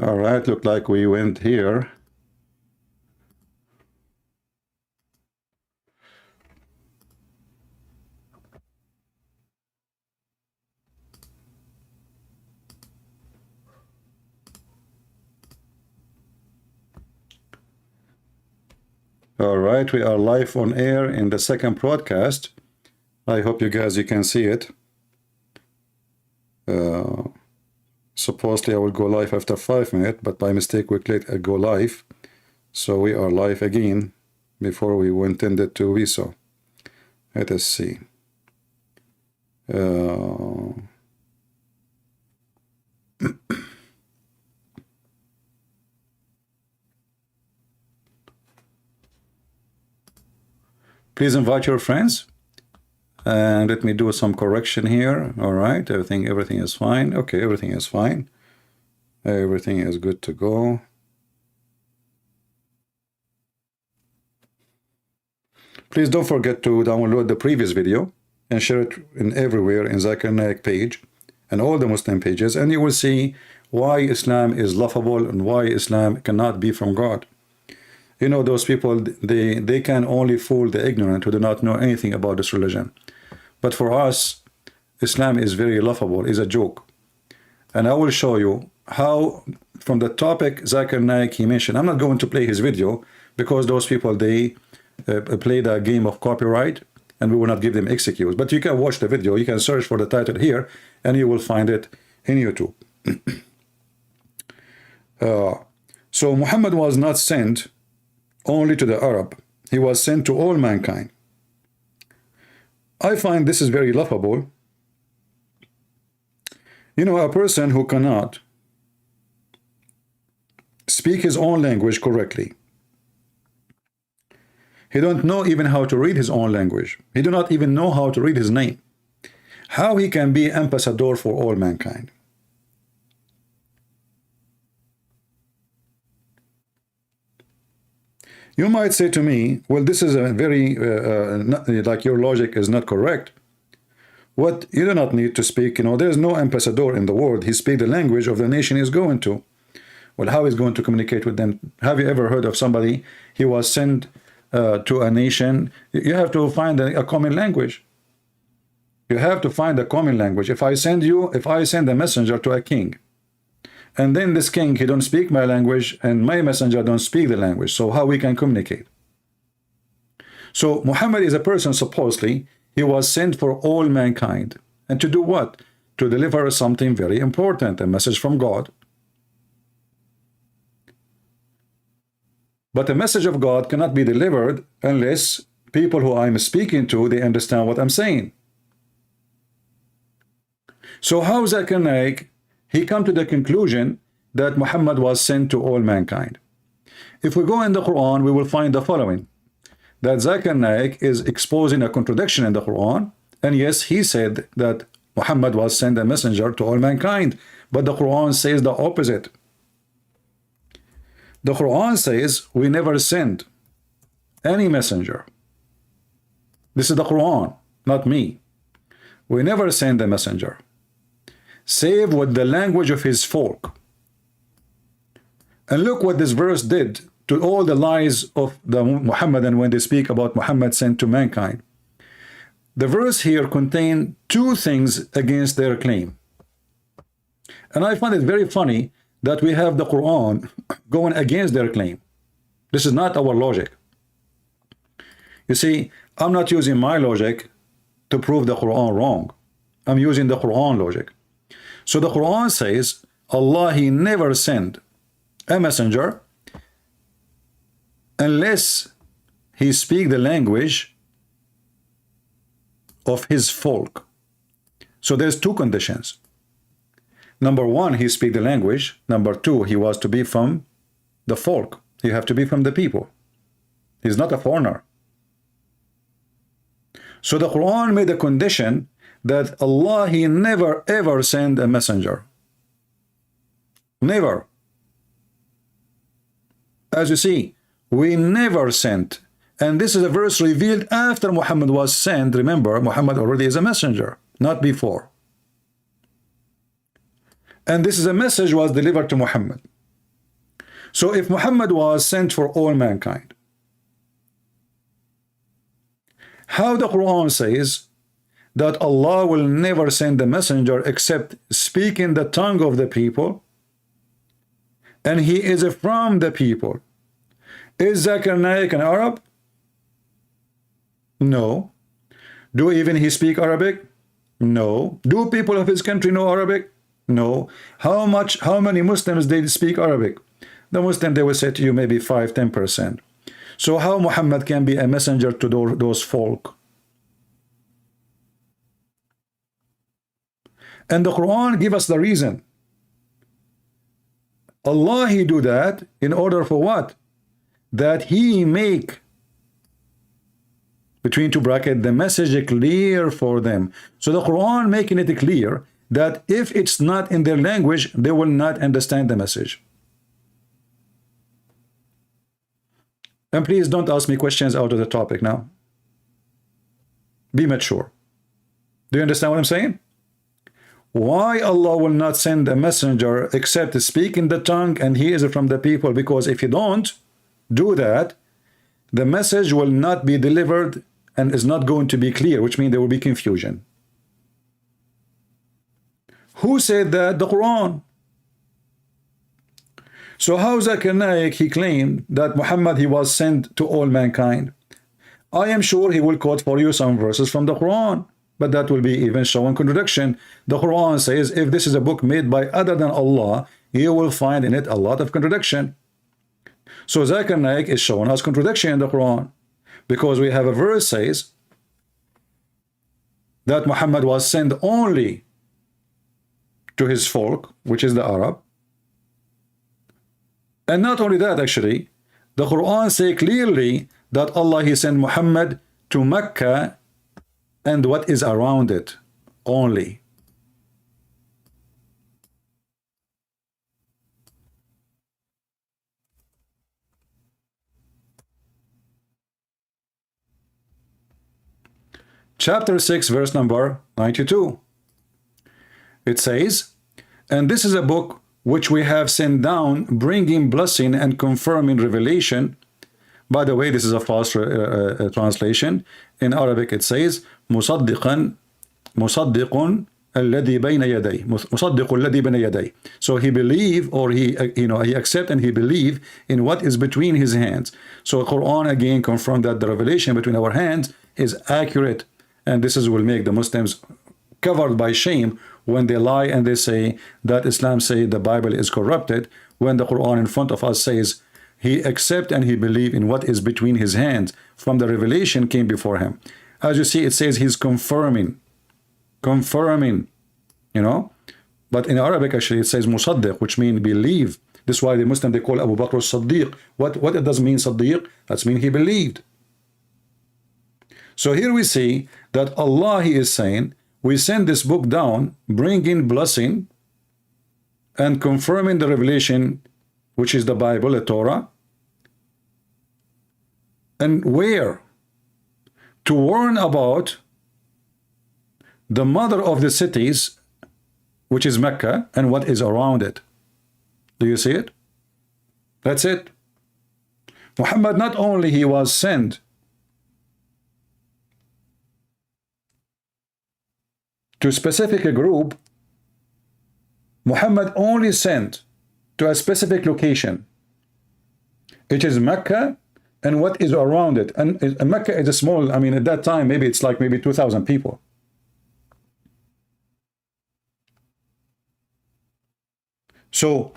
All right, look like we went here. All right, we are live on air in the second broadcast. I hope you can see it. Supposedly I will go live after 5 minutes, but by mistake we clicked go live. So we are live again before we intended to be so. Let us see. Please invite your friends. And let me do some correction here. All right, everything is fine. Okay, everything is fine. Everything is good to go. Please don't forget to download the previous video and share it in everywhere in Zakir Naik page and all the Muslim pages, and you will see why Islam is laughable and why Islam cannot be from God. You know, those people, they can only fool the ignorant who do not know anything about this religion. But for us, Islam is very laughable, is a joke. And I will show you how, from the topic Zakir Naik he mentioned, I'm not going to play his video because those people, they play the game of copyright and we will not give them excuse. But you can watch the video, you can search for the title here and you will find it in YouTube. So Muhammad was not sent only to the Arab, he was sent to all mankind. I find this is very laughable. You know, a person who cannot speak his own language correctly, he don't know even how to read his own language, he do not even know how to read his name, how he can be ambassador for all mankind? You might say to me, well, this is a very, like your logic is not correct. What, you do not need to speak, you know, there's no ambassador in the world. He speaks the language of the nation he's going to. Well, how is going to communicate with them? Have you ever heard of somebody, he was sent to a nation? You have to find a common language. You have to find a common language. If I send a messenger to a king, and then this king, he don't speak my language, and my messenger don't speak the language, so how we can communicate? So Muhammad is a person, supposedly, he was sent for all mankind. And to do what? To deliver something very important, a message from God. But the message of God cannot be delivered unless people who I'm speaking to, they understand what I'm saying. So how Zakir Naik, he come to the conclusion that Muhammad was sent to all mankind? If we go in the Quran, we will find the following, that Zakir Naik is exposing a contradiction in the Quran, and yes, he said that Muhammad was sent a messenger to all mankind, but the Quran says the opposite. The Quran says we never sent any messenger. This is the Quran, not me. We never send a messenger save with the language of his folk. And look what this verse did to all the lies of the Muhammadan when they speak about Muhammad sent to mankind. The verse here contains two things against their claim. And I find it very funny that we have the Quran going against their claim. This is not our logic. You see, I'm not using my logic to prove the Quran wrong. I'm using the Quran logic. So the Quran says Allah, he never sent a messenger unless he speak the language of his folk. So there's two conditions. Number one, he speak the language. Number two, he was to be from the folk. He have to be from the people. He's not a foreigner. So the Quran made a condition that Allah, he never ever send a messenger. Never. As you see, we never sent. And this is a verse revealed after Muhammad was sent. Remember, Muhammad already is a messenger, not before. And this is a message was delivered to Muhammad. So if Muhammad was sent for all mankind, how the Quran says that Allah will never send a messenger except speaking the tongue of the people, and he is from the people? Is Zakir Naik an Arab? No. Do even he speak Arabic? No. Do people of his country know Arabic? No. How many Muslims they speak Arabic? The Muslim, they will say to you maybe 5–10%. So how Muhammad can be a messenger to those folk? And the Quran give us the reason. Allah, he do that in order for what? That he make, between two brackets, the message clear for them. So the Quran making it clear that if it's not in their language, they will not understand the message. And please don't ask me questions out of the topic now. Be mature. Do you understand what I'm saying? Why Allah will not send a messenger except to speak in the tongue and he is from the people? Because if you don't do that, the message will not be delivered and is not going to be clear, which means there will be confusion. Who said that? The Quran. So how Zakir Naik, he claimed that Muhammad, he was sent to all mankind? I am sure he will quote for you some verses from the Quran, but that will be even showing contradiction. The Quran says if this is a book made by other than Allah, you will find in it a lot of contradiction. So Zakir Naik is showing us contradiction in the Quran, because we have a verse says that Muhammad was sent only to his folk, which is the Arab. And not only that, actually, the Quran say clearly that Allah, he sent Muhammad to Mecca and what is around it only. Chapter 6, verse number 92. It says, and this is a book which we have sent down, bringing blessing and confirming revelation. By the way, this is a false translation. In Arabic it says, مصدقا مصدق الذي بين يديه, مصدق الذي بين يديه. So he believe, or he he accept and he believe in what is between his hands. So Quran again confirmed that the revelation between our hands is accurate, and this will make the Muslims covered by shame when they lie and they say that Islam say the Bible is corrupted, when the Quran in front of us says he accept and he believe in what is between his hands from the revelation came before him. As you see, it says he's confirming, but in Arabic actually it says musaddiq, which means believe. This is why the Muslim, they call Abu Bakr as-Siddiq. What it does mean Siddiq? That means he believed. So here we see that Allah, he is saying, we send this book down, bringing blessing and confirming the revelation, which is the Bible, the Torah. And where? To warn about the mother of the cities, which is Mecca, and what is around it. Do you see it? That's it. Muhammad, not only he was sent to a specific group, Muhammad only sent to a specific location. It is Mecca and what is around it. And Mecca is a small, at that time, maybe it's like maybe 2,000 people. So,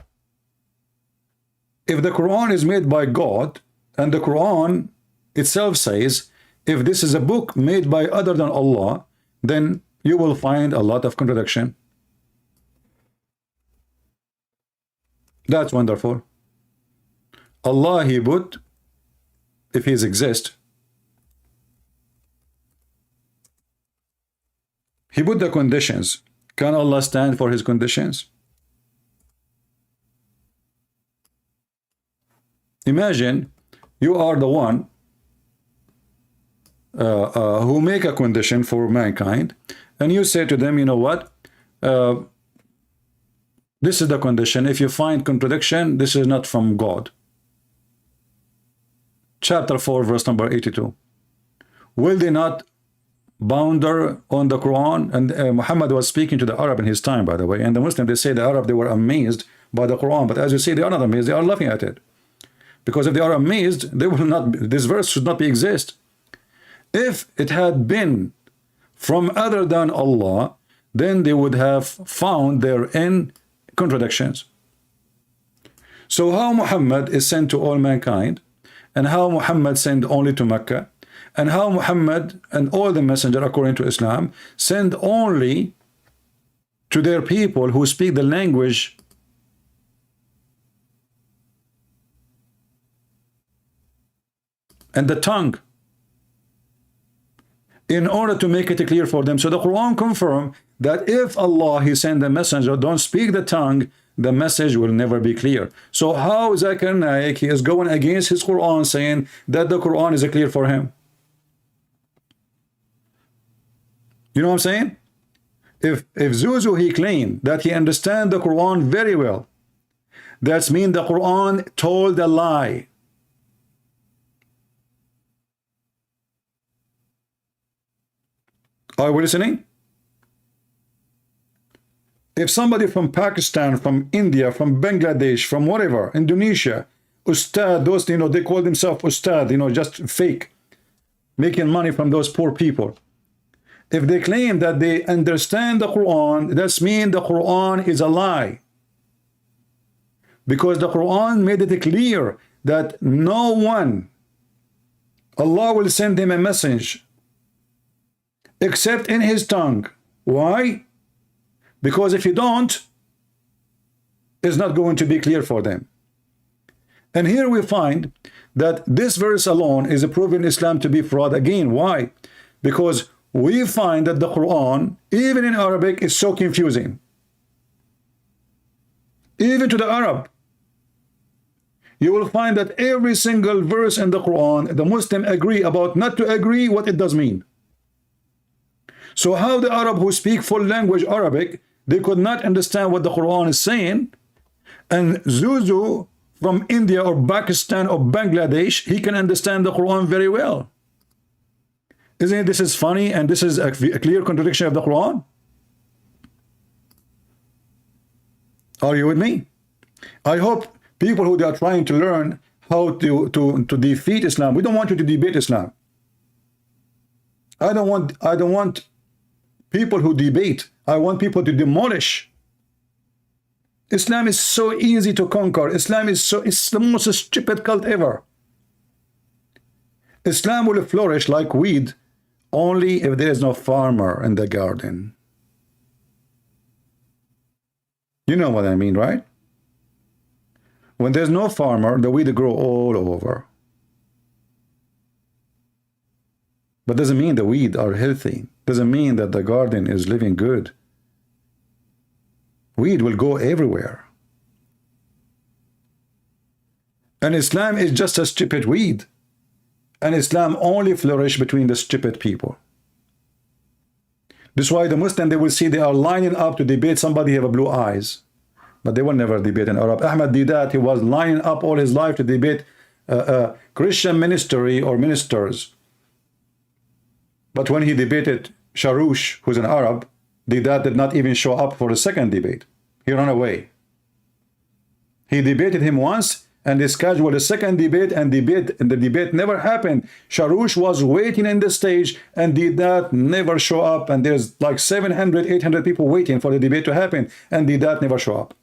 if the Quran is made by God, and the Quran itself says, if this is a book made by other than Allah, then you will find a lot of contradiction. That's wonderful. Allah, he put, if he exists, he put the conditions. Can Allah stand for his conditions? Imagine you are the one who make a condition for mankind, and you say to them, you know what, This is the condition. If you find contradiction, this is not from God. Chapter 4, verse number 82. Will they not bounder on the Quran? And Muhammad was speaking to the Arab in his time, by the way. And the Muslim, they say the Arab, they were amazed by the Quran. But as you see, they are not amazed. They are laughing at it. Because if they are amazed, they will not. This verse should not be exist. If it had been from other than Allah, then they would have found therein contradictions. So how Muhammad is sent to all mankind, and how Muhammad sent only to Mecca, and how Muhammad and all the messenger according to Islam send only to their people who speak the language and the tongue, in order to make it clear for them. So the Quran confirms that if Allah, He send a messenger, don't speak the tongue, the message will never be clear. So how Zakir Naik, he is going against his Quran, saying that the Quran is clear for him? You know what I'm saying? If Zuzu, he claimed that he understands the Quran very well, that means the Quran told a lie. Are we listening? If somebody from Pakistan, from India, from Bangladesh, from whatever, Indonesia, Ustad, those, you know, they call themselves Ustad, you know, just fake, making money from those poor people. If they claim that they understand the Quran, that means the Quran is a lie. Because the Quran made it clear that no one, Allah will send him a message except in his tongue. Why? Because if you don't, it's not going to be clear for them. And here we find that this verse alone is proving Islam to be fraud again. Why? Because we find that the Quran, even in Arabic, is so confusing. Even to the Arab. You will find that every single verse in the Quran, the Muslim agree about not to agree what it does mean. So how the Arab who speak full language Arabic, they could not understand what the Quran is saying, and Zuzu from India or Pakistan or Bangladesh, he can understand the Quran very well. Isn't it? This is funny, and this is a clear contradiction of the Quran. Are you with me? I hope people who are trying to learn how to defeat Islam, we don't want you to debate Islam. I don't want people who debate. I want people to demolish. Islam is so easy to conquer. Islam is it's the most stupid cult ever. Islam will flourish like weed only if there is no farmer in the garden. You know what I mean, right? When there's no farmer, the weed grow all over. But doesn't mean the weed are healthy. Doesn't mean that the garden is living good. Weed will go everywhere. And Islam is just a stupid weed. And Islam only flourish between the stupid people. This is why the Muslim, they will see they are lining up to debate somebody have blue eyes. But they will never debate an Arab. Ahmed did that. He was lining up all his life to debate Christian ministry or ministers. But when he debated Sharoush, who's an Arab, Didat did not even show up for the second debate. He ran away. He debated him once, and they scheduled a second debate, and the debate never happened. Sharoush was waiting in the stage, and Didat never show up, and there's like 700, 800 people waiting for the debate to happen, and Didat never show up.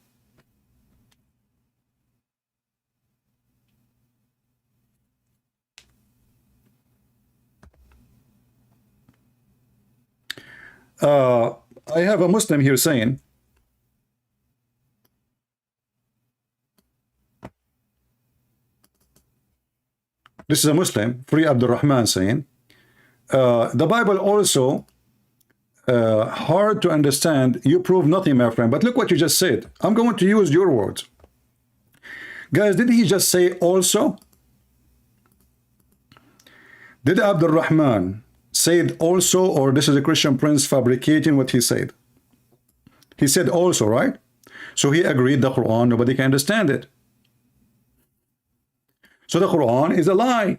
I have a Muslim here saying, this is a Muslim, Free Abdul Rahman, saying, the Bible also hard to understand. You prove nothing, my friend. But look what you just said. I'm going to use your words. Guys, did he just say also? Did Abdul Rahman said also, or this is a Christian prince fabricating what he said? He said also, right? So he agreed the Quran, nobody can understand it. So the Quran is a lie.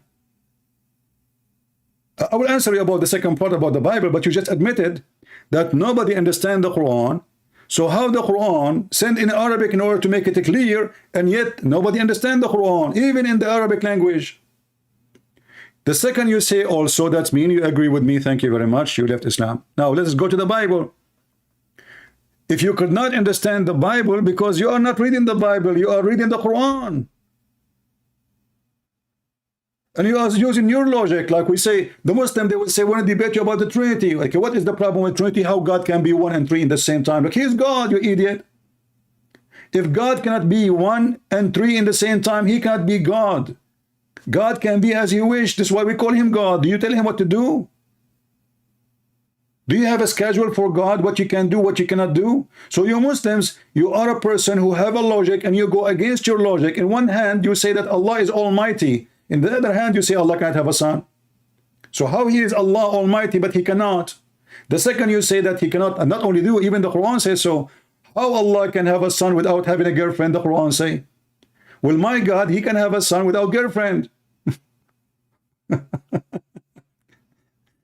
I will answer you about the second part about the Bible, but you just admitted that nobody understands the Quran. So how the Quran sent in Arabic in order to make it clear, and yet nobody understands the Quran, even in the Arabic language. The second you say also, that means you agree with me, thank you very much, you left Islam. Now let's go to the Bible. If you could not understand the Bible because you are not reading the Bible, you are reading the Quran. And you are using your logic, like we say, the Muslim, they will say, want to debate you about the Trinity. Like, what is the problem with Trinity? How God can be 1 and 3 in the same time? Like, he's God, you idiot. If God cannot be 1 and 3 in the same time, he cannot be God. God can be as he wish. This is why we call him God. Do you tell him what to do? Do you have a schedule for God, what you can do, what you cannot do? So you Muslims, you are a person who have a logic and you go against your logic. In one hand, you say that Allah is Almighty. In the other hand, you say Allah can't have a son. So how he is Allah Almighty, but he cannot? The second you say that he cannot, and not only do, even the Quran says so. How Allah can have a son without having a girlfriend, the Quran say? Well, my God, he can have a son without girlfriend.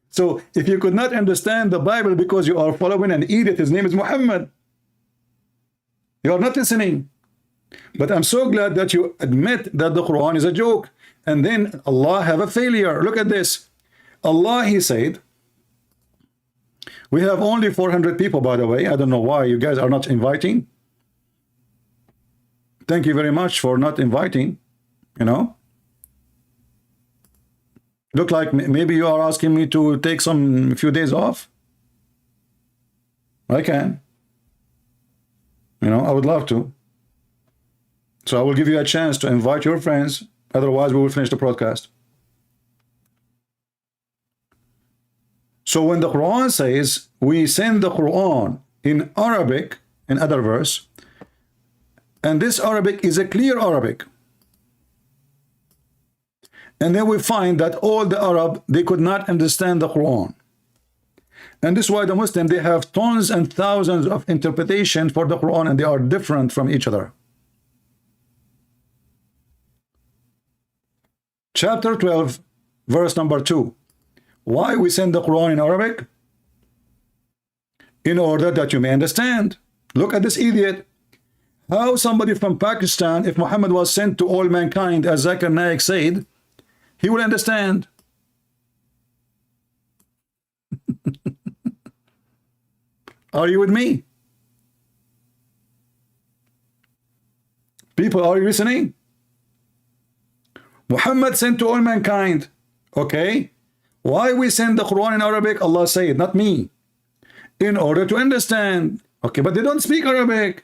So if you could not understand the Bible because you are following an idiot, his name is Mohammed, you are not listening. But I'm so glad that you admit that the Quran is a joke. And then Allah have a failure. Look at this. Allah, he said, we have only 400 people, by the way. I don't know why you guys are not inviting. Thank you very much for not inviting, you know. Look like maybe you are asking me to take some few days off. I can. You know, I would love to. So I will give you a chance to invite your friends. Otherwise, we will finish the broadcast. So when the Quran says, we send the Quran in Arabic, in other verse, and this Arabic is a clear Arabic. And then we find that all the Arab, they could not understand the Quran. And this is why the Muslim, they have tons and thousands of interpretations for the Quran, and they are different from each other. Chapter 12, verse number 2. Why we send the Quran in Arabic? In order that you may understand. Look at this idiot. How somebody from Pakistan, if Muhammad was sent to all mankind, as Zakir Naik said, he will understand. Are you with me? People, are you listening? Muhammad sent to all mankind. Okay. Why we send the Quran in Arabic? Allah said, not me. In order to understand. Okay, but they don't speak Arabic.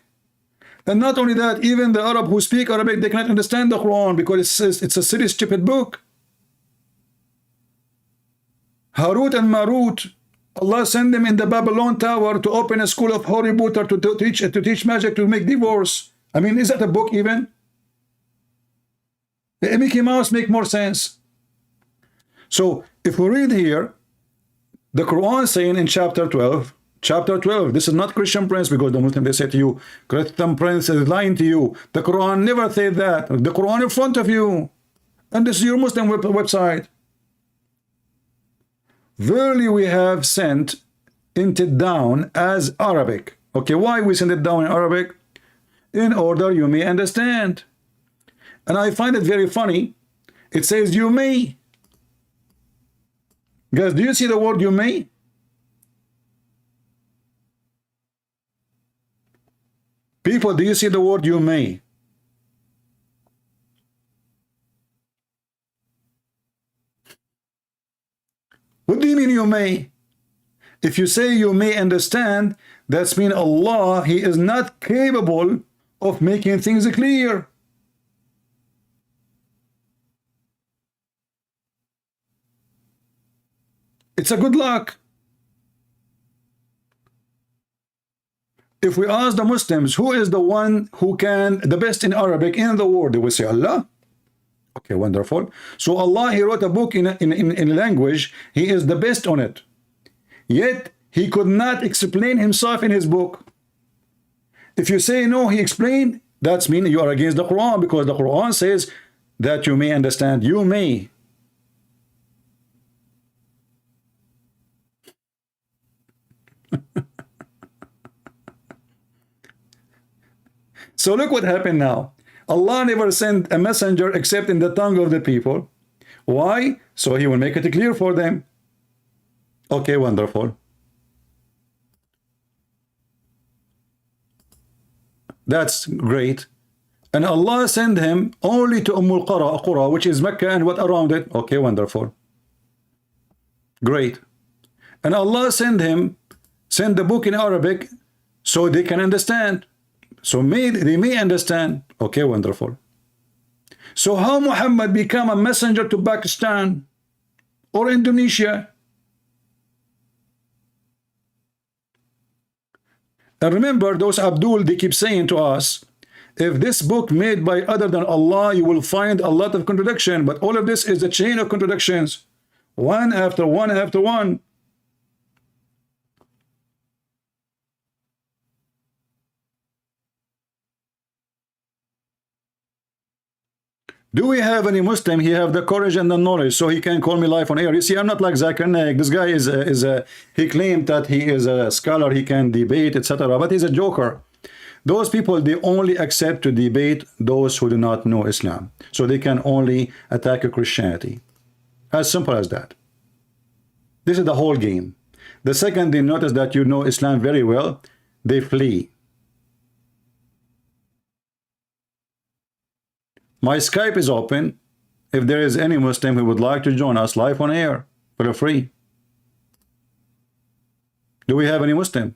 And not only that, even the Arab who speak Arabic, they cannot understand the Quran because it's a silly, stupid book. Harut and Marut, Allah sent them in the Babylon Tower to open a school of Harry Potter to teach magic to make divorce. I mean, is that a book even? The Mickey Mouse make more sense. So if we read here, the Quran saying in chapter 12, this is not Christian Prince, because the Muslim, they say to you, Christian Prince is lying to you. The Quran never said that. The Quran in front of you. And this is your Muslim website. Verily we have sent it down as Arabic. Okay, why we send it down in Arabic? In order you may understand. And I find it very funny. It says you may. Guys, do you see the word you may? People, do you see the word you may? What do you mean you may? If you say you may understand, that's mean Allah, he is not capable of making things clear. It's a good luck. If we ask the Muslims, who is the one who can, the best in Arabic in the world, they will say Allah. Okay, wonderful. So Allah, he wrote a book in language, he is the best on it. Yet, he could not explain himself in his book. If you say no, he explained, that's mean you are against the Quran, because the Quran says that you may understand. You may. So look what happened now. Allah never sent a messenger except in the tongue of the people. Why? So he will make it clear for them. Okay, wonderful. That's great. And Allah sent him only to Qura, which is Mecca and what around it. Okay, wonderful. Great. And Allah sent the book in Arabic so they can understand. So they may understand. Okay, wonderful. So how Muhammad become a messenger to Pakistan or Indonesia? And remember, those Abdul, they keep saying to us, if this book made by other than Allah, you will find a lot of contradiction. But all of this is a chain of contradictions, one after one after one. Do we have any Muslim? He have the courage and the knowledge, so he can call me live on air. You see, I'm not like Zakir Naik. This guy he claimed that he is a scholar, he can debate, etc. But he's a joker. Those people, they only accept to debate those who do not know Islam. So they can only attack Christianity. As simple as that. This is the whole game. The second they notice that you know Islam very well, they flee. My Skype is open. If there is any Muslim who would like to join us live on air, feel free. Do we have any Muslim?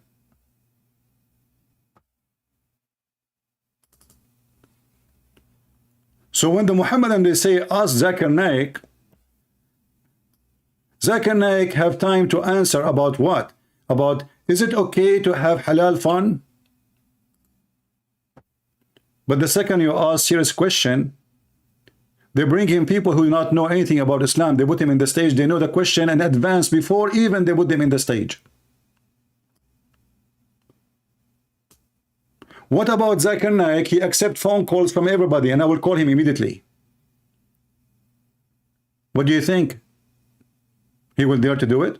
So when the Muhammadan, they say, ask Zakir Naik, Zakir Naik have time to answer about what? About, is it okay to have halal fun? But the second you ask serious question, they bring him people who do not know anything about Islam. They put him in the stage. They know the question in advance before even they put them in the stage. What about Zakir Naik? He accepts phone calls from everybody, and I will call him immediately. What do you think? He will dare to do it?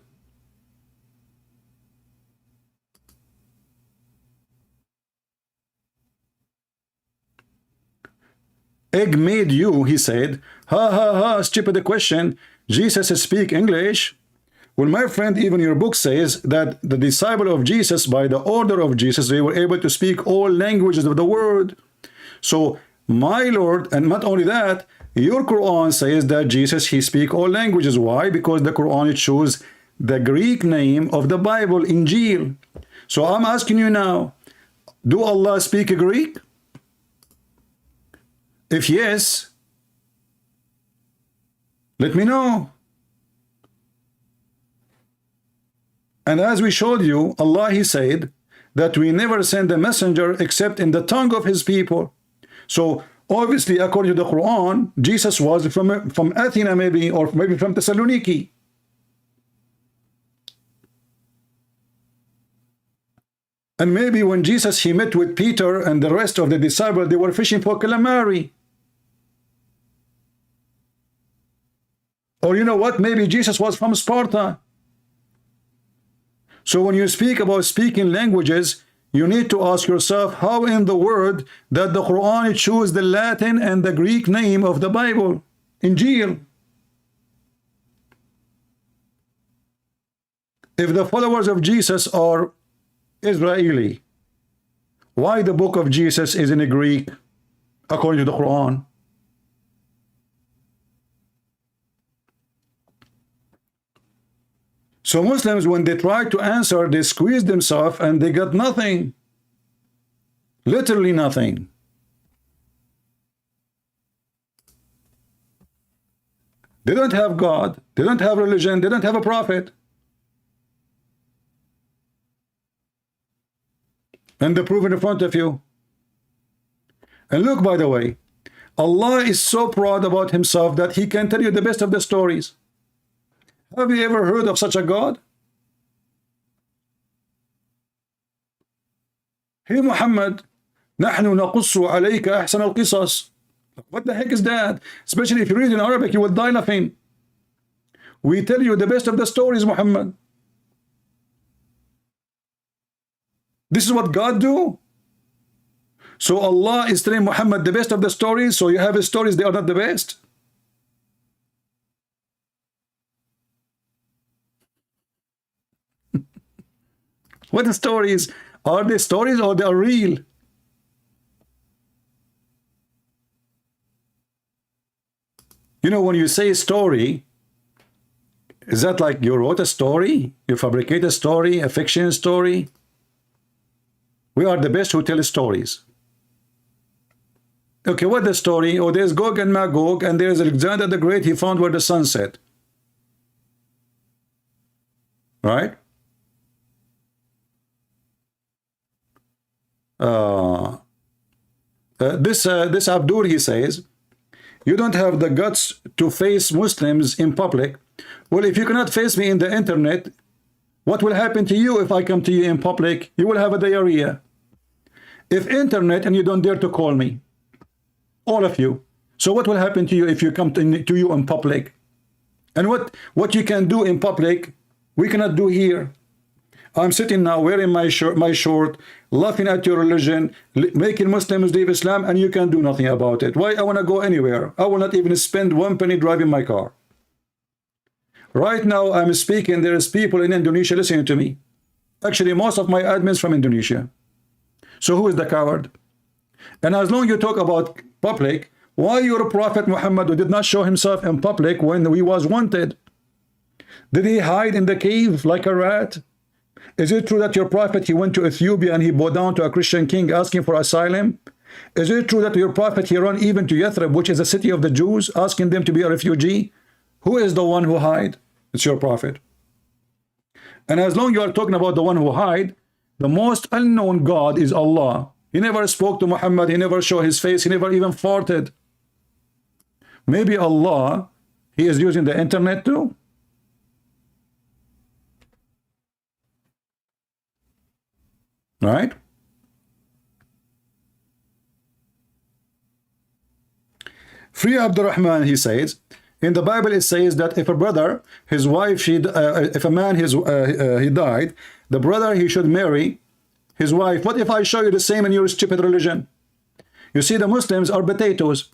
Egg made you, he said. Ha ha ha, stupid question. Jesus speak English. Well, my friend, even your book says that the disciple of Jesus, by the order of Jesus, they were able to speak all languages of the world. So, my Lord, and not only that, your Quran says that Jesus, he speak all languages. Why? Because the Quran, it shows the Greek name of the Bible, Injil. So I'm asking you now, do Allah speak Greek? If yes, let me know. And as we showed you, Allah, he said that we never send a messenger except in the tongue of his people. So obviously, according to the Quran, Jesus was from Athena maybe, or maybe from Thessaloniki. And maybe when Jesus, he met with Peter and the rest of the disciples, they were fishing for calamari. Or you know what? Maybe Jesus was from Sparta. So when you speak about speaking languages, you need to ask yourself how in the world that the Quran chooses the Latin and the Greek name of the Bible, Injil. If the followers of Jesus are Israeli, why the book of Jesus is in Greek according to the Quran? So Muslims, when they try to answer, they squeeze themselves and they got nothing. Literally nothing. They don't have God. They don't have religion. They don't have a prophet. And the proof in front of you. And look, by the way, Allah is so proud about himself that he can tell you the best of the stories. Have you ever heard of such a God? Hey Muhammad, نحن نقص عليك أحسن القصص. What the heck is that? Especially if you read in Arabic, you will die laughing. We tell you the best of the stories, Muhammad. This is what God do. So Allah is telling Muhammad the best of the stories, so you have stories, they are not the best. What stories? Are they stories or they are real? You know, when you say story, is that like you wrote a story? You fabricate a story, a fiction story? We are the best who tell stories. Okay, what the story? Oh, there's Gog and Magog, and there's Alexander the Great. He found where the sun set. Right? This Abdul, he says, you don't have the guts to face Muslims in public. Well, if you cannot face me in the internet, what will happen to you if I come to you in public? You will have a diarrhea. If internet and you don't dare to call me, all of you. So what will happen to you if you come to you in public? And what you can do in public, we cannot do here. I'm sitting now wearing my short, laughing at your religion, making Muslims leave Islam, and you can do nothing about it. Why I want to go anywhere? I will not even spend 1 penny driving my car. Right now I'm speaking, there is people in Indonesia listening to me. Actually, most of my admins from Indonesia. So who is the coward? And as long as you talk about public, why your Prophet Muhammad, who did not show himself in public when he was wanted? Did he hide in the cave like a rat? Is it true that your prophet, he went to Ethiopia and he bowed down to a Christian king asking for asylum? Is it true that your prophet, he ran even to Yathrib, which is a city of the Jews, asking them to be a refugee? Who is the one who hide? It's your prophet. And as long as you are talking about the one who hide, the most unknown God is Allah. He never spoke to Muhammad, he never showed his face, he never even farted. Maybe Allah, he is using the internet too? Right? Free Abdurrahman, he says, in the Bible it says that if a brother, his wife, if a man, he died, the brother, he should marry his wife. What if I show you the same in your stupid religion? You see, the Muslims are potatoes.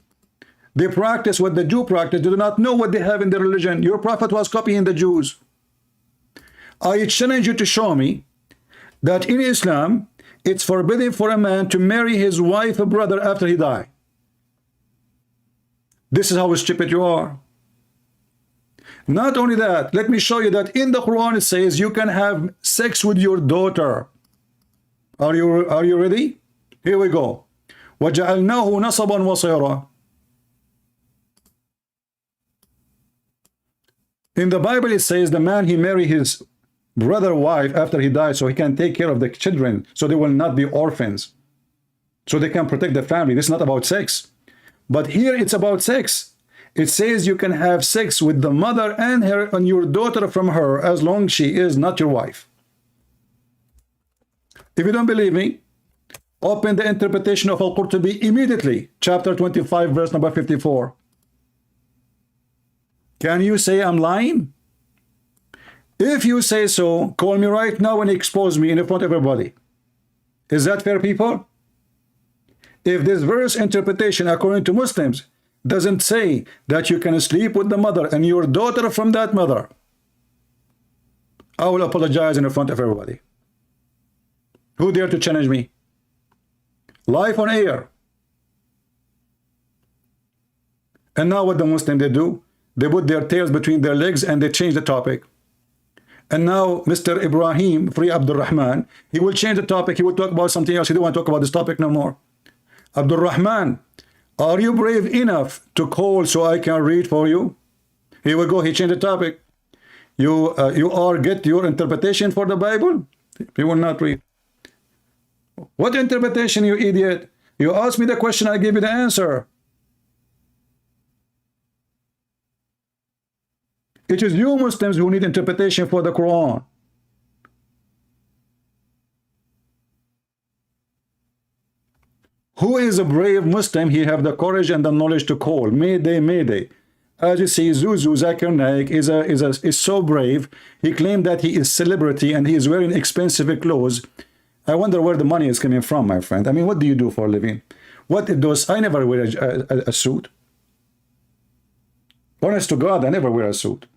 They practice what the Jew practice. They do not know what they have in their religion. Your prophet was copying the Jews. I challenge you to show me that in Islam, it's forbidden for a man to marry his wife or brother after he died. This is how stupid you are. Not only that, let me show you that in the Quran it says you can have sex with your daughter. Are you ready? Here we go. وَجَعَلْنَاهُ نَصَبًا وَصِيرًا. In the Bible it says the man, he marry his brother wife after he died so he can take care of the children, so they will not be orphans, so they can protect the family. This is not about sex, but here it's about sex. It says you can have sex with the mother and your daughter from her as long as she is not your wife. If you don't believe me, open the interpretation of Al-Qurtubi immediately, chapter 25, verse number 54. Can you say I'm lying? If you say so, call me right now and expose me in front of everybody. Is that fair, people? If this verse interpretation according to Muslims doesn't say that you can sleep with the mother and your daughter from that mother, I will apologize in front of everybody. Who dare to challenge me? Live on air. And now what the Muslims they do? They put their tails between their legs and they change the topic. And now Mr. Ibrahim, Free Abdurrahman, he will change the topic. He will talk about something else. He don't want to talk about this topic no more. Abdurrahman, are you brave enough to call so I can read for you? Here we go. He changed the topic. You get your interpretation for the Bible? He will not read. What interpretation, you idiot? You asked me the question, I gave you the answer. It is you Muslims who need interpretation for the Quran. Who is a brave Muslim? He have the courage and the knowledge to call Mayday, Mayday. As you see, Zakir Naik is so brave. He claimed that he is celebrity and he is wearing expensive clothes. I wonder where the money is coming from, my friend. I mean, what do you do for a living? What it does? I never wear a suit. Honest to God, I never wear a suit.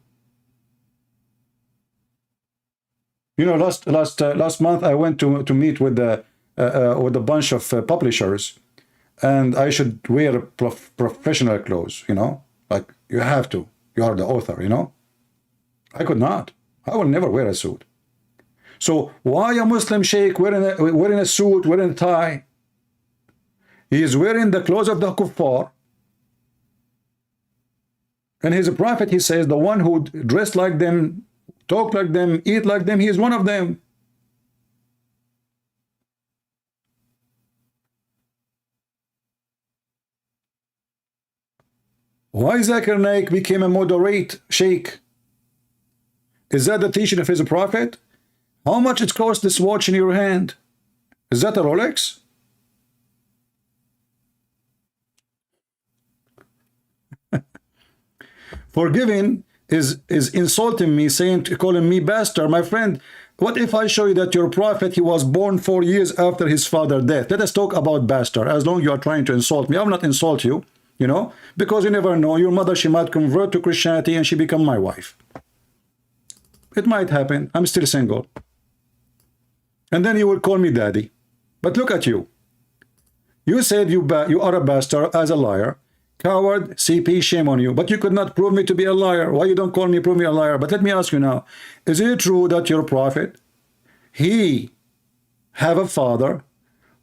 You know, last month I went to meet with a bunch of publishers, and I should wear professional clothes. You know, like you have to. You are the author. You know, I could not. I will never wear a suit. So why a Muslim sheikh wearing a suit, wearing a tie? He is wearing the clothes of the kuffar. And his prophet, he says, the one who dressed like them, talk like them, eat like them, he is one of them. Why Zakir Naik became a moderate sheikh? Is that the teaching of his prophet? How much it costs this watch in your hand? Is that a Rolex? Forgiving is insulting me, calling me bastard. My friend, what if I show you that your prophet, he was born 4 years after his father's death? Let us talk about bastard. As long as you are trying to insult me, I will not insult you, you know, because you never know. Your mother, she might convert to Christianity and she become my wife. It might happen. I'm still single. And then you will call me daddy. But look at you. You said you are a bastard as a liar. Coward, CP, shame on you. But you could not prove me to be a liar. Why you don't call me, prove me a liar? But let me ask you now, is it true that your prophet, he have a father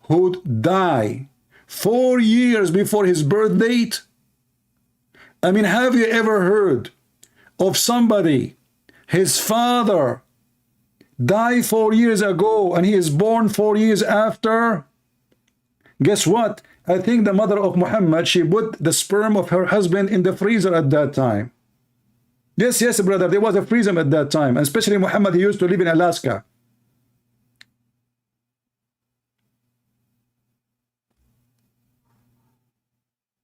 who died 4 years before his birth date? I mean, have you ever heard of somebody, his father died 4 years ago and he is born 4 years after? Guess what? I think the mother of Muhammad, she put the sperm of her husband in the freezer at that time. Yes, yes, brother, there was a freezer at that time. And especially Muhammad, he used to live in Alaska.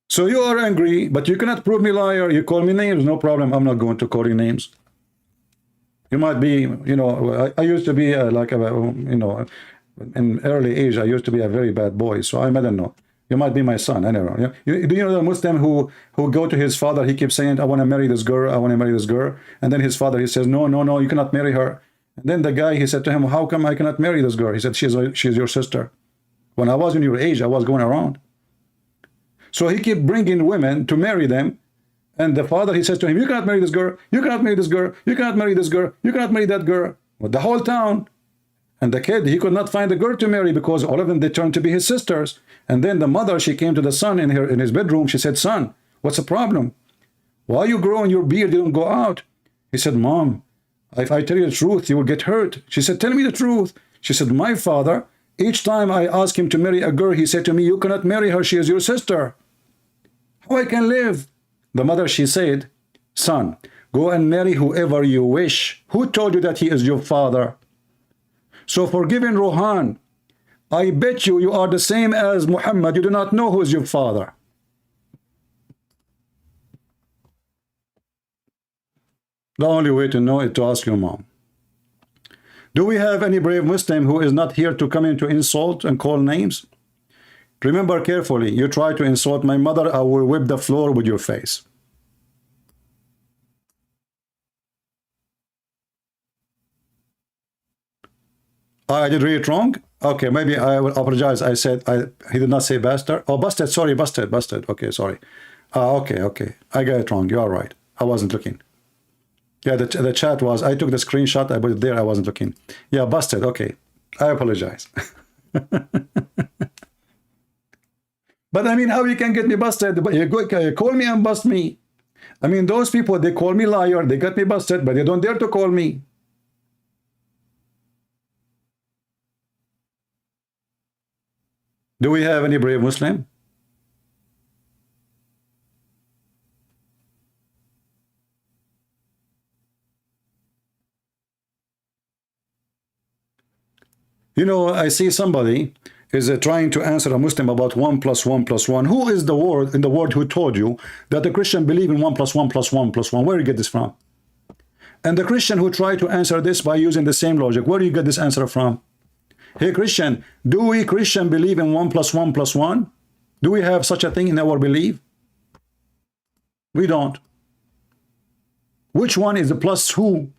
So you are angry, but you cannot prove me liar. You call me names, no problem. I'm not going to call you names. You might be, you know, I used to be like, you know, in early age, I used to be a very bad boy. So I don't know. You might be my son. I don't know. Do you know the Muslim who go to his father? He keeps saying, I want to marry this girl. I want to marry this girl. And then his father, he says, no, no, no, you cannot marry her. And then the guy, he said to him, how come I cannot marry this girl? He said, she's your sister. When I was in your age, I was going around. So he kept bringing women to marry them. And the father, he says to him, you cannot marry this girl. You cannot marry this girl. You cannot marry this girl. You cannot marry that girl. Well, the whole town. And the kid, he could not find a girl to marry because all of them, they turned to be his sisters. And then the mother, she came to the son in his bedroom. She said, son, what's the problem? Why you growing your beard? You don't go out. He said, Mom, if I tell you the truth, you will get hurt. She said, tell me the truth. She said, my father, each time I ask him to marry a girl, he said to me, you cannot marry her. She is your sister. How I can live? The mother, she said, son, go and marry whoever you wish. Who told you that he is your father? So forgiving Rohan, I bet you are the same as Muhammad. You do not know who is your father. The only way to know is to ask your mom. Do we have any brave Muslim who is not here to come in to insult and call names? Remember carefully, you try to insult my mother, I will whip the floor with your face. I did read it wrong? Okay, maybe I will apologize. I said, he did not say bastard. Oh, busted, sorry, busted. Okay, sorry. Okay. I got it wrong. You are right. I wasn't looking. Yeah, the chat was, I took the screenshot, I put it there, I wasn't looking. Yeah, busted, okay. I apologize. But I mean, how you can get me busted? You call me and bust me. I mean, those people, they call me liar, they got me busted, but they don't dare to call me. Do we have any brave Muslim? You know, I see somebody, is trying to answer a Muslim about 1 + 1 + 1. Who is the word in the word who told you that the Christian believe in 1 + 1 + 1 + 1? Where do you get this from? And the Christian who tried to answer this by using the same logic, where do you get this answer from? Hey Christian, do we Christian believe in 1 + 1 + 1? Do we have such a thing in our belief? We don't. Which one is the plus who?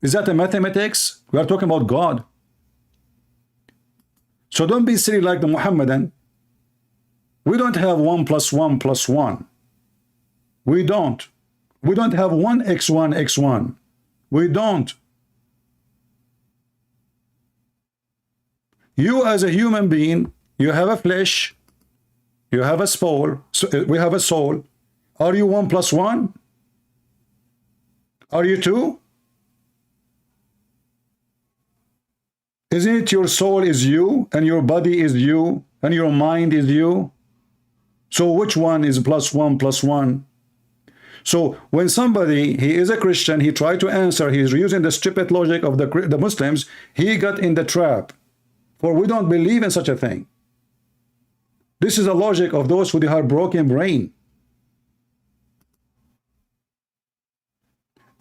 Is that a mathematics? We are talking about God. So don't be silly like the Mohammedan. We don't have 1 + 1 + 1. We don't. We don't have 1 × 1 × 1. We don't. You as a human being, you have a flesh, you have a soul, so we have a soul. Are you 1 + 1? Are you 2? Isn't it your soul is you, and your body is you, and your mind is you? So which one is +1 + 1? So when somebody, he is a Christian, he tried to answer, he's using the stupid logic of the Muslims, he got in the trap. For we don't believe in such a thing. This is the logic of those who have broken brain.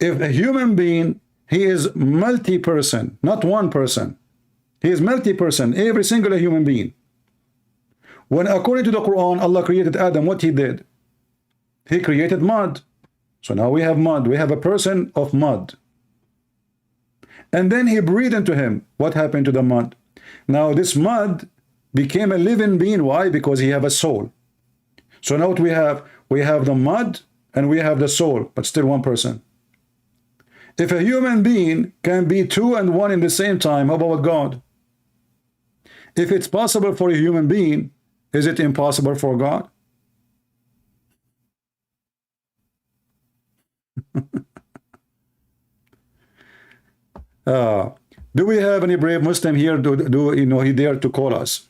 If a human being, he is multi-person, not one person. He is multi-person, every single human being. When according to the Quran, Allah created Adam, what he did? He created mud. So now we have mud. We have a person of mud. And then he breathed into him. What happened to the mud? Now this mud became a living being. Why? Because he have a soul. So now what we have? We have the mud and we have the soul, but still one person. If a human being can be 2 and 1 in the same time, how about God? If it's possible for a human being, is it impossible for God? Do we have any brave Muslim here? Do you know he dare to call us?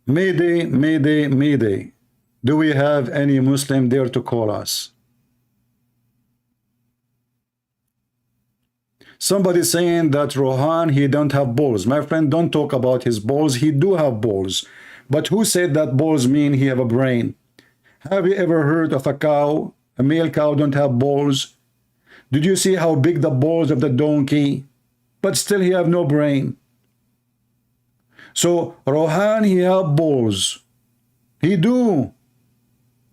Mayday, Mayday, Mayday. Do we have any Muslim dare to call us? Somebody saying that Rohan, he don't have balls. My friend, don't talk about his balls. He do have balls. But who said that balls mean he have a brain? Have you ever heard of a cow? A male cow don't have balls. Did you see how big the balls of the donkey? But still he have no brain. So Rohan, he have balls. He do.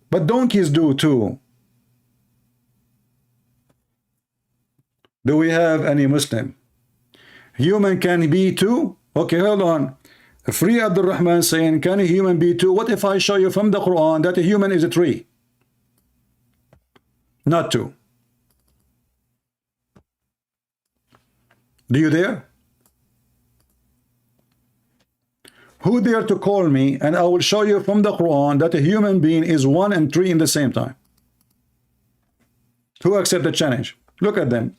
But donkeys do too. Do we have any Muslim? Human can be 2? Okay, hold on. Free Abdul Rahman saying, can a human be 2? What if I show you from the Quran that a human is a 3? Not 2. Do you dare? Who dare to call me and I will show you from the Quran that a human being is 1 and 3 in the same time? Who accept the challenge? Look at them.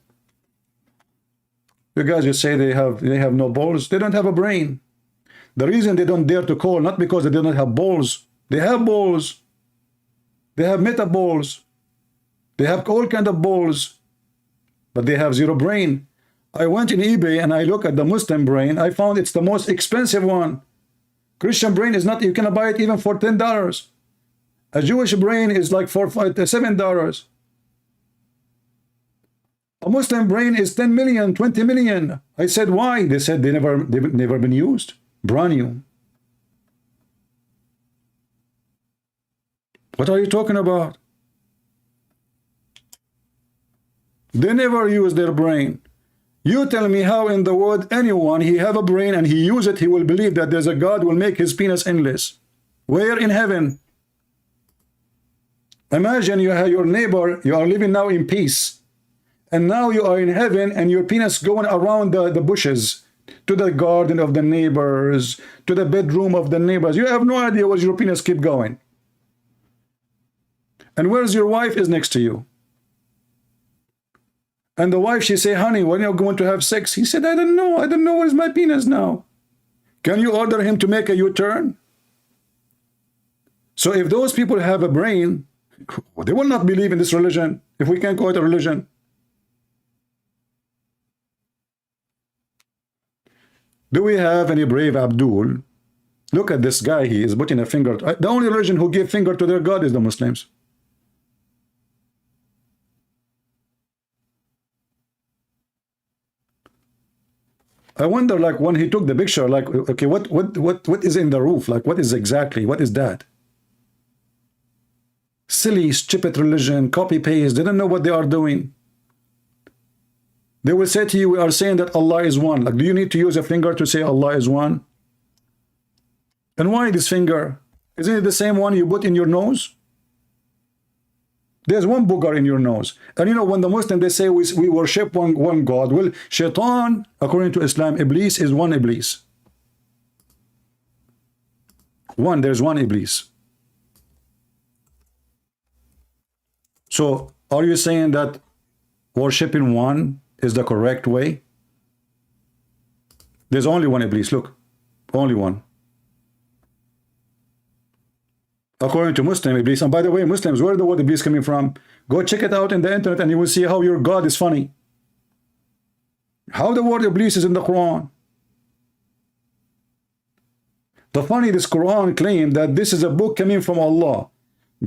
You guys just say they have no balls. They don't have a brain. The reason they don't dare to call, not because they don't have balls. They have balls. They have metaballs. They have all kind of balls. But they have 0 brain. I went in eBay and I look at the Muslim brain. I found it's the most expensive one. Christian brain is not, you can buy it even for $10. A Jewish brain is like for $7. A Muslim brain is 10 million, 20 million. I said, why? They said they've never been used. Brand new. What are you talking about? They never use their brain. You tell me how in the world anyone, he have a brain and he use it, he will believe that there's a God will make his penis endless. Where in heaven? Imagine you have your neighbor, you are living now in peace. And now you are in heaven and your penis going around the bushes, to the garden of the neighbors, to the bedroom of the neighbors. You have no idea where your penis keep going. And where's your wife is next to you? And the wife, she say, honey, when are you going to have sex? He said, I don't know. I don't know where's my penis now. Can you order him to make a U-turn? So if those people have a brain, they will not believe in this religion, if we can call it a religion. Do we have any brave Abdul? Look at this guy, he is putting a finger. The only religion who give finger to their God is the Muslims. I wonder, like, when he took the picture, like, okay, what is in the roof? Like, what is exactly, what is that? Silly, stupid religion, copy paste, they don't know what they are doing. They will say to you, we are saying that Allah is one. Like, do you need to use a finger to say Allah is one? And why this finger? Isn't it the same one you put in your nose? There's one booger in your nose. And you know, when the Muslims, they say we worship one God. Well, Shaitan, according to Islam, Iblis is one Iblis. There's one Iblis. So, are you saying that worshiping one is the correct way? There's only one Iblis, look. Only one. According to Muslim Iblis, and by the way, Muslims, where the word Iblis coming from? Go check it out in the internet and you will see how your God is funny. How the word Iblis is in the Quran. The funny, this Quran claimed that this is a book coming from Allah.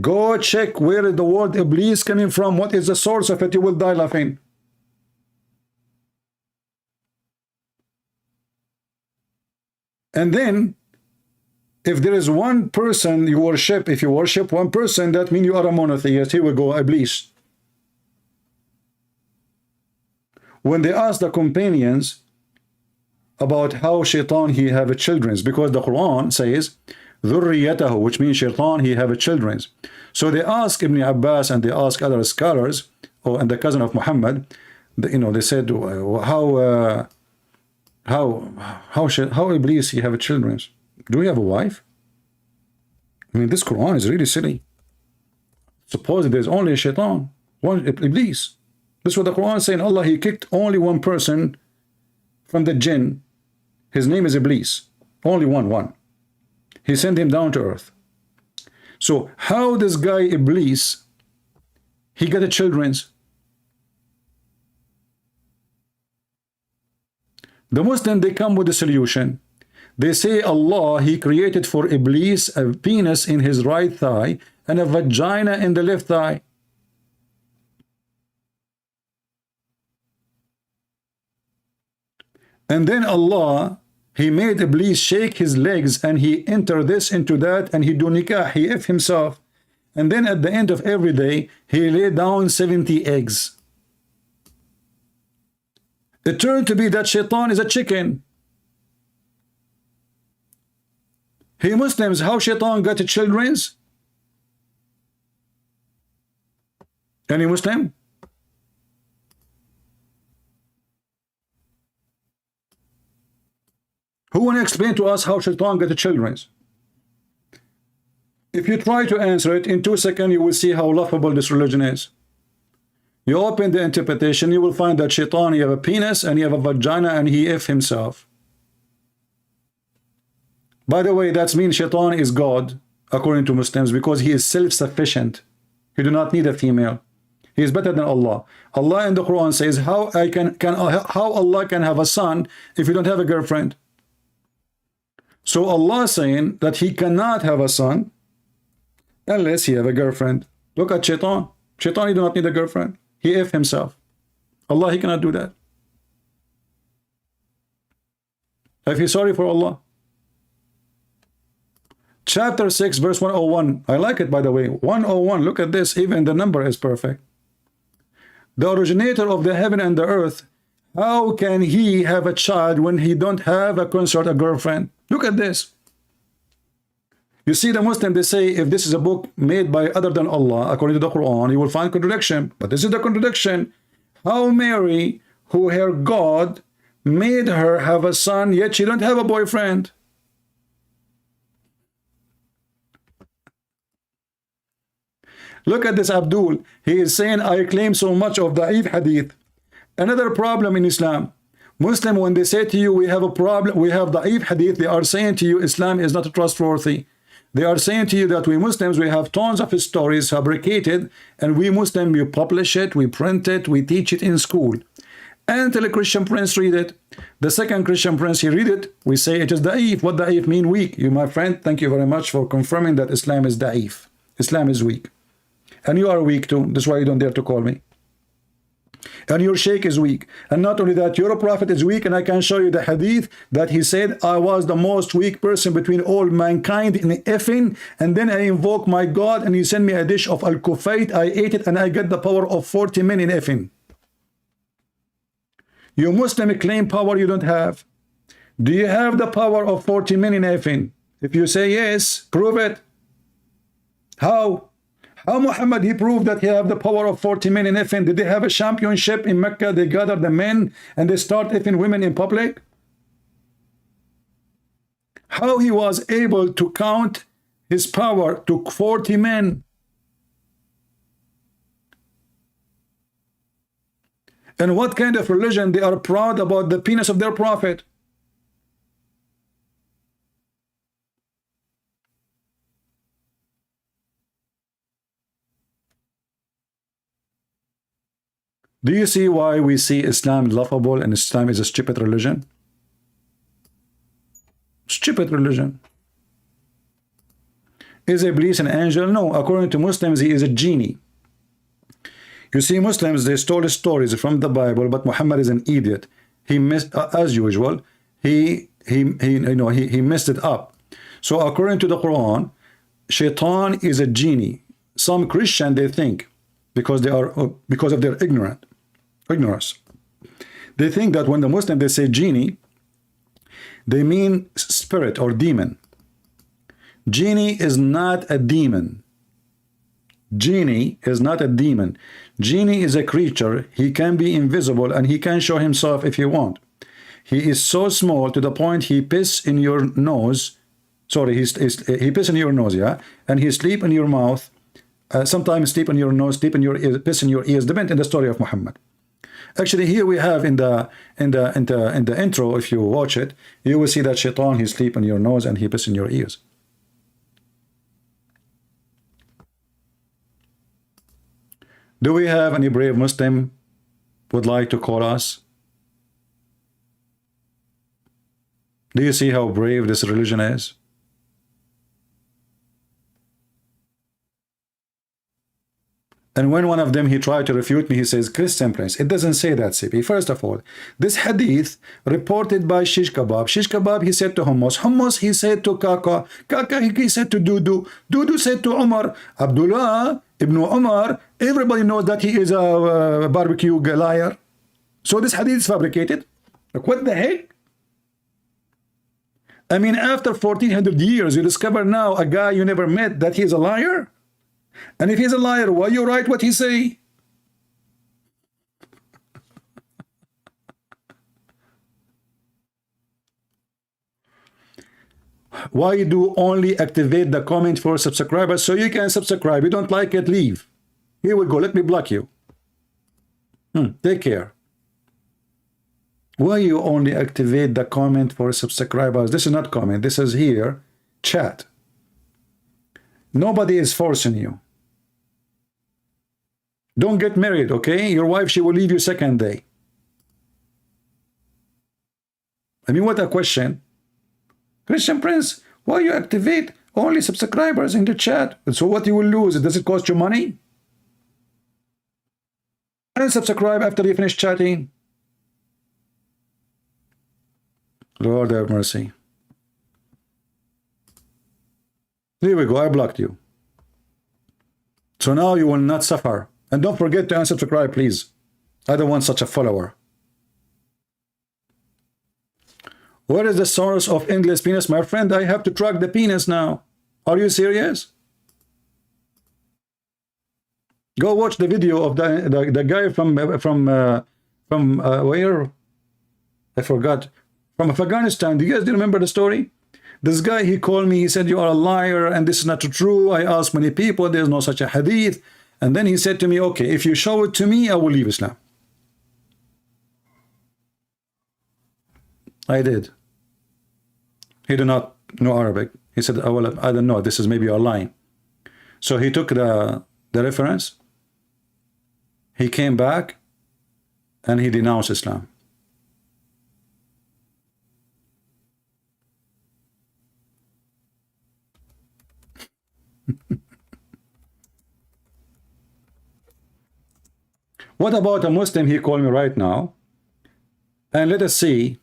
Go check where is the word Iblis coming from. What is the source of it? You will die laughing. And then, if there is one person you worship, if you worship one person, that means you are a monotheist. Here we go, Iblis. When they asked the companions about how Shaitan he have children, because the Quran says ذُرِّيَّتَهُ, which means Shaitan he have children. So they ask Ibn Abbas and they ask other scholars, and the cousin of Muhammad, you know, they said how Iblis he have children? Do we have a wife? I mean, this Quran is really silly. Suppose there's only a Shaitan, one Iblis. This is what the Quran is saying. Allah, he kicked only one person from the jinn. His name is Iblis. Only one. He sent him down to earth. So how this guy Iblis, he got the children's? The Muslim, they come with a solution. They say Allah, he created for Iblis a penis in his right thigh and a vagina in the left thigh. And then Allah, he made Iblis shake his legs and he enter this into that and he do nikah, he F himself. And then at the end of every day, he lay down 70 eggs. It turned to be that Shaitan is a chicken. Hey Muslims, how Shaitan got children's? Any Muslim? Who want to explain to us how Shaitan got children's? If you try to answer it, in 2 seconds you will see how laughable this religion is. You open the interpretation, you will find that Shaitan, he have a penis and he have a vagina and he F himself. By the way, that means Shaitan is God, according to Muslims, because he is self-sufficient. He do not need a female. He is better than Allah. Allah in the Quran says, how Allah can have a son if you don't have a girlfriend? So Allah is saying that he cannot have a son unless he have a girlfriend. Look at Shaitan. Shaitan, he do not need a girlfriend. He F himself. Allah, he cannot do that. I feel sorry for Allah. Chapter 6, verse 101. I like it, by the way. 101. Look at this. Even the number is perfect. The originator of the heaven and the earth, how can he have a child when he don't have a consort, a girlfriend? Look at this. You see, the Muslim, they say, if this is a book made by other than Allah, according to the Quran, you will find contradiction. But this is the contradiction. How Mary, who her God made her have a son, yet she don't have a boyfriend? Look at this Abdul. He is saying, I claim so much of da'if hadith. Another problem in Islam. Muslim, when they say to you, we have a problem, we have da'if hadith, they are saying to you, Islam is not trustworthy. They are saying to you that we Muslims, we have tons of stories fabricated, and we Muslim, we publish it, we print it, we teach it in school. until a Christian prince read it. The second Christian prince, he read it, we say it is da'if. What da'if mean? Weak. You, my friend, thank you very much for confirming that Islam is da'if. Islam is weak. And you are weak too. That's why you don't dare to call me. And your sheikh is weak. And not only that, your prophet is weak, and I can show you the hadith that he said, I was the most weak person between all mankind in effing, and then I invoke my God and he sent me a dish of al-kufait, I ate it, and I get the power of 40 men in effing. You Muslim claim power you don't have. Do you have the power of 40 men in effing? If you say yes, prove it. How? How Muhammad, he proved that he have the power of 40 men in effing? Did they have a championship in Mecca? They gather the men and they start effing women in public? How he was able to count his power to 40 men? And what kind of religion they are proud about the penis of their prophet? Do you see why we see Islam laughable and Islam is a stupid religion? Stupid religion. Is Iblis an angel? No, according to Muslims, he is a genie. You see, Muslims, they stole stories from the Bible, but Muhammad is an idiot. He missed, as usual, he messed it up. So according to the Quran, Shaitan is a genie. Some Christian, they think, because of their ignorance, they think that when the Muslim they say genie, they mean spirit or demon. Genie is not a demon. Genie is not a demon. Genie is a creature. He can be invisible and he can show himself if he want. He is so small to the point he piss in your nose. Sorry, he piss in your nose, yeah, and he sleep in your mouth. Sometimes sleep in your nose, sleep in your ears, piss in your ears. Depends on the story of Muhammad. Actually, here we have in the intro, if you watch it, you will see that Shaitan, he sleep in your nose and he piss in your ears. Do we have any brave Muslim would like to call us? Do you see how brave this religion is? And when one of them, he tried to refute me, he says, Christian Prince, it doesn't say that, CP. First of all, this hadith reported by Shish Kebab. Shish Kebab, he said to Hummus. Hummus, he said to Kaka. Kaka, he said to Dudu. Dudu said to Umar. Abdullah ibn Umar, everybody knows that he is a barbecue liar. So this hadith is fabricated. Like, what the heck? I mean, after 1400 years, you discover now a guy you never met that he is a liar? And if he's a liar, why you write what he say? Why you do only activate the comment for subscribers so you can subscribe? You don't like it, leave. Here we go. Let me block you. Take care. Why you only activate the comment for subscribers? This is not comment. This is here chat. Nobody is forcing you. Don't get married, okay? Your wife, she will leave you second day. I mean, what a question. Christian Prince, why you activate only subscribers in the chat? So what you will lose? Does it cost you money? Unsubscribe after you finish chatting. Lord have mercy. Here we go, I blocked you. So now you will not suffer. And don't forget to unsubscribe, please. I don't want such a follower. Where is the source of endless penis? My friend, I have to track the penis now. Are you serious? Go watch the video of the guy from where? I forgot. From Afghanistan. Do you guys remember the story? This guy, he called me, he said, you are a liar and this is not true. I asked many people, there's no such a hadith. And then he said to me, okay, if you show it to me, I will leave Islam. I did. He did not know Arabic. He said, oh, well, I don't know, this is maybe you're lying. So he took the reference. He came back and he denounced Islam. What about a Muslim? He called me right now, and let us see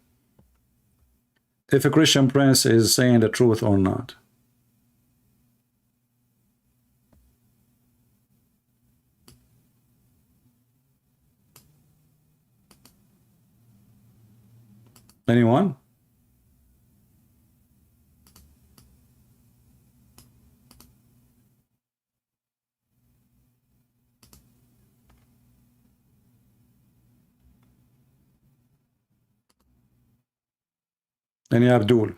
if a Christian prince is saying the truth or not. Anyone? Any Abdul?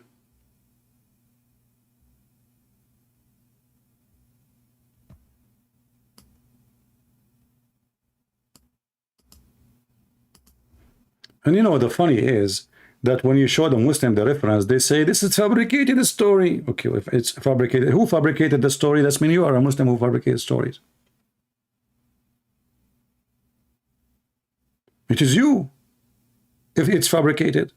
And you know, the funny is that when you show the Muslim the reference, they say this is fabricated story. Okay, if it's fabricated, who fabricated the story? That's mean you are a Muslim who fabricated stories. It is you, if it's fabricated.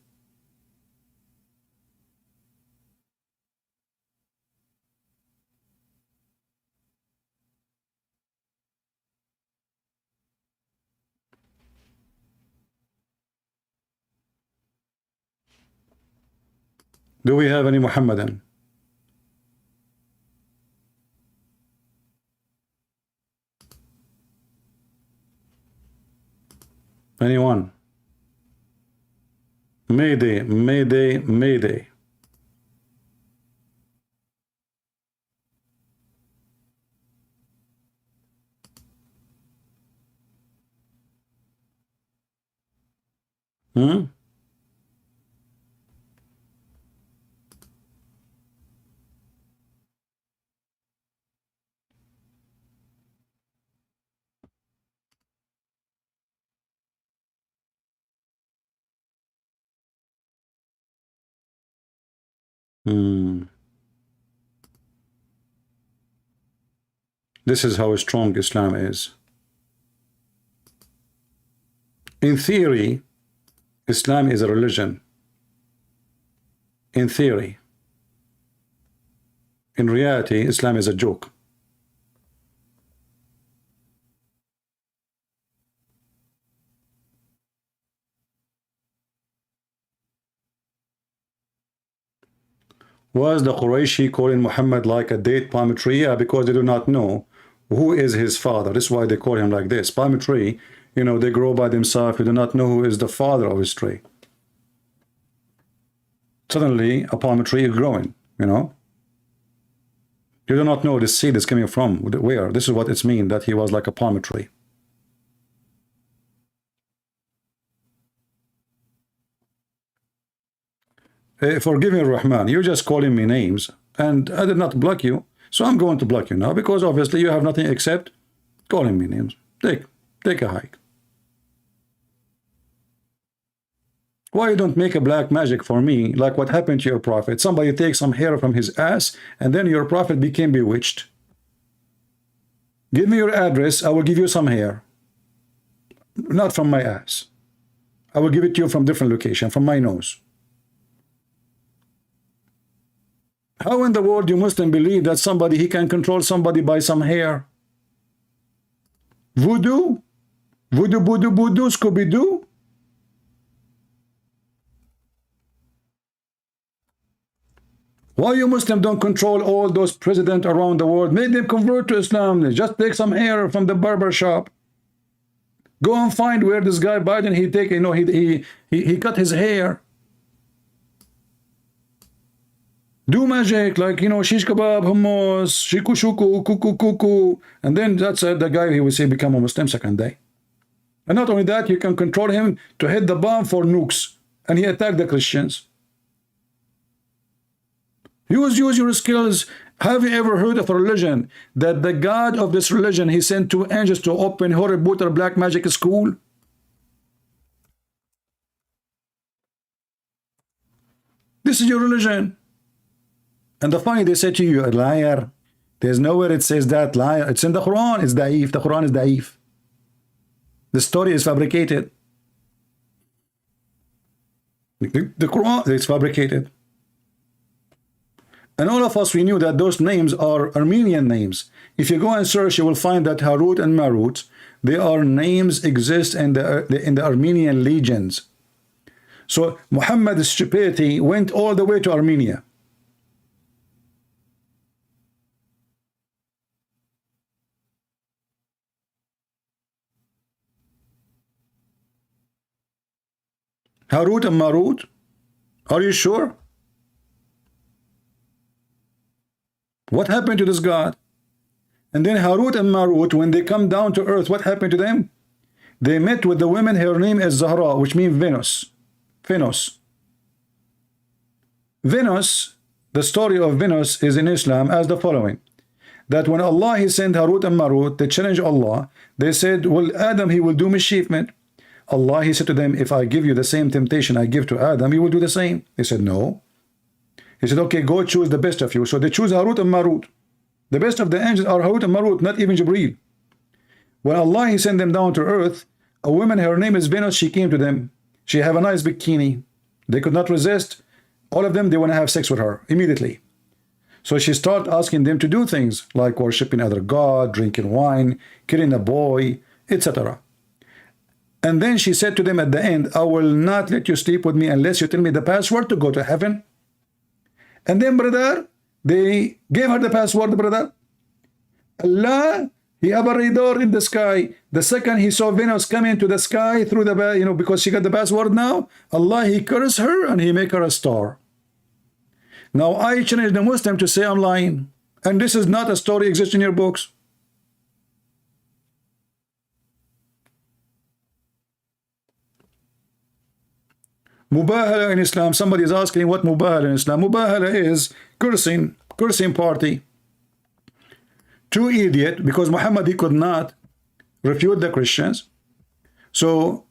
Do we have any Muhammadan? Anyone? Mayday, Mayday, Mayday. Hmm? This is how strong Islam is. In theory, Islam is a religion. In theory. In reality, Islam is a joke. Was the Qurayshi calling Muhammad like a date palm tree? Yeah, because they do not know who is his father. That's why they call him like this. Palm tree, you know, they grow by themselves. You do not know who is the father of his tree. Suddenly, a palm tree is growing, you know. You do not know the seed is coming from where. This is what it's mean that he was like a palm tree. Forgive me, Rahman, you're just calling me names, and I did not block you, so I'm going to block you now, because obviously you have nothing except calling me names. Take a hike. Why you don't make a black magic for me, like what happened to your prophet? Somebody takes some hair from his ass, and then your prophet became bewitched. Give me your address, I will give you some hair. Not from my ass. I will give it to you from different location, from my nose. How in the world you Muslim believe that somebody, he can control somebody by some hair? Voodoo? Voodoo, voodoo, voodoo, Scooby-Doo? Why you Muslim don't control all those presidents around the world? Make them convert to Islam. Just take some hair from the barber shop. Go and find where this guy Biden, he take, you know, he cut his hair. Do magic, like, you know, shish kebab, hummus, shiku shuku, kuku kuku, and then that's the guy, he will say, become a Muslim second day. And not only that, you can control him to hit the bomb for nukes, and he attacked the Christians. Use your skills. Have you ever heard of a religion that the God of this religion, he sent 2 angels to open Harry Potter black magic school? This is your religion. And the funny, they say to you, a liar. There's nowhere it says that, liar. It's in the Quran. It's da'if. The Quran is da'if. The story is fabricated. The Quran is fabricated. And all of us, we knew that those names are Armenian names. If you go and search, you will find that Harut and Marut, they are names exist in the Armenian legions. So Muhammad's stupidity went all the way to Armenia. Harut and Marut, are you sure? What happened to this God? And then Harut and Marut, when they come down to earth, what happened to them? They met with the woman, her name is Zahra, which means Venus. Venus. Venus, the story of Venus is in Islam as the following. That when Allah, he sent Harut and Marut, they challenged Allah. They said, well, Adam, he will do mischievement. Allah, he said to them, if I give you the same temptation I give to Adam, you will do the same. They said, no. He said, okay, go choose the best of you. So they choose Harut and Marut. The best of the angels are Harut and Marut, not even Jibreel. When Allah, he sent them down to earth, a woman, her name is Venus, she came to them. She have a nice bikini. They could not resist. All of them, they want to have sex with her immediately. So she started asking them to do things like worshiping other god, drinking wine, killing a boy, etc. And then she said to them at the end, I will not let you sleep with me unless you tell me the password to go to heaven. And then, brother, they gave her the password, brother. Allah, he have a radar in the sky. The second he saw Venus coming to the sky through the, because she got the password now, Allah, he cursed her and he make her a star. Now, I challenge the Muslim to say I'm lying. And this is not a story exists in your books. Mubahala in Islam, somebody is asking what Mubahala in Islam. Mubahala is cursing party. Two idiot, because Muhammad, he could not refute the Christians. So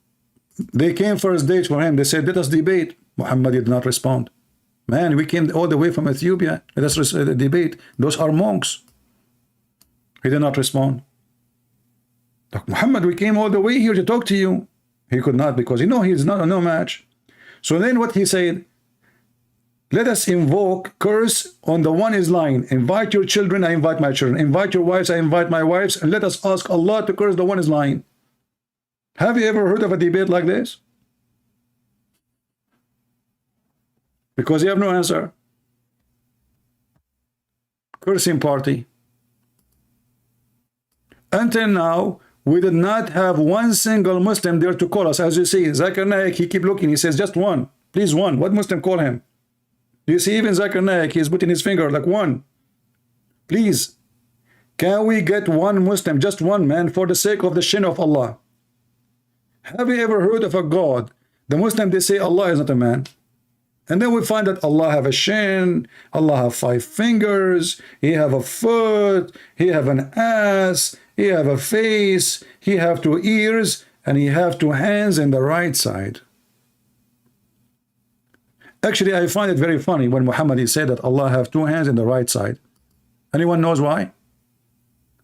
they came first date for him. They said, let us debate. Muhammad did not respond. Man, we came all the way from Ethiopia. Let us debate. Those are monks. He did not respond. Look, Muhammad, we came all the way here to talk to you. He could not, because he is not a no match. So then what he said, let us invoke curse on the one is lying. Invite your children, I invite my children. Invite your wives, I invite my wives. And let us ask Allah to curse the one is lying. Have you ever heard of a debate like this? Because you have no answer. Cursing party. Until now, we did not have one single Muslim there to call us. As you see, Zakir Naik, he keep looking. He says, just one. Please, one. What Muslim call him? Do you see even Zakir Naik? He's putting his finger like one. Please. Can we get one Muslim? Just one, man, for the sake of the shin of Allah. Have you ever heard of a God? The Muslim, they say Allah is not a man. And then we find that Allah have a shin, Allah have 5 fingers, He have a foot, He have an ass, He have a face, He have 2 ears, and He have 2 hands in the right side. Actually, I find it very funny when Muhammad he said that Allah have 2 hands in the right side. Anyone knows why?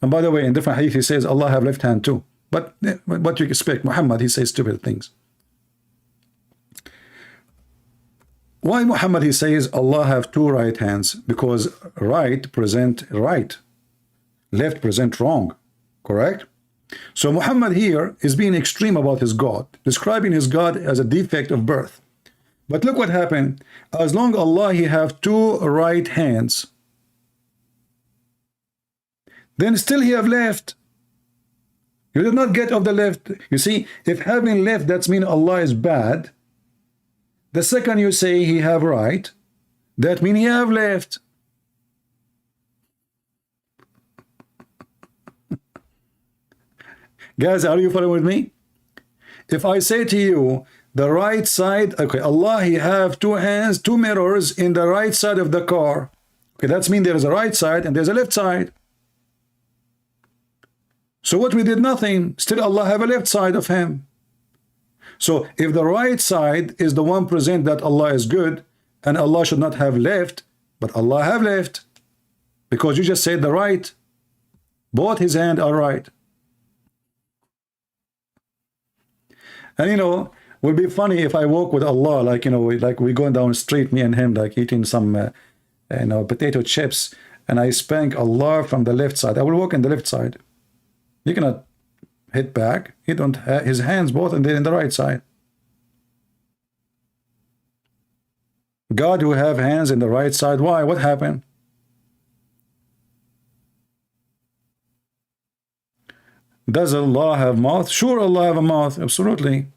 And by the way, in different hadith he says Allah have left hand too. But what you expect? Muhammad, he says stupid things. Why Muhammad he says Allah have 2 right hands? Because right present right, left present wrong, correct? So Muhammad here is being extreme about his God, describing his God as a defect of birth. But look what happened. As long Allah he have 2 right hands, then still he have left. You did not get off the left. You see, if having left, that's mean Allah is bad. The second you say he have right, that mean he have left. Guys, are you following with me? If I say to you, the right side, okay, Allah, he have 2 hands, 2 mirrors in the right side of the car. Okay, that's mean there is a right side and there's a left side. So what we did nothing, still Allah have a left side of him. So if the right side is the one present that Allah is good, and Allah should not have left, but Allah have left, because you just said the right, both his hands are right. And Would be funny if I walk with Allah, like, you know, like we going down the street, me and him, like eating some, you know, potato chips, and I spank Allah from the left side. I will walk in the left side. You cannot hit back. He don't have his hands both in the right side. God who have hands in the right side. Why? What happened? Does Allah have mouth? Sure, Allah have a mouth. Absolutely.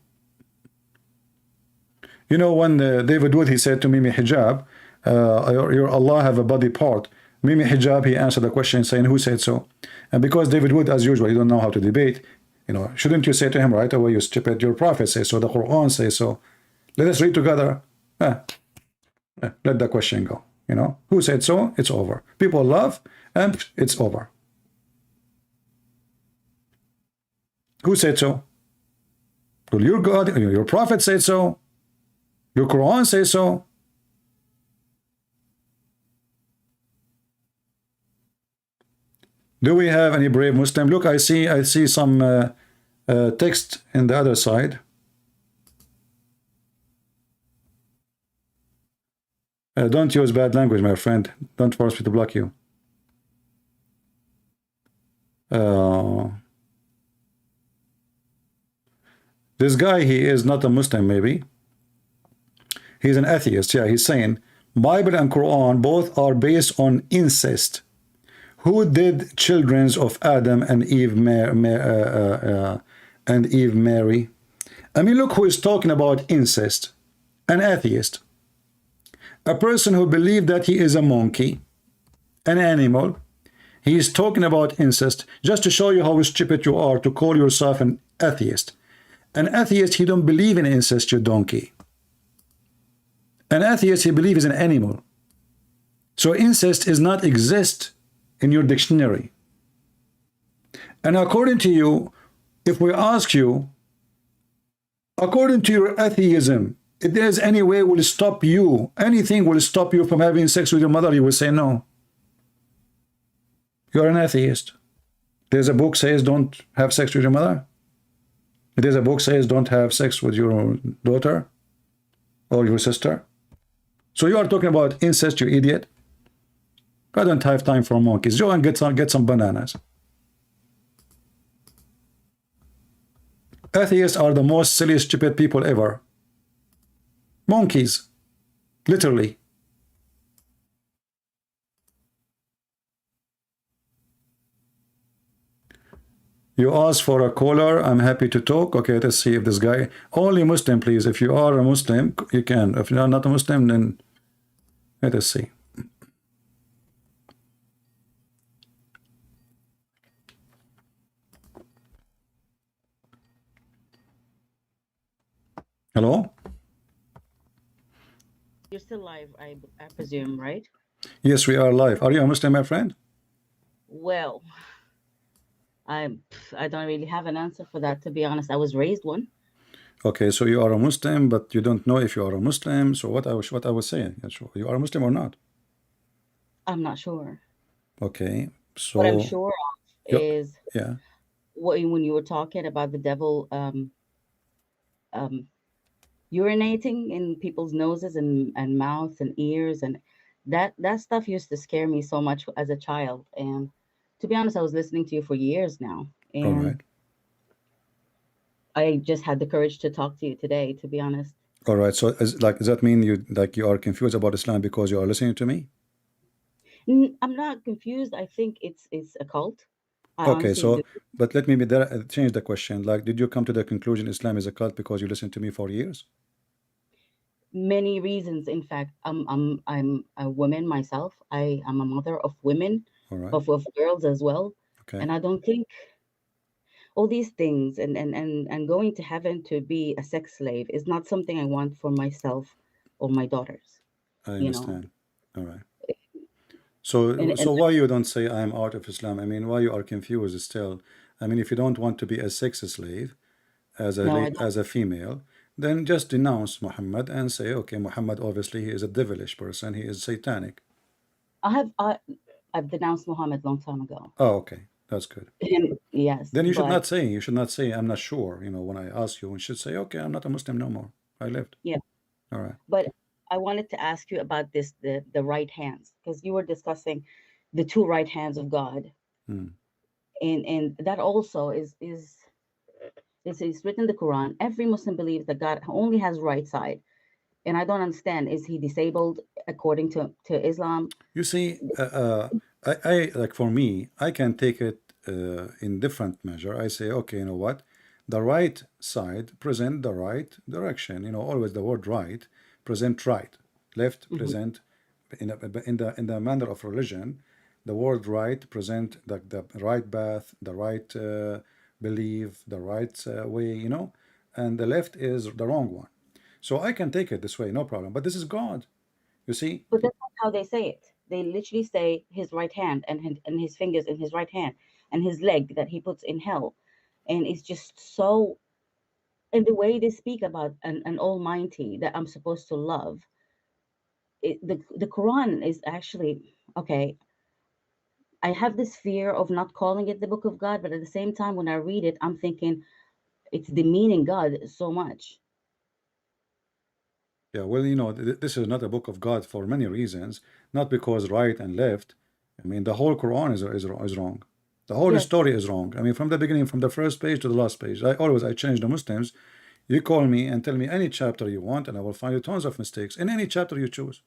You know, when David Wood, he said to Mimi Hijab, your Allah have a body part. Mimi Hijab, he answered the question saying, who said so? And because David Wood, as usual, he don't know how to debate, you know, shouldn't you say to him right away, you stupid, your prophet says so, the Quran says so. Let us read together. Let the question go. You know, who said so? It's over. People laugh, and it's over. Who said so? Well, your God, your prophet said so. Your Quran says so. Do we have any brave Muslim? Look, I see some text in the other side. Don't use bad language, my friend. Don't force me to block you. This guy, he is not a Muslim, maybe. He's an atheist. Yeah, he's saying Bible and Quran both are based on incest. Who did children of Adam and Eve marry? I mean, look who is talking about incest. An atheist. A person who believed that he is a monkey, an animal. He is talking about incest just to show you how stupid you are to call yourself an atheist. An atheist, he don't believe in incest, you donkey. An atheist, he believes in an animal. So incest does not exist in your dictionary. And according to you, if we ask you, according to your atheism, if there's any way will stop you, anything will stop you from having sex with your mother, you will say no. You're an atheist. There's a book says don't have sex with your mother. There's a book says don't have sex with your daughter or your sister. So you are talking about incest, you idiot. I don't have time for monkeys. Go and get some bananas. Atheists are the most silly, stupid people ever. Monkeys, literally. You ask for a caller, I'm happy to talk. Okay, let's see if this guy, only Muslim, please. If you are a Muslim, you can. If you're not a Muslim, then let us see. Hello? You're still live, I presume, right? Yes, we are live. Are you a Muslim, my friend? Well, I don't really have an answer for that, to be honest. I was raised one. Okay, so you are a Muslim, but you don't know if you are a Muslim. So what I was saying, you are a Muslim or not? I'm not sure. Okay, so What I'm sure of is yeah. when you were talking about the devil urinating in people's noses and mouths and ears, and that stuff used to scare me so much as a child. And to be honest, I was listening to you for years now, All and right. I just had the courage to talk to you today, to be honest. All right. So does that mean you are confused about Islam because you are listening to me? I'm not confused. I think it's a cult. I Okay, honestly so do. but let me change the question. Like, did you come to the conclusion Islam is a cult because you listened to me for years? Many reasons. In fact, I'm a woman myself. I am a mother of women, All right. of girls as well. Okay. And I don't think all these things and going to heaven to be a sex slave is not something I want for myself or my daughters. I You know, understand. All right. So and why you don't say I am out of Islam? I mean, why you are confused still? I mean, if you don't want to be a sex slave as no, I don't. as a female, then just denounce Muhammad and say, okay, Muhammad obviously he is a devilish person. He is satanic. I've denounced Mohammed long time ago. Oh, okay. That's good. And yes, Then but you should not say, I'm not sure. You know, when I ask you, you should say, okay, I'm not a Muslim no more. I left. yeah, All right. but I wanted to ask you about this, the right hands, because you were discussing the two right hands of God, Hmm. and that also is written in the Quran. Every Muslim believes that God only has right side, and I don't understand. Is he disabled according to Islam? You see, I like for me, I can take it in different measure. I say, okay, you know what? The right side present the right direction. You know, always the word right present right. Left Hmm. present in the manner of religion. The word right present the right path, the right belief, the right way. You know, and the left is the wrong one. So I can take it this way, no problem. But this is God. You see, But that's not how they say it. They literally say his right hand and his fingers in his right hand and his leg that he puts in hell, and it's just so. And the way they speak about an Almighty that I'm supposed to love, the Quran is actually okay. I have this fear of not calling it the Book of God, but at the same time, when I read it, I'm thinking it's demeaning God so much. yeah, well, you know, this is not a book of God for many reasons, not because right and left. I mean, the whole Quran is wrong. The whole Yes, story is wrong. I mean, from the beginning, from the first page to the last page. I change the Muslims. You call me and tell me any chapter you want, and I will find you tons of mistakes in any chapter you choose.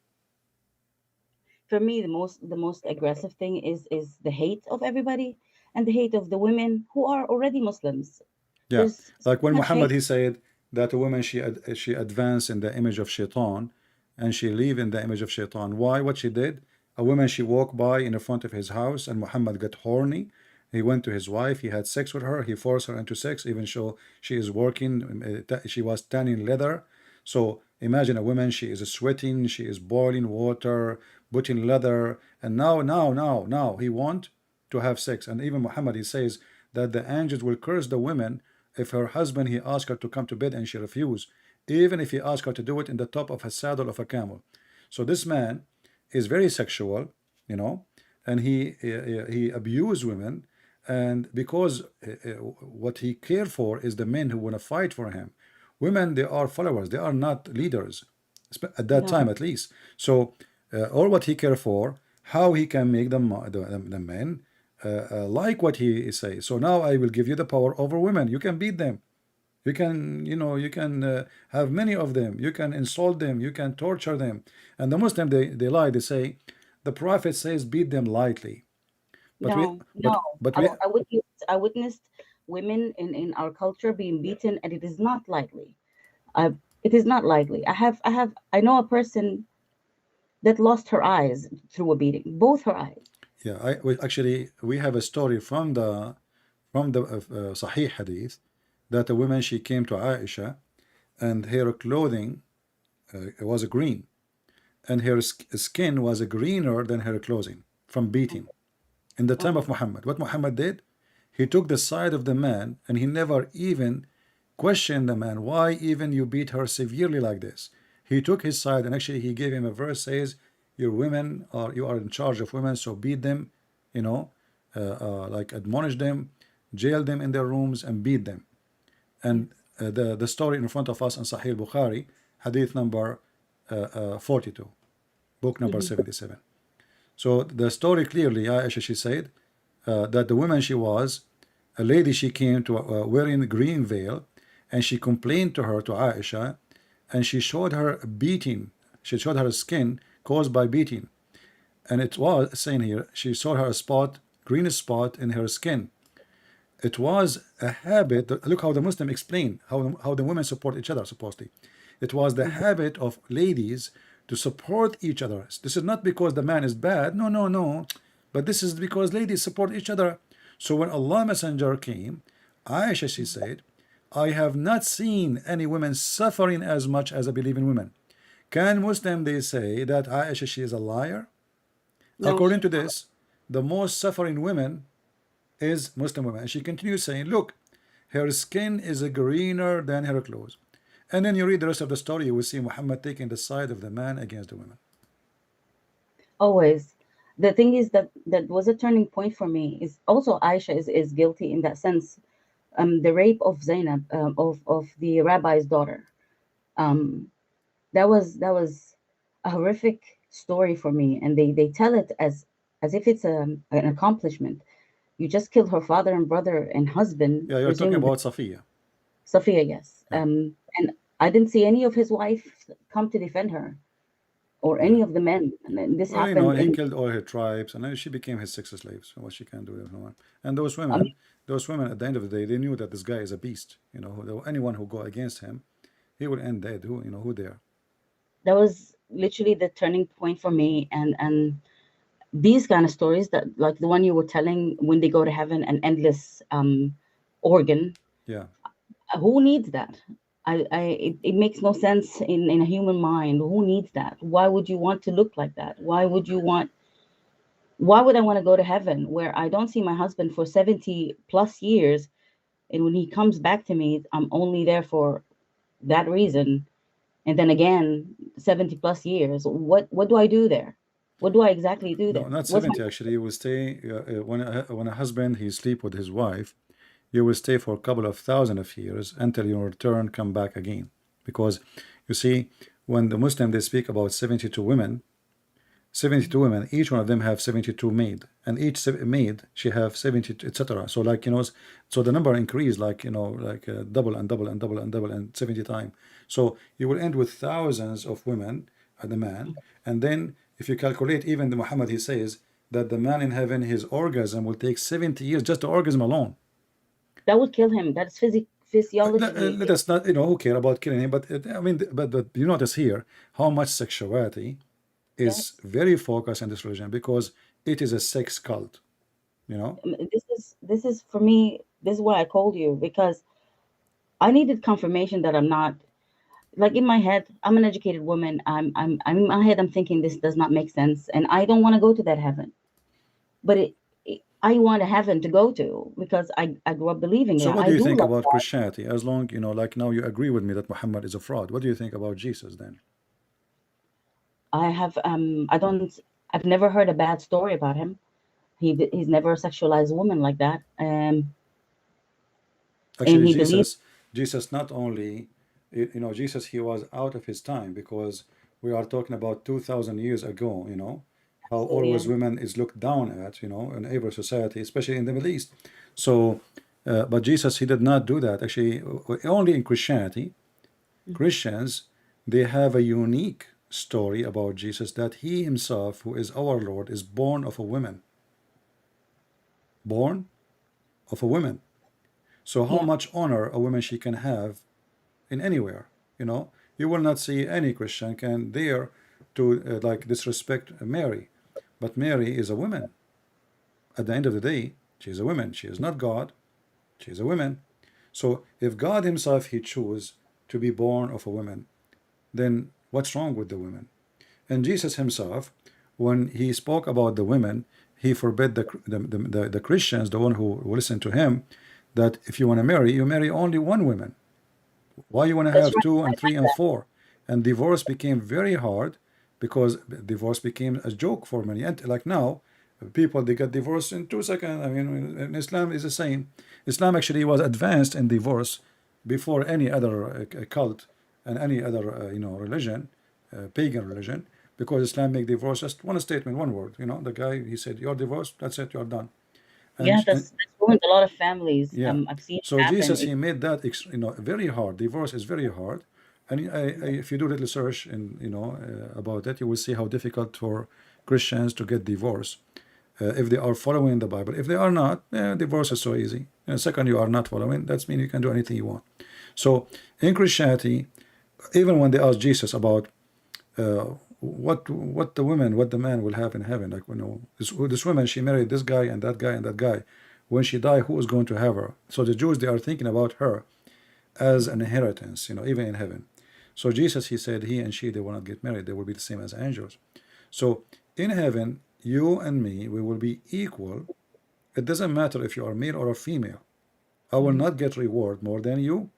for me, the most aggressive thing is the hate of everybody and the hate of the women who are already Muslims. Yeah, There's so like when much Muhammad hate. he said that a woman she advanced in the image of shaitan, and she live in the image of shaitan. Why? What she did? A woman she walked by in the front of his house, and Muhammad got horny. He went to his wife. He had sex with her. He forced her into sex, even though she is working. She was tanning leather. So imagine a woman. She is sweating. She is boiling water, putting leather, and now he want to have sex. And even Muhammad he says that the angels will curse the women if her husband he asked her to come to bed and she refused, even if he asked her to do it in the top of a saddle of a camel. So this man is very sexual, you know, and he abused women, and because what he cared for is the men who want to fight for him. Women, they are followers, they are not leaders at that No, time at least. So all what he cared for, how he can make the men like what he says. So now I will give you the power over women. You can beat them. You can, you know, you can have many of them. You can insult them. You can torture them. And the Muslim, they lie. They say, the Prophet says, beat them lightly. But we, no. but I, we, w- I witnessed women in our culture being beaten, and it is not likely. It is not likely. I know a person that lost her eyes through a beating, both her eyes. yeah, actually we have a story from the Sahih Hadith that a woman she came to Aisha and her clothing was green and her skin was greener than her clothing from beating. In the Oh time my of God. Muhammad, what Muhammad did, he took the side of the man and he never even questioned the man. Why even you beat her severely like this? He took his side and actually he gave him a verse says, "Your women are you are in charge of women, so beat them, you know, like admonish them, jail them in their rooms and beat them." And Yes. the story in front of us in Sahih Bukhari, Hadith number 42, book number Hmm. 77. So the story clearly, Aisha, she said that the woman she was, a lady she came to wearing a green veil, and she complained to her, to Aisha, and she showed her a beating. She showed her skin caused by beating. And it was saying here, she saw her a spot, green spot in her skin. It was a habit. Look how the Muslim explain how the women support each other, supposedly. It was the Hmm. habit of ladies to support each other. This is not because the man is bad. No, no, no. But this is because ladies support each other. So when Allah Messenger came, Aisha, she said, I have not seen any women suffering as much as I believe in women. Can Muslim they say that Aisha she is a liar? No, According to this, the most suffering women is Muslim women. And she continues saying, look, her skin is greener than her clothes. And then you read the rest of the story, you will see Muhammad taking the side of the man against the women. always. the thing is that that was a turning point for me. Is also Aisha is guilty in that sense. The rape of Zainab, of the rabbi's daughter. Um, that was a horrific story for me, and they tell it as if it's an accomplishment. You just killed her father and brother and husband, Yeah, you're talking presumably. about Safiya. Sophia, yes. Yeah, And I didn't see any of his wife come to defend her or yeah. any of the men. And then this Well, you know, happened he in, killed all her tribes, and then she became his sex slave. So what she can do with no one. And I mean, those women, at the end of the day, they knew that this guy is a beast. You know, anyone who go against him, he will end dead. Who, you know, who there? that was literally the turning point for me. And these kind of stories that like the one you were telling, when they go to heaven, an endless organ, Yeah. who needs that? It makes no sense in a human mind. Who needs that? Why would you want to look like that? Why would I want to go to heaven where I don't see my husband for 70 plus years, and when he comes back to me, I'm only there for that reason, and then again 70 plus years? What do I do there? What do I exactly do No, there? not What's my 70 actually. You will stay when a husband he sleep with his wife, you will stay for a couple of thousand of years until your return come back again. Because you see, when the Muslim they speak about 72 women, 72 women, each one of them have 72 maid, and each maid she have 70, etc. So like, you know, so the number increase like, you know, like double and double and double and double and 70 times. So you will end with thousands of women and the man. And then if you calculate, even the Muhammad he says that the man in heaven, his orgasm will take 70 years, just the orgasm alone. That would kill him. That's physiologically. Let us not, you know, who care about killing him, but I mean, but you notice here how much sexuality is Yes. very focused in this religion because it is a sex cult, you know. This is for me. This is why I called you, because I needed confirmation that I'm not, like, in my head. I'm an educated woman. I'm in my head. I'm thinking this does not make sense, and I don't want to go to that heaven. But I want a heaven to go to because I grew up believing So it. what do I you do think love about God. Christianity? As long, you know, like now you agree with me that Muhammad is a fraud. What do you think about Jesus then? I don't. I've never heard a bad story about him. He's never sexualized a woman like that. And Actually, he believed. Jesus not only, you know, Jesus he was out of his time because we are talking about 2,000 years ago, you know, how Absolutely, always yeah. women is looked down at, you know, in every society, especially in the Middle East. So, but Jesus he did not do that. Actually, only in Christianity, Christians they have a unique story about Jesus that he himself, who is our Lord, is born of a woman, born of a woman. So how Yeah. much honor a woman she can have in anywhere, you know, you will not see any Christian can dare to like disrespect Mary, but Mary is a woman. At the end of the day, she is a woman. She is not God. She is a woman. So if God Himself He chose to be born of a woman, then what's wrong with the women? And Jesus Himself, when He spoke about the women, He forbid the Christians, the one who listen to Him, that if you want to marry, you marry only one woman. Why you want to That's have right. two and three and four? And divorce became very hard because divorce became a joke for many. And like now, people they get divorced in 2 seconds. I mean, in Islam is the same. Islam actually was advanced in divorce before any other cult and any other you know religion, pagan religion, because Islam make divorce just one statement, one word. You know, the guy he said, "You're divorced. That's it. You're done." Yeah, And that's ruined a lot of families. yeah. I've seen it So happen. Jesus, he made that you know very hard. Divorce is very hard, and if you do little research and you know about it, you will see how difficult for Christians to get divorce if they are following the Bible. If they are not, divorce is so easy. And second, you are not following. That's mean you can do anything you want. So in Christianity, even when they ask Jesus about uh, what the women, what the man will have in heaven. Like, you know, this woman, she married this guy and that guy and that guy. When she die, who is going to have her? So the Jews, they are thinking about her as an inheritance, you know, even in heaven. So Jesus, he said, he and she, they will not get married. They will be the same as angels. So in heaven, you and me, we will be equal. It doesn't matter if you are male or a female. I will Mhm. not get reward more than you,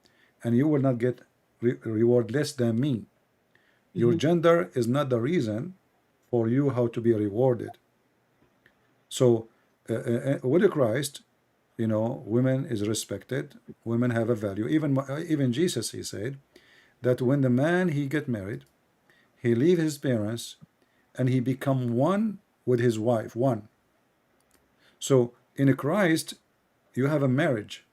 and you will not get reward less than me. Your Mhm. gender is not the reason for you how to be rewarded. So with Christ, you know, women is respected, women have a value. Even Jesus, he said that when the man he get married, he leave his parents and he become one with his wife, one. So in Christ, you have a marriage.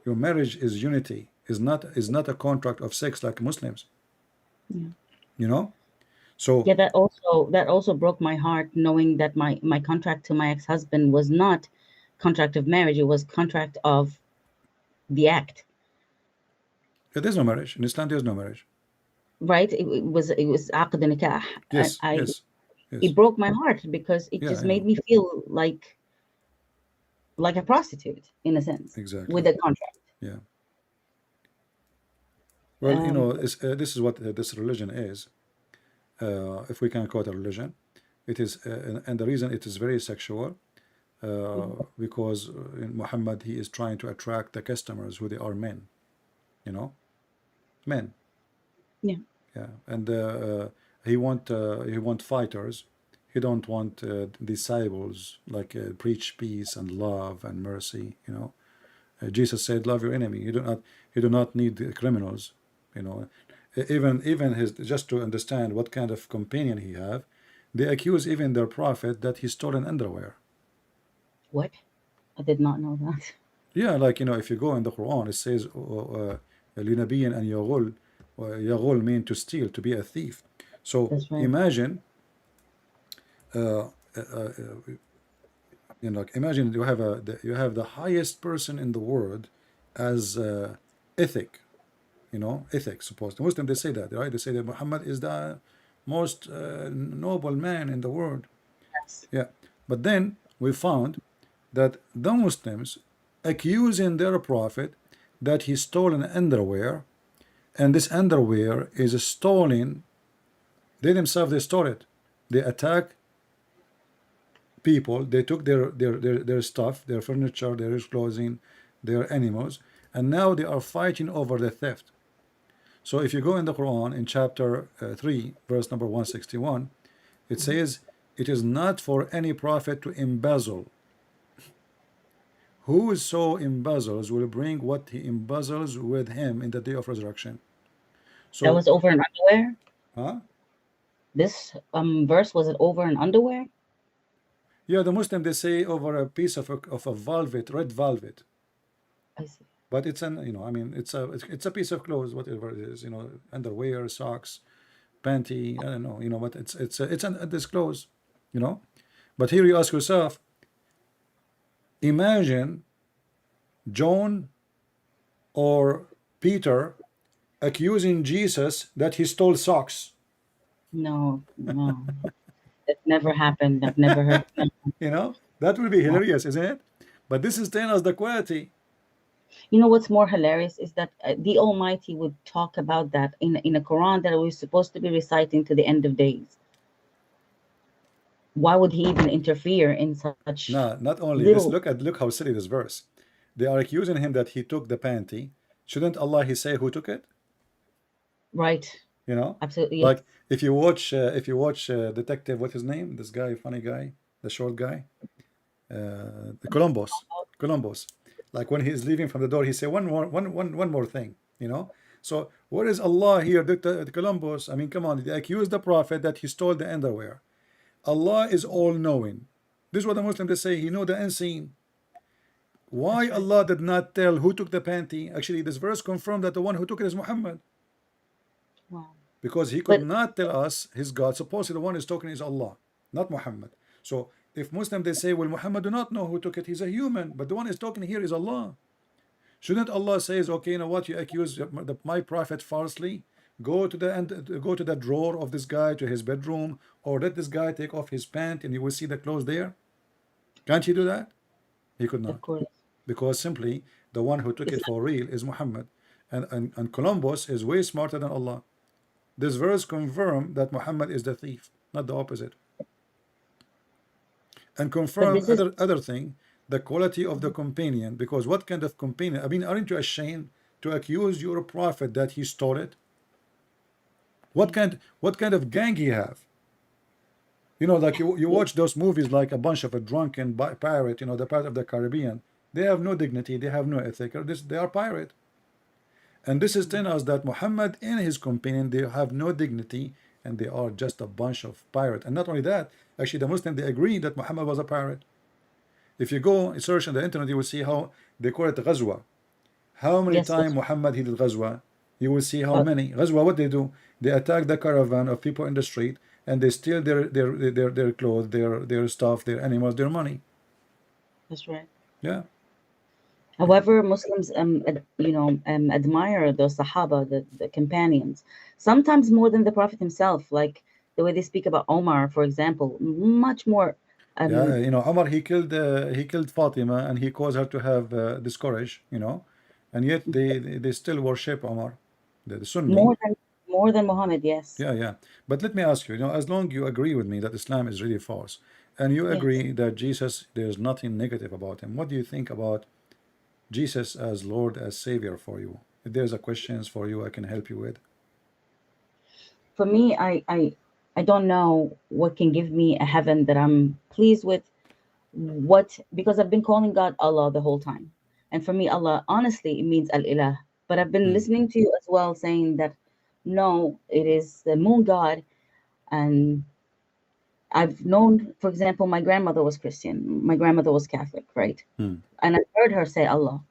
Your marriage is unity, is not a contract of sex like Muslims, Yeah. you know. So Yeah, that also broke my heart, knowing that my contract to my ex-husband was not contract of marriage, it was contract of the act. there's no marriage in Islam. There's no marriage. Right? It was aqd nikah. Yes, I yes, yes. It broke my heart because it Yeah, just I made know me feel like a prostitute in a sense with exactly. a contract. Yeah. Well, you Um, know, this is what this religion is. If we can call it a religion, it is, and the reason it is very sexual, because in Muhammad he is trying to attract the customers who they are men, you know, men. yeah, Yeah, and he want fighters. He don't want disciples like preach peace and love and mercy. You know, Jesus said, "Love your enemy." He do not need the criminals. You know, even his, just to understand what kind of companion he have, they accuse even their prophet that he stolen underwear. what? I did not know that. Yeah, like, you know, if you go in the Quran, it says لِنَبِيٍّ أَنْ يَغُلْ. يَغُلْ mean to steal, to be a thief. So That's right. imagine, uh, uh, uh, you know, like, imagine you have the highest person in the world as ethic, you know, ethics. Supposed the Muslim, they say that, right? They say that Muhammad is the most noble man in the world. Yes. Yeah, but then we found that the Muslims accusing their prophet that he stole an underwear, and this underwear is stolen. They themselves, they stole it. They attack people. They took their stuff, their furniture, their clothing, their animals, and now they are fighting over the theft. So if you go in the Quran in chapter 3 verse number 161, it Mhm. says, it is not for any prophet to embezzle. Whoso embezzles will bring what he embezzles with him in the day of resurrection. That So, was over an underwear. huh? This verse, was it over an underwear? Yeah, the Muslim, they say over a piece of a velvet, red velvet, I see. but it's an, you know, I mean, it's a piece of clothes, whatever it is, you know, underwear, socks, panty, I don't know, you know, but it's this clothes, you know. But here you ask yourself, imagine John or Peter accusing Jesus that he stole socks. No, no, that never happened. I've never heard. No. You know, that would be Wow. hilarious, isn't it? But this is telling us the quality. You know what's more hilarious is that the Almighty would talk about that in a Quran that we're supposed to be reciting to the end of days. Why would He even interfere in such Nah, not only this, little? look how silly this verse. They are accusing him that he took the panty. Shouldn't Allah he say who took it? Right. You know, Absolutely, yes. like if you watch Detective, what's his name? This guy, funny guy, the short guy, the Columbus. Like when he's leaving from the door, he say one more thing. You know. So where is Allah here? The Columbus. I mean, come on. They accuse the Prophet that he stole the underwear. Allah is all knowing. This is what the Muslims they say. He know the unseen. Why That's right. Allah did not tell who took the panty? Actually, this verse confirmed that the one who took it is Muhammad, Wow. because he could But not tell us his God. Supposedly the one who's talking is Allah, not Muhammad. So if Muslim they say, well, Muhammad do not know who took it, he's a human, but the one is talking here is Allah. Shouldn't Allah says, okay, you know what, you accuse my prophet falsely? Go to the drawer of this guy to his bedroom, or let this guy take off his pant and you will see the clothes there. Can't he do that? He could of not, course, because simply the one who took it's it for real is Muhammad, and Columbus is way smarter than Allah. This verse confirm that Muhammad is the thief, not the opposite, and but confirm this is other thing, the quality of the companion. Because what kind of companion? I mean, aren't you ashamed to accuse your prophet that he stole it? What yeah. kind of gang he have? You know, like you watch those movies like a bunch of a drunken pirate, you know, the Pirate of the Caribbean. They have no dignity, they have no ethic. They are pirate. And this is telling us that Muhammad and his companion, they have no dignity and they are just a bunch of pirates. And not only that, actually the Muslims, they agree that Muhammad was a pirate. If you go search on the internet, you will see how they call it Ghazwa. How many Yes, times that's Muhammad he did Ghazwa? You will see how uh, many. Ghazwa, what they do? They attack the caravan of people in the street and they steal their clothes, their stuff, their animals, their money. that's right. Yeah. However, Muslims, admire the Sahaba, the companions, sometimes more than the Prophet himself. Like the way they speak about Omar, for example, much more. Yeah, Um, you know, Omar he killed Fatima and he caused her to have this courage, you know, and yet they still worship Omar, the Sunni. more than Muhammad. Yes, Yeah, yeah. But let me ask you, you know, as long you agree with me that Islam is really false, and you yes. agree that Jesus, there's nothing negative about him, what do you think about Jesus as Lord, as Savior for you? If there's a questions for you, I can help you with. For me, I don't know what can give me a heaven that I'm pleased with. What, because I've been calling God Allah the whole time, and for me, Allah honestly it means Al Ilah. But I've been Hmm. listening to you as well saying that no, it is the moon God. And I've known, for example, my grandmother was Christian, my grandmother was Catholic, right? Hmm. And I heard her say Allah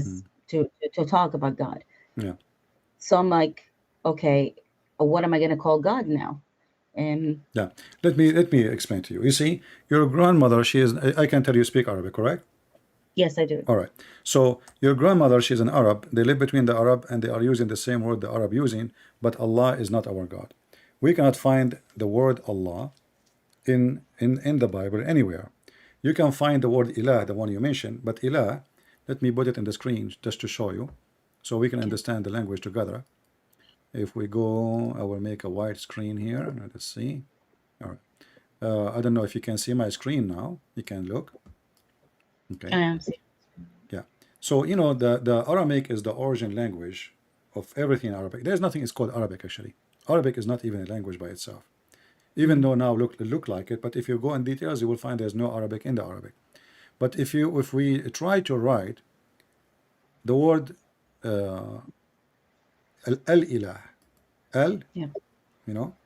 Hmm. as to talk about God. Yeah. So I'm like, okay, what am I going to call God now? And Yeah. Let me explain to you. You see, your grandmother, she is, I can tell you speak Arabic, correct? yes, I do. All right. So your grandmother, she's an Arab. They live between the Arab and they are using the same word the Arab using, but Allah is not our God. We cannot find the word Allah in the Bible anywhere. You can find the word Ilah, the one you mentioned, but Ilah, let me put it in the screen just to show you, so we can Okay. understand the language together. If we go, I will make a white screen here. Let's see. All right. I don't know if you can see my screen now. You can look. I Okay. am. Yeah. So you know the Aramaic is the origin language of everything Arabic. There's nothing is called Arabic actually. Arabic is not even a language by itself. Even though now look like it, but if you go in details, you will find there's no Arabic in the Arabic. But if we try to write the word uh, al-ilah, al, Yeah, you know,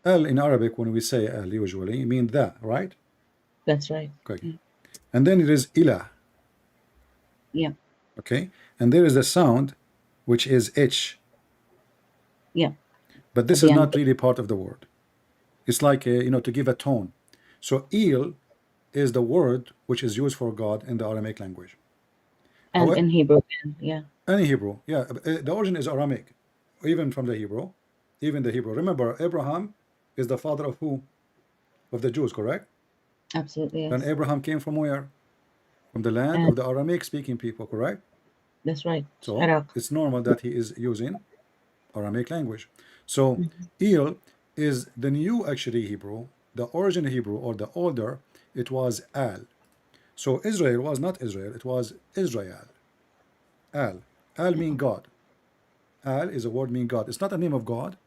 al in Arabic when we say al usually mean the, right? that's right. Okay. Yeah, And then it is ilah, yeah, okay? And there is a sound which is h, yeah. but At this the is end, not really part of the word. It's like you know, to give a tone. So il is the word which is used for God in the Aramaic language. and However, in Hebrew, and yeah, any Hebrew, yeah, the origin is Aramaic, even from the Hebrew, even the Hebrew. Remember, Abraham is the father of who? Of the Jews, correct? absolutely And yes. Abraham came from where? From the land And of the Aramaic speaking people, correct? that's right. So Iraq. it's normal that he is using Aramaic language. So Mhm. Il is the new actually Hebrew, the origin Hebrew or the older, it was Al. So Israel was not Israel, it was Israel. Al. Al mean God. Al is a word mean God. It's not a name of God.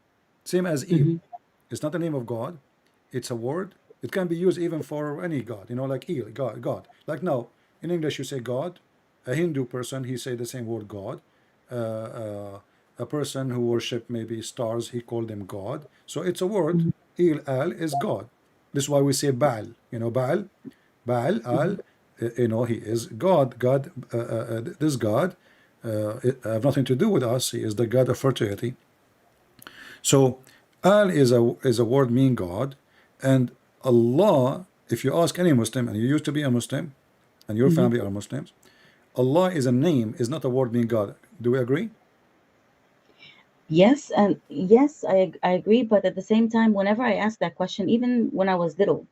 Same as Il. Mhm. It's not the name of God. It's a word. It can be used even for any God, you know, like Il, God, God. Like now, in English you say God. A Hindu person, he say the same word God. A person who worship maybe stars, he called them God. So it's a word. Mhm. Il, Al is God. This is why we say Baal. You know, Baal, Baal, Al, Mhm. you know, he is God. God, this God, it have nothing to do with us. He is the God of fertility. So Al is a word mean God, and Allah. If you ask any Muslim, and you used to be a Muslim, and your Mhm. family are Muslims, Allah is a name, is not a word mean God. Do we agree? Yes, and yes, I agree. But at the same time, whenever I ask that question, even when I was little,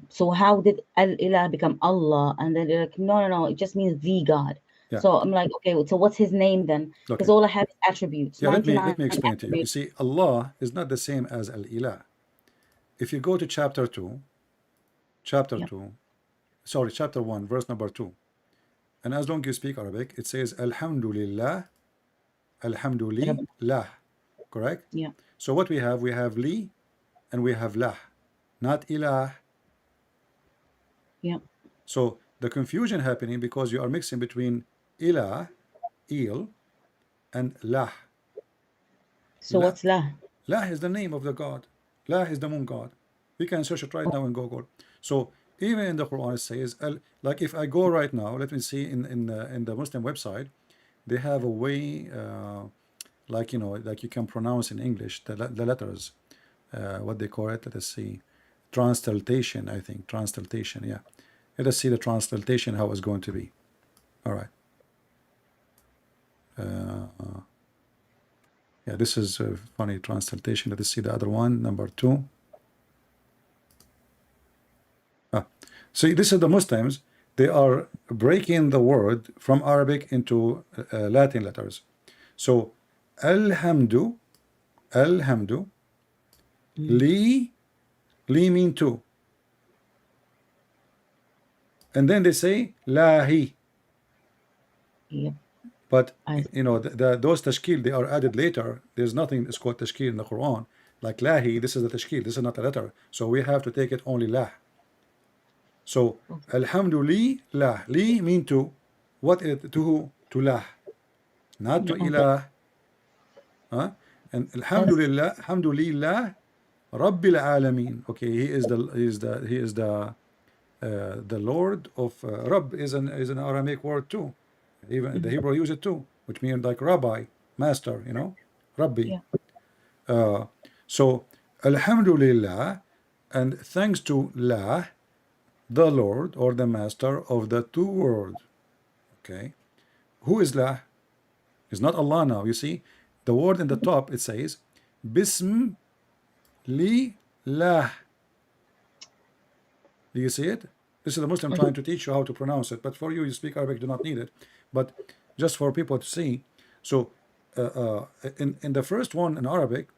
so how did Al Ilah become Allah? And then they're like, no, no, no, it just means the God. Yeah. So I'm like, okay, so what's his name then? Because Okay. all I have is attributes, Yeah. Let 99 me explain to you. You attributes. see, Allah is not the same as Al Ilah. If you go to chapter Yep. two, sorry, chapter one, verse number 2, and as long as you speak Arabic, it says Alhamdulillah, Yep. Alhamdulillah, correct? Yeah. So what we have li, and we have lah, not ilah. Yeah. So the confusion happening because you are mixing between ilah, il, and lah. So Lah. what's lah? Lah is the name of the god. Lah is the moon god. We can search it right now in Google. So even in the Quran it says, like if I go right now, let me see in the Muslim website, they have a way, like like you can pronounce in English the letters, what they call it. Let us see, translation. I think translation. Yeah, let us see the translation how it's going to be. All right. Yeah, this is a funny translation. Let us see the other one, number 2. See, this is the Muslims. They are breaking the word from Arabic into Latin letters. So, alhamdu, li mean to. And then they say lahi. Yep. But those tashkil, they are added later. There's nothing that's called tashkil in the Quran. Like lahi, this is the tashkil. This is not a letter. So we have to take it only lah. So alhamdulillah, li mean to. What is to who? To lah, not to ilah. Huh? And alhamdulillah, Rabbil Alameen. Okay, he is the Lord of Rabb is an Aramaic word too. Even the Hebrew use it too, which means like rabbi, master, Rabbi. Yeah. So alhamdulillah, and thanks to lah, the Lord or the master of the two worlds. Okay, who is lah? It's not Allah now. You see the word in the top, it says Bism li lah. Do you see it? This is the Muslim trying to teach you how to pronounce it, but for you speak Arabic, do not need it. But just for people to see. So in the first one in Arabic,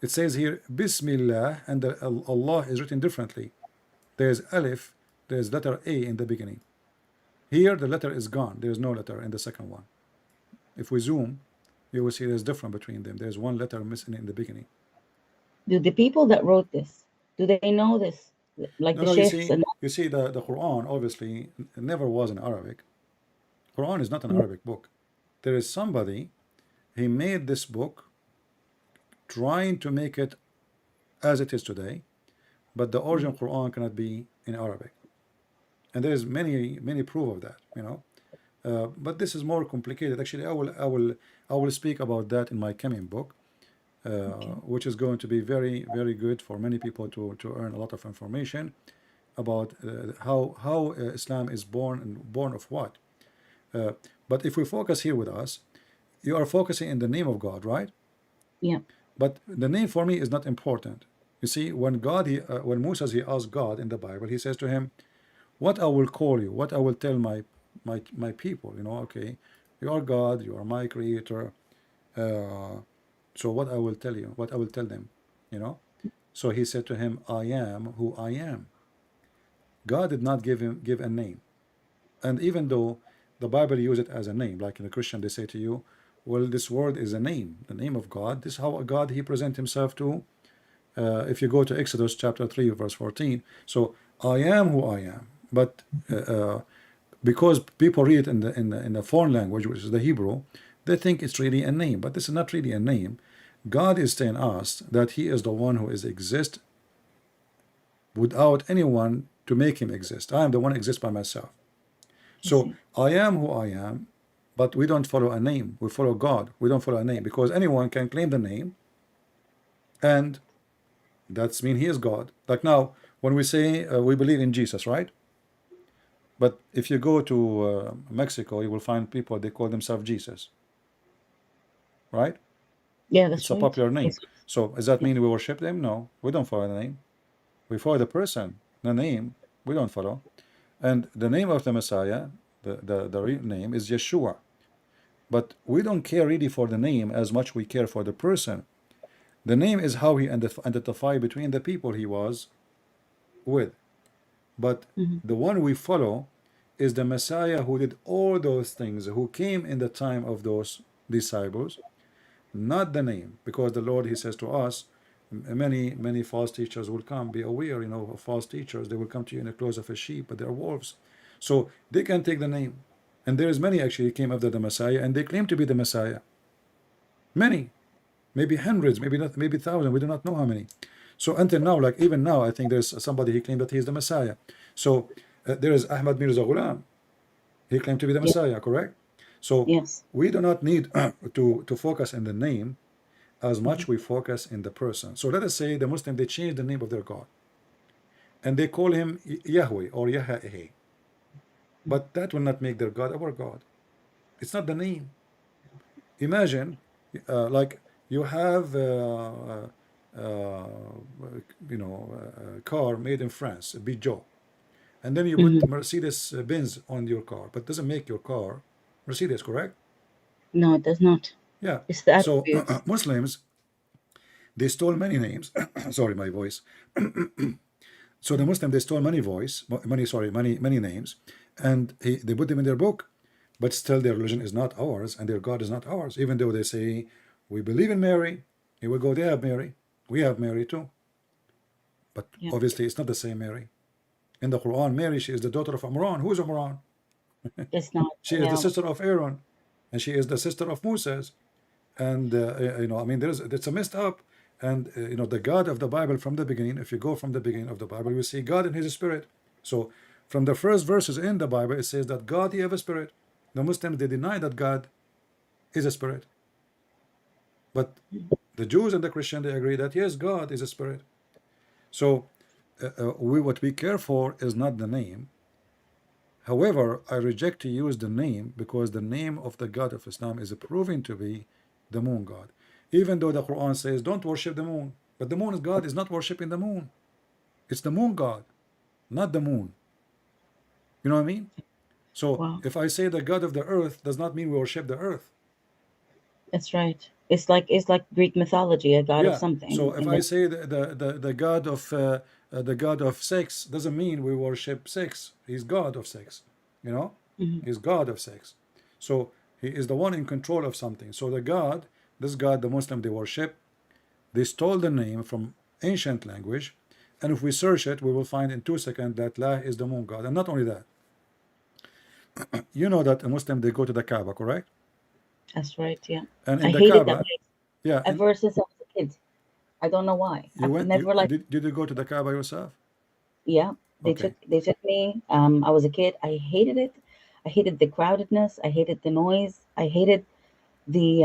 it says here Bismillah, and the Allah is written differently. There's alif, there's letter A in the beginning. Here the letter is gone. There's no letter in the second one. If we zoom, you will see there's difference between them. There's one letter missing in the beginning. Do the people that wrote this, do they know this? Like No, the sheikhs you see the Quran obviously never was in Arabic. Quran is not an Arabic book. There is somebody, he made this book trying to make it as it is today, but the original Quran cannot be in Arabic. And there is many proof of that, but this is more complicated. Actually, I will speak about that in my coming book, which is going to be very good for many people to earn a lot of information about how Islam is born, and born of what. But if we focus here with us, you are focusing in the name of God, right? Yeah. But the name for me is not important. You see, when when Moses he asked God in the Bible, he says to him, "What I will call you, what I will tell my people, okay, you are God, you are my creator. So what I will tell you, what I will tell them, So he said to him, I am who I am. God did not give a name. And even though the Bible uses it as a name, like in the Christian, they say to you, well, this word is a name, the name of God. This is how God he present himself to. If you go to Exodus chapter 3, verse 14, so I am who I am. But because people read it in the foreign language, which is the Hebrew, they think it's really a name, but this is not really a name. God is telling us that he is the one who is exist without anyone to make him exist. I am the one who exists by myself. So I am who I am, but we don't follow a name. We follow God. We don't follow a name, because anyone can claim the name, and that's mean he is God. Like now, when we say we believe in Jesus, right? But if you go to Mexico, you will find people, they call themselves Jesus. Right? Yeah, that's it's right. a popular name. Yes. So does that mean we worship them? No, we don't follow the name. We follow the person. The name we don't follow. And the name of the Messiah, the real name is Yeshua. But we don't care really for the name as much we care for the person. The name is how he identified between the people he was with. But the one we follow is the Messiah who did all those things, who came in the time of those disciples, not the name. Because the Lord, he says to us, Many false teachers will come. Be aware, of false teachers. They will come to you in the clothes of a sheep, but they're wolves. So they can take the name. And there's many actually came after the Messiah, and they claim to be the Messiah. Many, maybe hundreds, maybe not, maybe thousands. We do not know how many. So until now, like even now, I think there's somebody he claimed that he is the Messiah. So there is Ahmed Mirza Ghulam. He claimed to be the Yes. Messiah, correct? So Yes. we do not need to focus on the name as much we focus in the person. So let us say the Muslim, they change the name of their God and they call him Yahweh or Yahweh, but that will not make their God our God. It's not the name. Imagine like you have a car made in France, a Peugeot, and then you put Mercedes Benz on your car, but doesn't make your car Mercedes, correct? No, it does not. Yeah. It's the So attributes. Muslims, they stole many names. Sorry, my voice. So the Muslim, they stole many names, and they put them in their book, but still their religion is not ours, and their God is not ours. Even though they say we believe in Mary, he will go. They have Mary, we have Mary too, but Yeah. obviously it's not the same Mary. In the Quran, Mary, she is the daughter of Imran. Who is Imran? It's not. She is the No. sister of Aaron, and she is the sister of Moses. And I mean, it's a messed up. And the God of the Bible from the beginning, if you go from the beginning of the Bible, you see God in his spirit. So from the first verses in the Bible, it says that God, he have a spirit. The Muslims, they deny that God is a spirit, but the Jews and the Christian, they agree that yes, God is a spirit. So what we care for is not the name. However, I reject to use the name because the name of the God of Islam is proven to be the moon God. Even though the Quran says don't worship the moon, but the moon God is not worshiping the moon. It's the moon God, not the moon. You know what I mean? So Wow. if I say the God of the earth, does not mean we worship the earth. That's right. It's like Greek mythology, a god of Yeah. something. So if And I then, say the God of sex, doesn't mean we worship sex. He's God of sex. He's God of sex. So he is the one in control of something. So this God, the Muslim, they worship. They stole the name from ancient language, and if we search it, we will find in 2 seconds that La is the moon God. And not only that, you know that a Muslim, they go to the Kaaba, correct? that's right. Yeah. And I in the hated that Kaaba, place yeah, and ever since I was a kid. I don't know why. you I've went, never like. did you go to the Kaaba yourself? Yeah. Okay. They took me. I was a kid. I hated it. I hated the crowdedness. I hated the noise. I hated the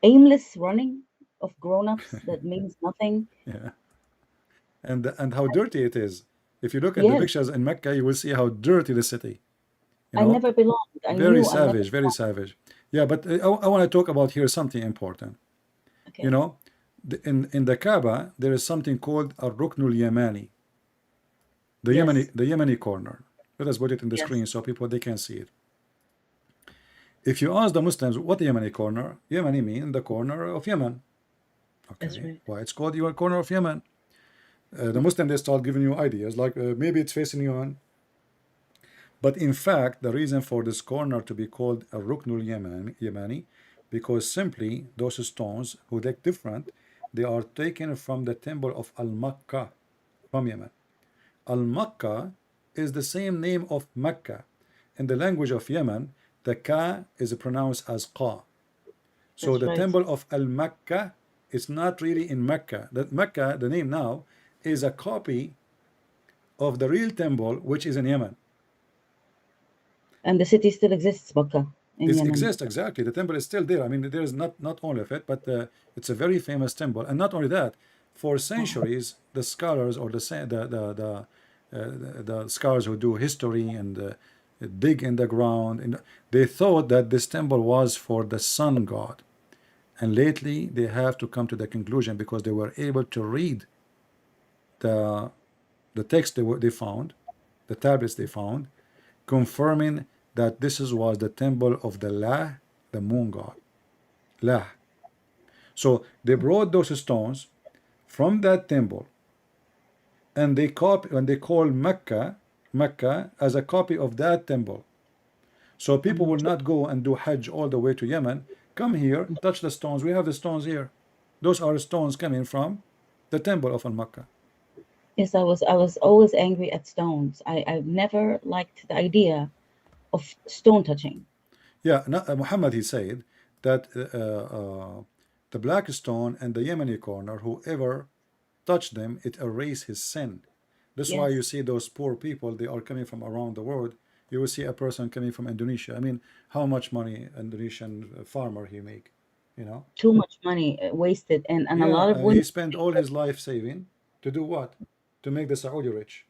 aimless running of grown-ups that means nothing. Yeah. And how dirty it is. If you look at the Yes, pictures in Mecca, you will see how dirty the city, you I know, never belonged. I very knew I never savage, very belonged. savage. Yeah, but I want to talk about here something important. You Okay. know, in the Kaaba, there is something called a Ruknul Yamani, Yes. The Yemeni corner. Let us put it in the Yes. screen so people they can see it. If you ask the Muslims what the Yemeni corner, Yemeni mean the corner of Yemen. That's Okay, right. why it's called your corner of Yemen? The Muslim, they start giving you ideas like maybe it's facing you on. But in fact, the reason for this corner to be called a Ruknul Yemani, because simply those stones who look different, they are taken from the temple of Al-Makkah from Yemen. Al-Makkah is the same name of Mecca. In the language of Yemen, the Ka is pronounced as Qa. So That's the right. temple of Al-Makkah is not really in Mecca. That Mecca, the name now, is a copy of the real temple, which is in Yemen. And the city still exists, Makkah, in It Yemen. exists exactly. The temple is still there. I mean, there is not only of it, but it's a very famous temple. And not only that, for Wow. centuries, the scholars or the scholars who do history and dig in the ground, and they thought that this temple was for the sun god. And lately, they have to come to the conclusion because they were able to read the text they found, the tablets they found, confirming that was the temple of the La, the moon god. La. So they brought those stones from that temple and they call Mecca as a copy of that temple. So people will not go and do Hajj all the way to Yemen. Come here, touch the stones. We have the stones here. Those are stones coming from the temple of Al-Makkah. Yes, I was always angry at stones. I've never liked the idea of stone touching. Yeah, Muhammad, he said that the black stone and the Yemeni corner, whoever touched them, it erased his sin. That's why you Yes, see those poor people, they are coming from around the world. You will see a person coming from Indonesia. I mean, how much money Indonesian farmer he make, you know? too much money wasted, and a Yeah, lot of he women. spent all his life saving to do what? To make the Saudi rich.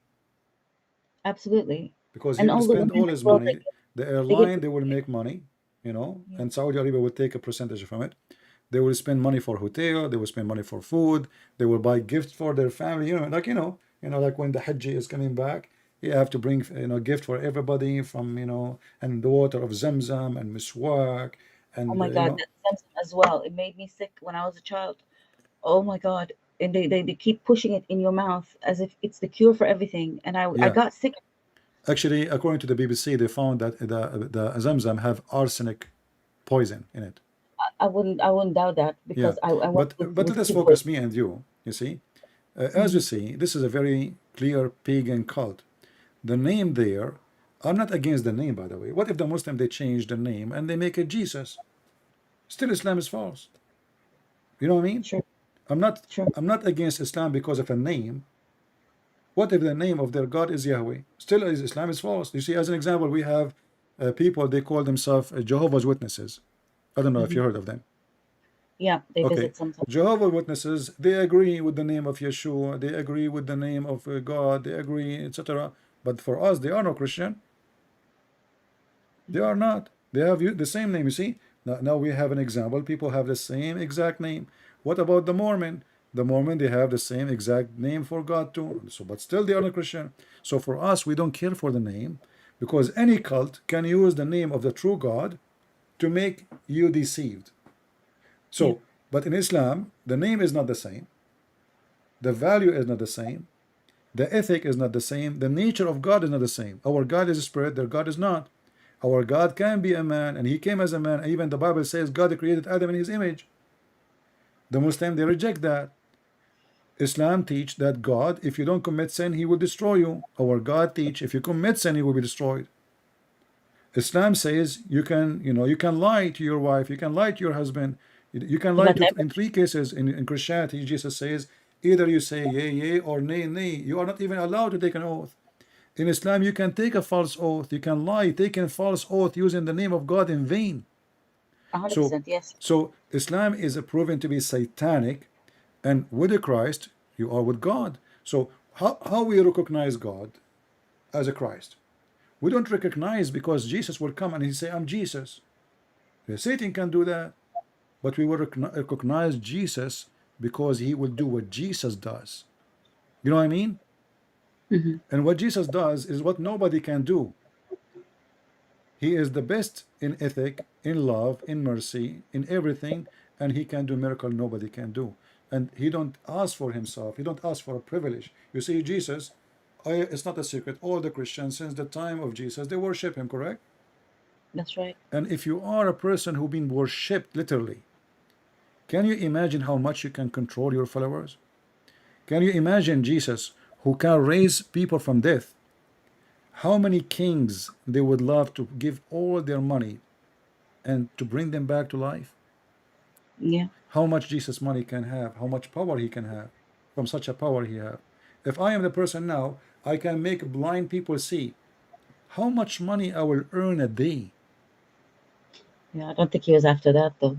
Absolutely, Because he and will all the spend women all as his well. money. The They get airline, they will make money, you know, yeah. and Saudi Arabia will take a percentage from it. They will spend money for hotel, they will spend money for food, they will buy gifts for their family, like when the Hajj is coming back, you have to bring, gift for everybody from, and the water of Zamzam and Miswak Oh and, my God, that Samsung as well. It made me sick when I was a child. Oh my God. And they keep pushing it in your mouth as if it's the cure for everything. And I yeah. got sick. Actually, according to the BBC, they found that the Zamzam have arsenic poison in it. I wouldn't doubt that Yeah, because I went but with let us people. focus me and you. You see, as you Mhm. see, this is a very clear pagan cult. The name there, I'm not against the name, by the way. What if the Muslim they change the name and they make it Jesus? Still, Islam is false. You know what I mean? Sure, I'm not sure. I'm not against Islam because of a name. What if the name of their God is Yahweh? Still, Islam is false. You see, as an example, we have people they call themselves Jehovah's Witnesses. I don't know if Hmm. you heard of them. Yeah, they Okay, visit sometimes. Jehovah Witnesses, they agree with the name of Yeshua, they agree with the name of God, they agree, etc. But for us, they are no Christian. They are not. They have the same name. You see, now we have an example. People have the same exact name. What about the Mormon? The Mormon, they have the same exact name for God too. So, but still, they are not Christian. So for us, we don't care for the name because any cult can use the name of the true God to make you deceived. Yeah, So, but in Islam, the name is not the same. The value is not the same. The ethic is not the same. The nature of God is not the same. Our God is a spirit, their God is not. Our God can be a man, and he came as a man. Even the Bible says God created Adam in his image. The Muslim, they reject that. Islam teach that God, if you don't commit sin, he will destroy you. Our God teach if you commit sin, he will be destroyed. Islam says you can lie to your wife, you can lie to your husband, you can lie but to never. in three cases in Christianity. Jesus says either you say yea, yea, or nay, nay. You are not even allowed to take an oath. In Islam, you can take a false oath, you can lie, take a false oath using the name of God in vain. So, 100%. Yes. so Islam is proven to be satanic, and with Christ, you are with God. So, how we recognize God as a Christ? We don't recognize because Jesus will come and he say, "I'm Jesus." Satan can do that, but we will recognize Jesus because he will do what Jesus does. You know what I mean? Hmm. And what Jesus does is what nobody can do. He is the best in ethic, in love, in mercy, in everything, and he can do miracle nobody can do. And he don't ask for himself. He don't ask for a privilege. You see, Jesus, it's not a secret. All the Christians since the time of Jesus, they worship him, correct? That's right. And if you are a person who been worshipped literally, can you imagine how much you can control your followers? Can you imagine Jesus who can raise people from death? How many kings they would love to give all their money and to bring them back to life? Yeah. How much Jesus money can have, how much power he can have from such a power he have. If I am the person now, I can make blind people see. How much money I will earn a day? Yeah. I don't think he was after that though.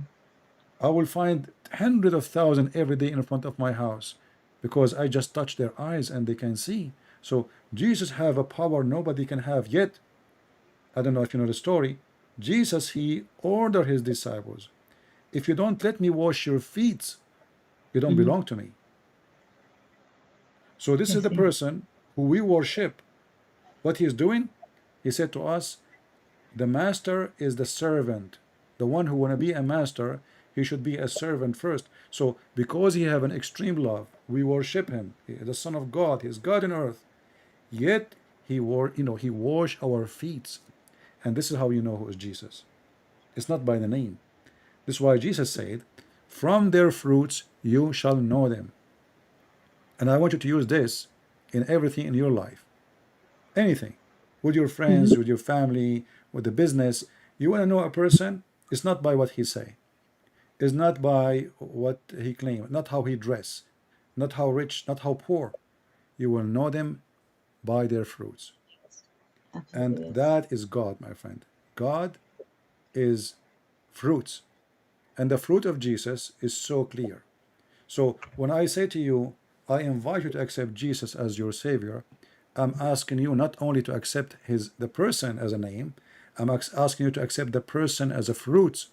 I will find hundreds of thousands every day in front of my house because I just touch their eyes and they can see. So Jesus have a power nobody can have yet. I don't know if you know the story. Jesus, he ordered his disciples, if you don't let me wash your feet, you don't Hmm. belong to me. So this I is the see. person who we worship. What he is doing, he said to us, the master is the servant. The one who want to be a master, he should be a servant first. So because he have an extreme love, we worship him. He is the Son of God. He is God in earth. Yet he wash our feet. And this is how you know who is Jesus. It's not by the name. This is why Jesus said, From their fruits you shall know them. And I want you to use this in everything in your life. Anything. With your friends, with your family, with the business. You want to know a person, it's not by what he say. It's not by what he claim, not how he dress, not how rich, not how poor. You will know them by their fruits. And Absolutely, yes. that is God, my friend. God is fruits. And the fruit of Jesus is so clear. So when I say to you, I invite you to accept Jesus as your Savior, I'm asking you not only to accept the person as a name, I'm asking you to accept the person as a fruit.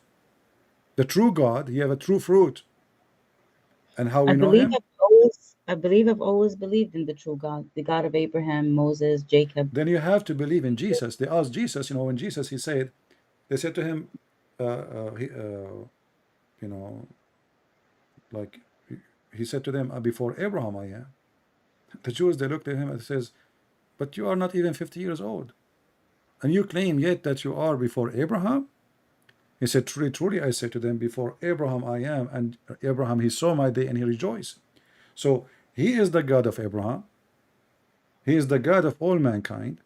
The true God, he have a true fruit. And how we know him? I believe I've always believed in the true God, the God of Abraham, Moses, Jacob. Then you have to believe in Jesus. They asked Jesus, when Jesus, they said to him, you know, like he said to them, before Abraham I am. The Jews, they looked at him and says, but you are not even 50 years old. And you claim yet that you are before Abraham? He said, truly, truly, I say to them, before Abraham I am. And Abraham, he saw my day and he rejoiced. So he is the God of Abraham. He is the God of all mankind.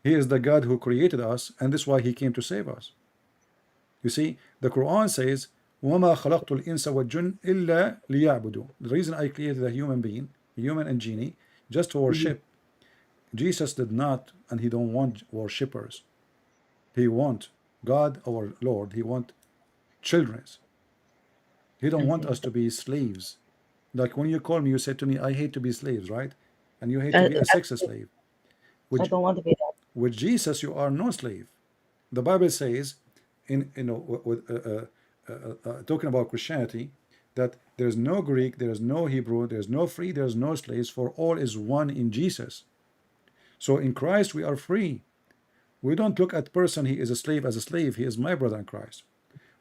He is the God who created us, and this is why he came to save us. You see, the Quran says, وَمَا خَلَقْتُ الْإِنسَ وَالْجُنَّ إِلَّا لِيَعْبُدُوا. The reason I created a human being, human and genie, just to worship. Jesus did not, and he don't want worshippers. He want God, our Lord. He want children. He don't want us to be slaves. Like when you call me, you said to me, I hate to be slaves, right? And you hate to I, be a sex slave. I With, don't want to be that. with Jesus, you are no slave. The Bible says, talking about Christianity, that there's no Greek, there's no Hebrew, there's no free, there's no slaves, for all is one in Jesus. So in Christ we are free. We don't look at person he is a slave as a slave. He is my brother in Christ.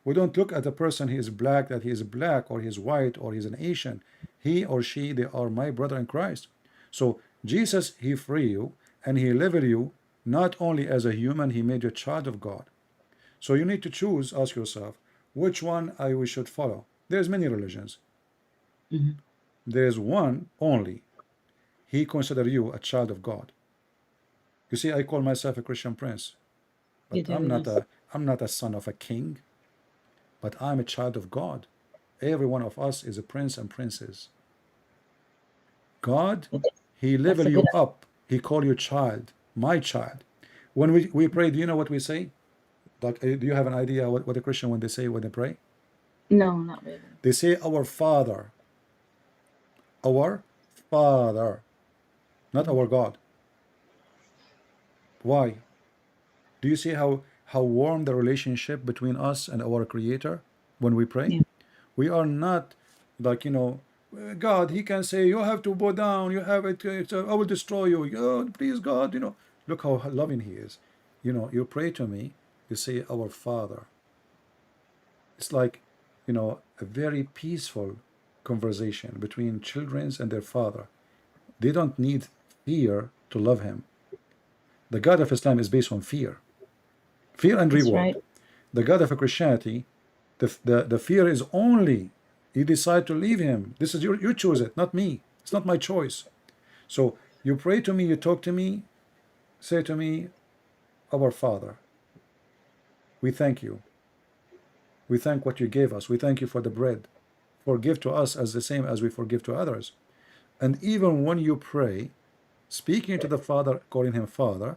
We don't look at a person he is black that he is black, or he is white, or he's an Asian. He or she, they are my brother in Christ. So Jesus, he free you and he level you not only as a human, he made you a child of God. So you need to choose, ask yourself, which one we should follow. There's many religions. There's one only. He consider you a child of God. You see, I call myself a Christian prince, You but do, yes. I'm not a son of a king, but I'm a child of God. Every one of us is a prince and princess. God, But he that's level a good. you up. He call you child, my child. When we pray, do you know what we say? Like, do you have an idea what a Christian when they pray? No, not really. They say our Father, not our God. Why? Do you see how warm the relationship between us and our Creator when we pray? Yeah. We are not like, God, he can say, you have to bow down, you have it, I will destroy you. Oh, please, God, look how loving he is. You pray to me, you say, our Father. It's like, a very peaceful conversation between children and their father. They don't need fear to love him. The God of Islam is based on fear and That's reward. right. The God of Christianity, the fear is only you decide to leave him. This is you choose it, not me. It's not my choice. So you pray to me, you talk to me, say to me, our Father, we thank you. We thank what you gave us. We thank you for the bread. Forgive to us as the same as we forgive to others. And even when you pray, speaking to the Father, calling him Father,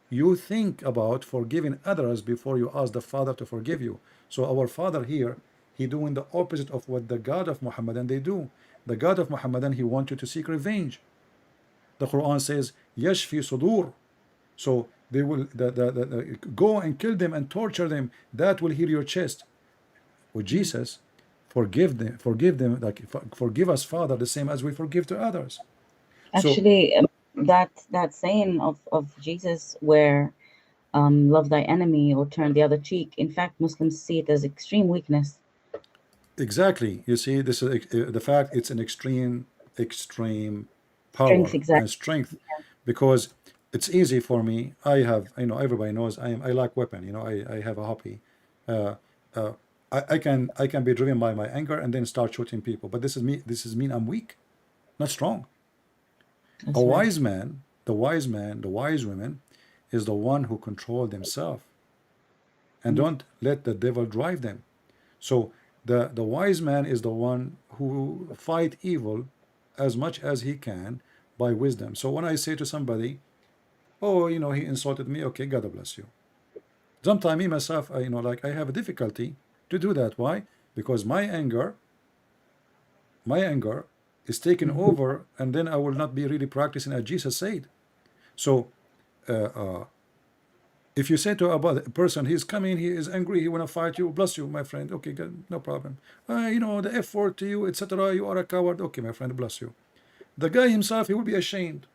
you think about forgiving others before you ask the Father to forgive you. So our Father here, he doing the opposite of what the God of Muhammadan they do. The God of Muhammadan, he wants you to seek revenge. The Quran says, Yashfi sudur. So they will go and kill them and torture them. That will heal your chest. With Jesus, forgive them, like forgive us, Father, the same as we forgive to others. So Actually, that saying of Jesus, where love thy enemy or turn the other cheek. In fact, Muslims see it as extreme weakness. exactly, you see, this is the fact. It's an extreme Strength, power and exactly. strength, because it's easy for me. I have, everybody knows I like weapon. I have a hobby. Uh, I can be driven by my anger and then start shooting people. But this is mean I'm weak, not strong. A That's right. wise man, the wise woman, is the one who control themselves and Mm. don't let the devil drive them. So the wise man is the one who fight evil as much as he can by wisdom. So when I say to somebody, oh, he insulted me, okay, God bless you. Sometimes me myself, like I have a difficulty to do that. Why? Because my anger is taken Mhm. over, and then I will not be really practicing as Jesus said. So if you say to a person, he's coming, he is angry, he wanna fight you, bless you, my friend. Okay, good, no problem. The F word to you, etc. You are a coward. Okay, my friend, bless you. The guy himself, he will be ashamed.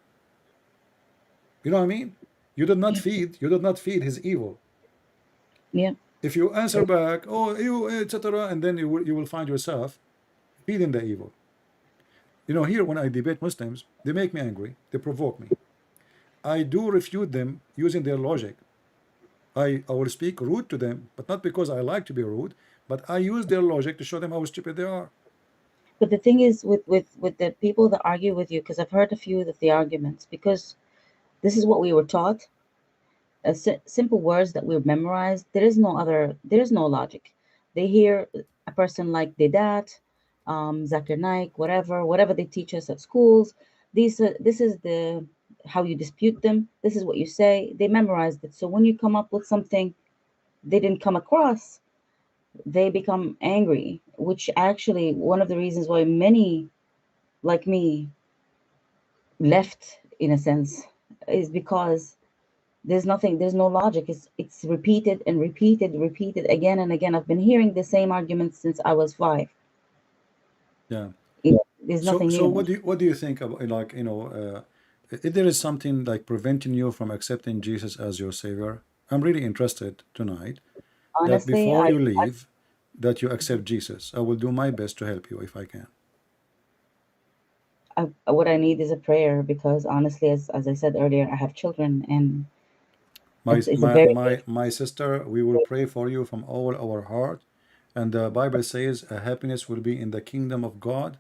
You know what I mean? Yeah. You did not feed his evil. Yeah. If you answer back, oh, you, etc., and then you will find yourself feeding the evil. Here when I debate Muslims, they make me angry, they provoke me. I do refute them using their logic. I will speak rude to them, but not because I like to be rude, but I use their logic to show them how stupid they are. But the thing is, with the people that argue with you, because I've heard a few of the arguments, because this is what we were taught, simple words that we've memorized. There is no logic. They hear a person like Hidayat, Zakir, Naik, whatever they teach us at schools. This is the how you dispute them. This is what you say. They memorized it. So when you come up with something they didn't come across, they become angry. Which actually one of the reasons why many like me left, in a sense, is because there's no logic. It's repeated and repeated again and again. I've been hearing the same arguments since I was 5. Yeah. There's So nothing so new. what do you think about, like, if there is something like preventing you from accepting Jesus as your savior? I'm really interested tonight that Honestly, before you leave, that you accept Jesus. I will do my best to help you if I can. what I need is a prayer, because honestly, as I said earlier, I have children, and My it's a my very big. my my sister, we will pray for you from all our heart. And the Bible says happiness will be in the kingdom of God.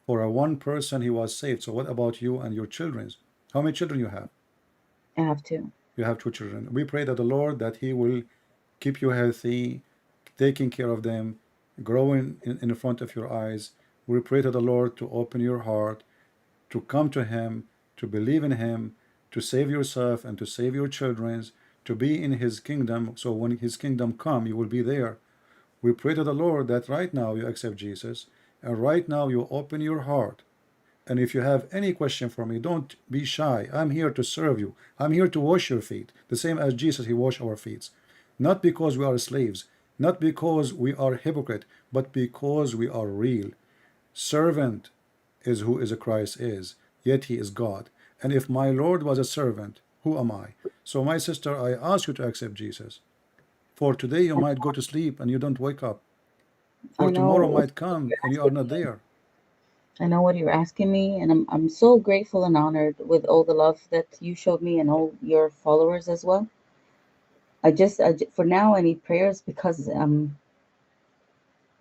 For a one person he was saved. So what about you and your children? How many children you have? I have to. You have 2 children. We pray that the Lord that He will keep you healthy, taking care of them, growing in front of your eyes. We pray to the Lord to open your heart, to come to Him, to believe in Him, to save yourself and to save your children, to be in His kingdom. So when His kingdom come, you will be there. We pray to the Lord that right now you accept Jesus, and right now you open your heart. And if you have any question for me, don't be shy. I'm here to serve you. I'm here to wash your feet, the same as Jesus, He washed our feet. Not because we are slaves, not because we are hypocrite, but because we are real. Servant is who is a Christ is, yet He is God. And if my Lord was a servant, who am I? So, my sister, I ask you to accept Jesus. For today you might go to sleep and you don't wake up. For I tomorrow know might come and you are not there. I know what you're asking me, and I'm so grateful and honored with all the love that you showed me and all your followers as well. For now I need prayers, because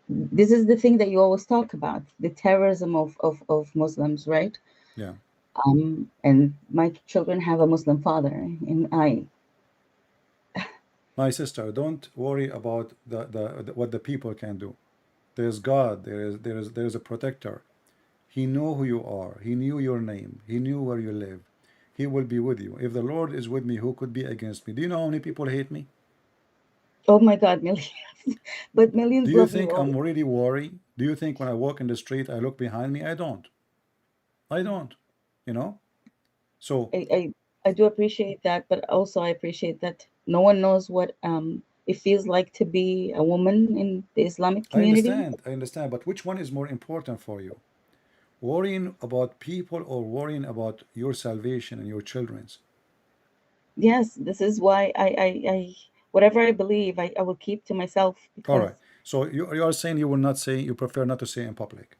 this is the thing that you always talk about, the terrorism of Muslims, right? Yeah. And my children have a Muslim father, and My sister, don't worry about what the people can do. There's God. There's a protector. He know who you are. He knew your name. He knew where you live. He will be with you. If the Lord is with me, who could be against me? Do you know how many people hate me? oh my God, millions. But Do millions you love you think all. I'm really worried? Do you think when I walk in the street I look behind me? I don't. I don't. You know. So I, I I do appreciate that, but also I appreciate that no one knows what it feels like to be a woman in the Islamic I community. understand. I understand. But which one is more important for you? Worrying about people or worrying about your salvation and your children's? Yes, this is why I whatever I believe, I will keep to myself, All because right. So you are saying you will not say, you prefer not to say in public.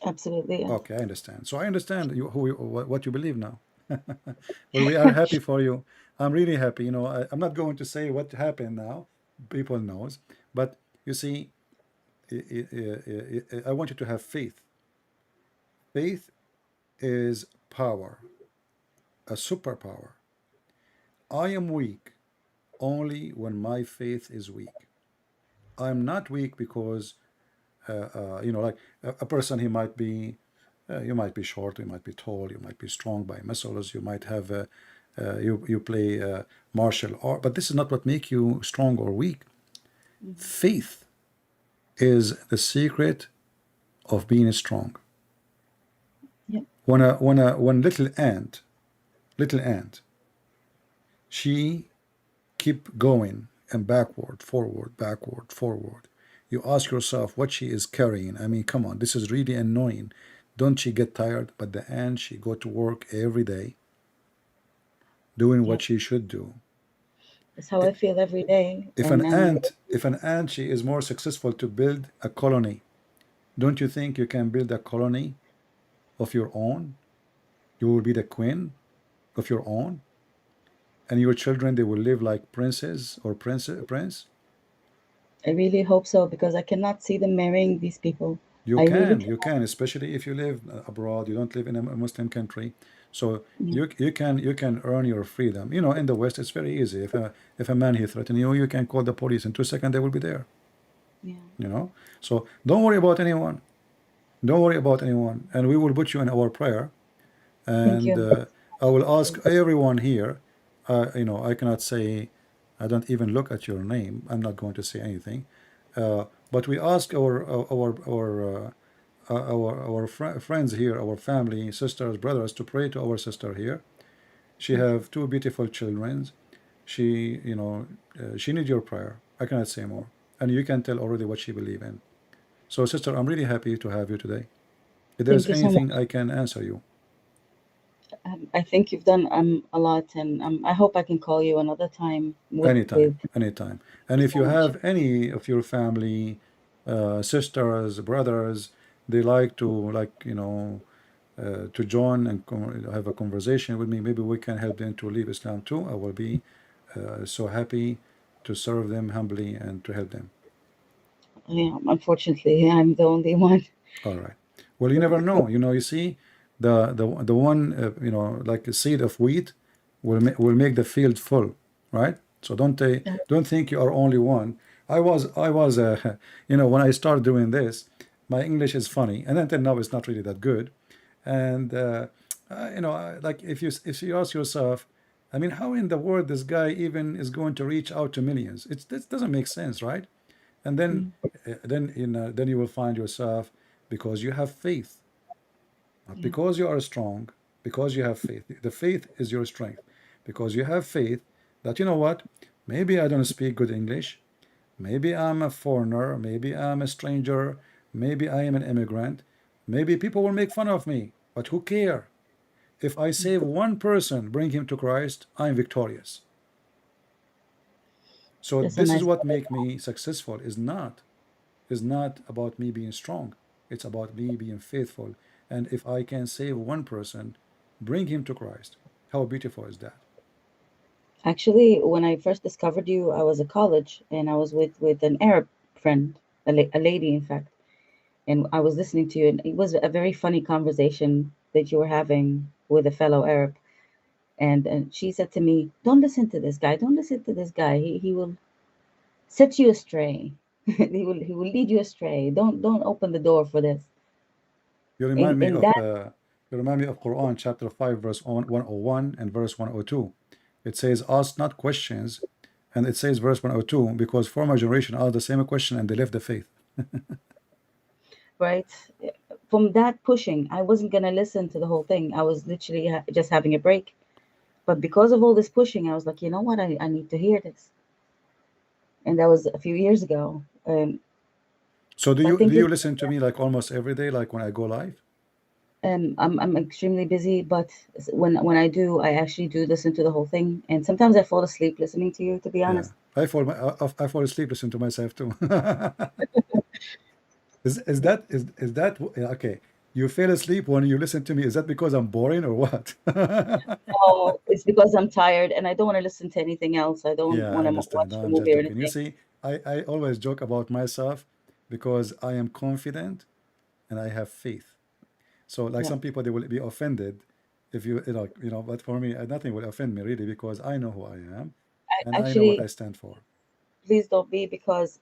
absolutely, yeah. Okay, I understand. So I understand what you believe now. Well, we are happy for you. I'm really happy. I'm not going to say what happened now. People knows, but you see, I want you to have faith. Faith is power, a superpower. I am weak only when my faith is weak. I'm not weak because like a person, he might be, you might be short, you might be tall, you might be strong by muscles, you might have, you play martial art, but this is not what make you strong or weak. Mhm. Faith is the secret of being strong. Yep. When little ant, she keep going and backward, forward. You ask yourself what she is carrying. I mean, come on, this is really annoying. Don't she get tired? But the ant, she go to work every day doing what Yep. she should do. That's how I feel every day. If And an ant, if an ant, she is more successful to build a colony, don't you think you can build a colony of your own? You will be the queen of your own, and your children, they will live like princes or prince. I really hope so because I cannot see them marrying these people. You I really can, can. you can, especially if you live abroad. You don't live in a Muslim country, so Yeah. you can earn your freedom. You know, in the West, it's very easy. If a man he threaten you, you can call the police. In 2 seconds, they will be there. Yeah. You know, so don't worry about anyone. Don't worry about anyone, and we will put you in our prayer. Thank And you. I will ask everyone here. I cannot say. I don't even look at your name. I'm not going to say anything. But we ask our friends here, our family, sisters, brothers, to pray to our sister here. She Thank you. have two beautiful children. She need your prayer. I cannot say more, and you can tell already what she believe in. So, sister, I'm really happy to have you today. If there's Thank you so anything much. I can answer you, I think you've done a lot, and I hope I can call you another time with anytime, anytime. And if so you much. have any of your family, sisters, brothers, they like to to join and have a conversation with me, maybe we can help them to leave Islam too. I will be so happy to serve them humbly and to help them. Yeah, unfortunately, I'm the only one. All right. Well, you never know. You see, the one like a seed of wheat will make the field full, right? So don't think you are only one. I was when I started doing this, my English is funny, and until now it's not really that good. And like if you ask yourself, I mean, how in the world this guy even is going to reach out to millions? This doesn't make sense, right? And then Mm. then you will find yourself, because you have faith, not Yeah. because you are strong, because you have faith. The faith is your strength, because you have faith that, you know what, maybe I don't speak good English, maybe I'm a foreigner, maybe I'm a stranger, maybe I am an immigrant, maybe people will make fun of me, but who care? If I Mm. save one person, bring him to Christ, I'm victorious. So That's a this is nice. what make me successful, is not about me being strong. It's about me being faithful. And if I can save one person, bring him to Christ. How beautiful is that? Actually, when I first discovered you, I was at college and I was with an Arab friend, a lady, in fact, and I was listening to you, and it was a very funny conversation that you were having with a fellow Arab. And she said to me, "Don't listen to this guy. Don't listen to this guy. He will set you astray. He will lead you astray. Don't open the door for this." You In remind me in of that Quran chapter 5 verse 101 and verse 102. It says, "Ask not questions," and it says verse 102, because former generation asked the same question and they left the faith. right from that pushing, I wasn't gonna listen to the whole thing. I was literally just having a break. But because of all this pushing, I was like, you know what? I need to hear this. And that was a few years ago. So do So I you do think you listen to me like almost every day, like when I go live? I'm extremely busy, but when I do, I actually do listen to the whole thing. And sometimes I fall asleep listening to you, to be Yeah, honest. I fall asleep listening to myself too. Is that okay? You fell asleep when you listen to me. Is that because I'm boring or what? No, it's because I'm tired and I don't want to listen to anything else. I don't Yeah, want I to understand. watch No, a I'm just movie or joking. You anything. see, I always joke about myself. because I am confident and I have faith. So like Yeah. some people, they will be offended if you know, but for me, nothing will offend me really, because I know who I am and I know what I Actually, stand for. please don't be, because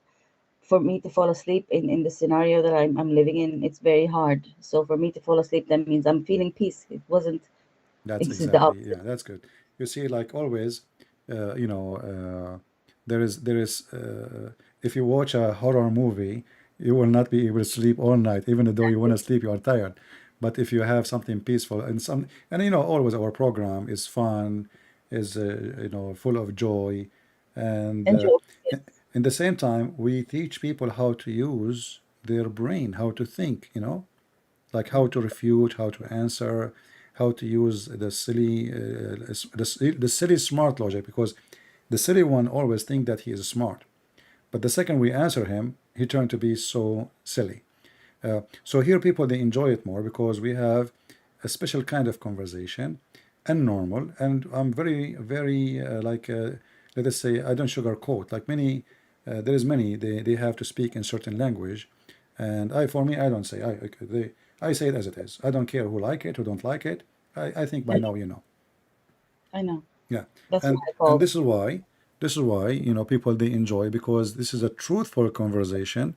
for me to fall asleep in the scenario that I'm living in, it's very hard. So for me to fall asleep, that means I'm feeling peace. It wasn't. That's It's the exactly, yeah, opposite. that's good. You see, like always, you know, if you watch a horror movie, you will not be able to sleep all night, even though you want to sleep, you are tired. But if you have something peaceful and you know, always our program is fun, is you know, full of joy, and And joke, yes. in the same time, we teach people how to use their brain, how to think, you know, like how to refute, how to answer, how to use the silly, the silly smart logic, because the silly one always think that he is smart, but the second we answer him, he turned to be so silly. So here people, they enjoy it more because we have a special kind of conversation and normal, and I'm very, very let us say, I don't sugarcoat like many. There is many, they have to speak in certain language, and for me, I don't say, I say it as it is. I don't care who like it, who don't like it. I think by I now you know. know. Yeah, That's what and I call. this is why you know, people, they enjoy, because this is a truthful conversation,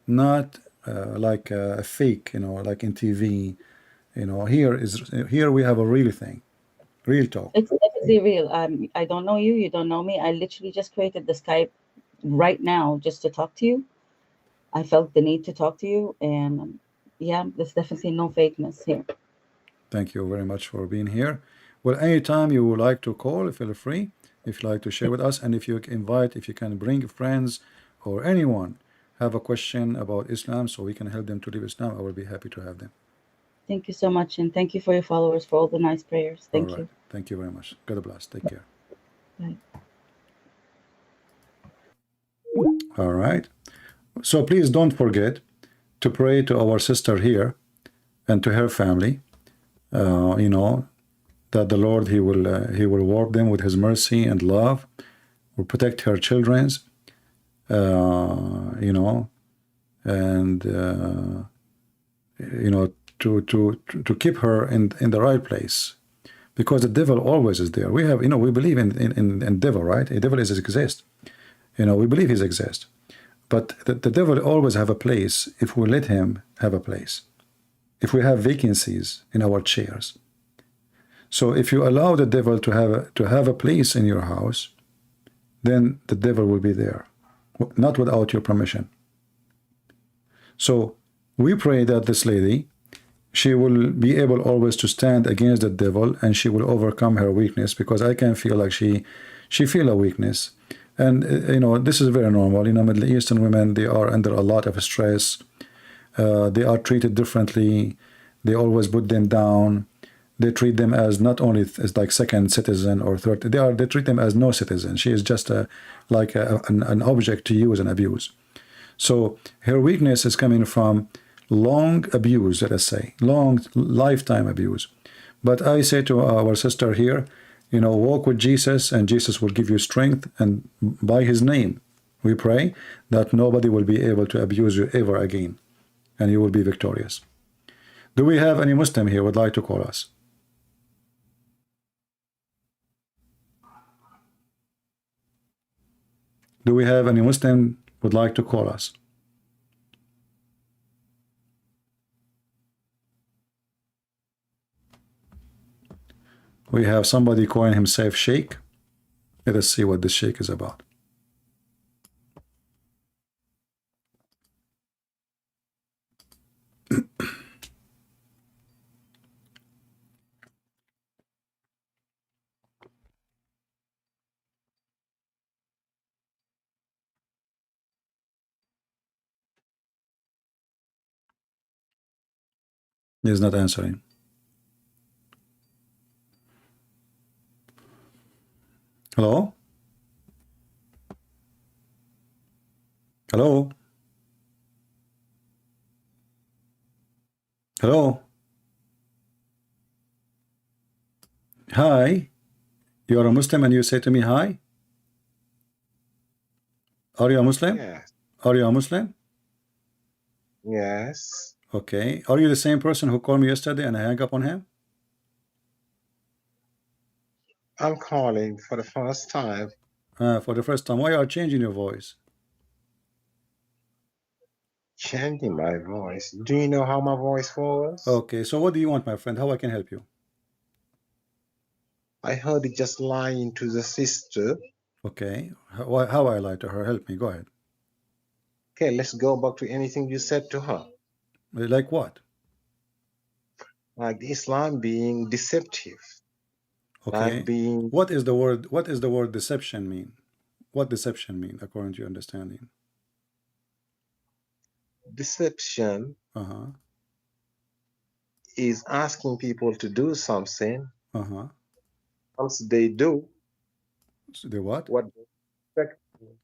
not like a fake, you know, like in TV. You know, here we have a real thing, real talk. It's definitely real. I don't know you. You don't know me. I literally just created the Skype right now just to talk to you. I felt the need to talk to you, and yeah, there's definitely no fakeness here. Thank you very much for being here. Well, anytime you would like to call, feel free. If you like to share with us, and if you can bring friends or anyone have a question about Islam, so we can help them to live Islam, I will be happy to have them. Thank you so much, and thank you for your followers for all the nice prayers. All Thank right. you. Thank you very much. God bless. Take care. Bye. All right. So please don't forget to pray to our sister here and to her family. You know, that the Lord, he will work them with his mercy and love, will protect her children's, you know, and you know, to keep her in the right place, because the devil always is there. We have, you know, we believe in devil, right? The devil is exist. You know, we believe he exists, but the devil always have a place if we let him have a place. If we have vacancies in our chairs. So if you allow the devil to have a place in your house, then the devil will be there, not without your permission. So we pray that this lady, she will be able always to stand against the devil, and she will overcome her weakness, because I can feel like she feel a weakness. And you know, this is very normal. You know, Middle Eastern women, they are under a lot of stress. They are treated differently. They always put them down. They treat them as not only as like second citizen or third. They treat them as no citizen. She is just an object to use and abuse. So her weakness is coming from long abuse, let us say, long lifetime abuse. But I say to our sister here, you know, walk with Jesus, and Jesus will give you strength. And by his name, we pray that nobody will be able to abuse you ever again, and you will be victorious. Do we have any Muslim here would like to call us? Do we have any Muslim would like to call us? We have somebody calling himself Sheikh. Let us see what this Sheikh is about. He's not answering. Hello? Hello? Hello? Hi? You are a Muslim and you say to me hi? Are you a Muslim? Yeah, Are you a Muslim? Yes. Okay. Are you the same person who called me yesterday and I hung up on him? I'm calling for the first time. For the first time. Why are you changing your voice? Changing my voice. Do you know how my voice was? Okay. So what do you want, my friend? How I can help you? I heard it just lying to the sister. Okay. How I lied to her? Help me. Go ahead. Okay, let's go back to anything you said to her. Like what? Like Islam being deceptive. Okay. Like being What is the word deception mean? What deception mean according to your understanding? deception Uh-huh. is asking people to do something. Uh-huh. Once they do So the what?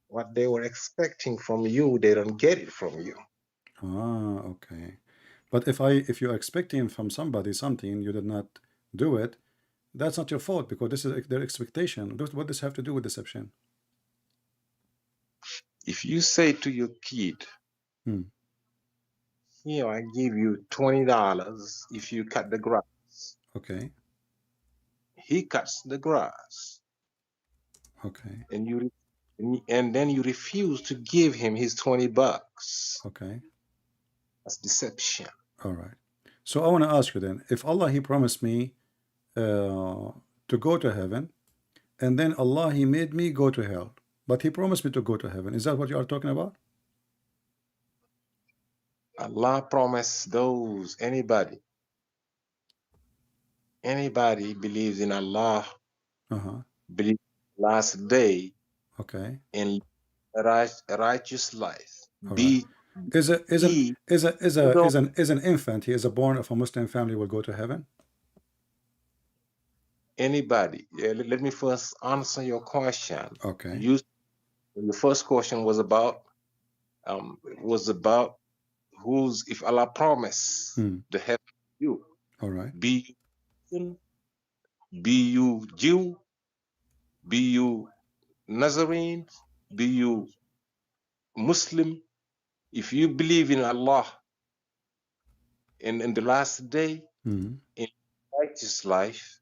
what they were expecting from you, they don't get it from you. Ah, okay. But if you're expecting from somebody something, you did not do it, that's not your fault because this is their expectation. What does this have to do with deception? If you say to your kid, here, I give you $20 if you cut the grass. Okay. He cuts the grass. Okay. And then you refuse to give him his $20. Okay. That's deception. All right. So I want to ask you then, if Allah He promised me to go to heaven, and then Allah He made me go to hell, but He promised me to go to heaven. Is that what you are talking about? Allah promised those, anybody believes in Allah, believes in the last day, okay, in a righteous life. All right. Is an infant, he is a born of a Muslim family, will go to heaven? Anybody. Let me first answer your question. Okay. The first question was about if Allah promised the heaven to you. All right. Be you Jew, be you Nazarene, be you Muslim, if you believe in Allah in the last day, in righteous life,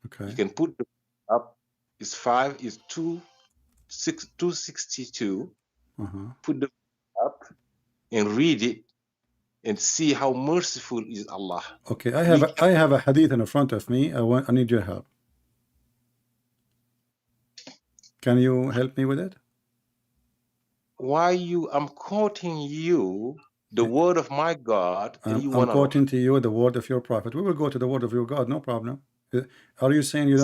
okay, you can put the up. It's 262. Put the up and read it and see how merciful is Allah. Okay, I have a hadith in front of me. I need your help. Can you help me with it? I'm quoting you the word of my God, and I'm quoting to you the word of your prophet. We will go to the word of your God, no problem. Are you saying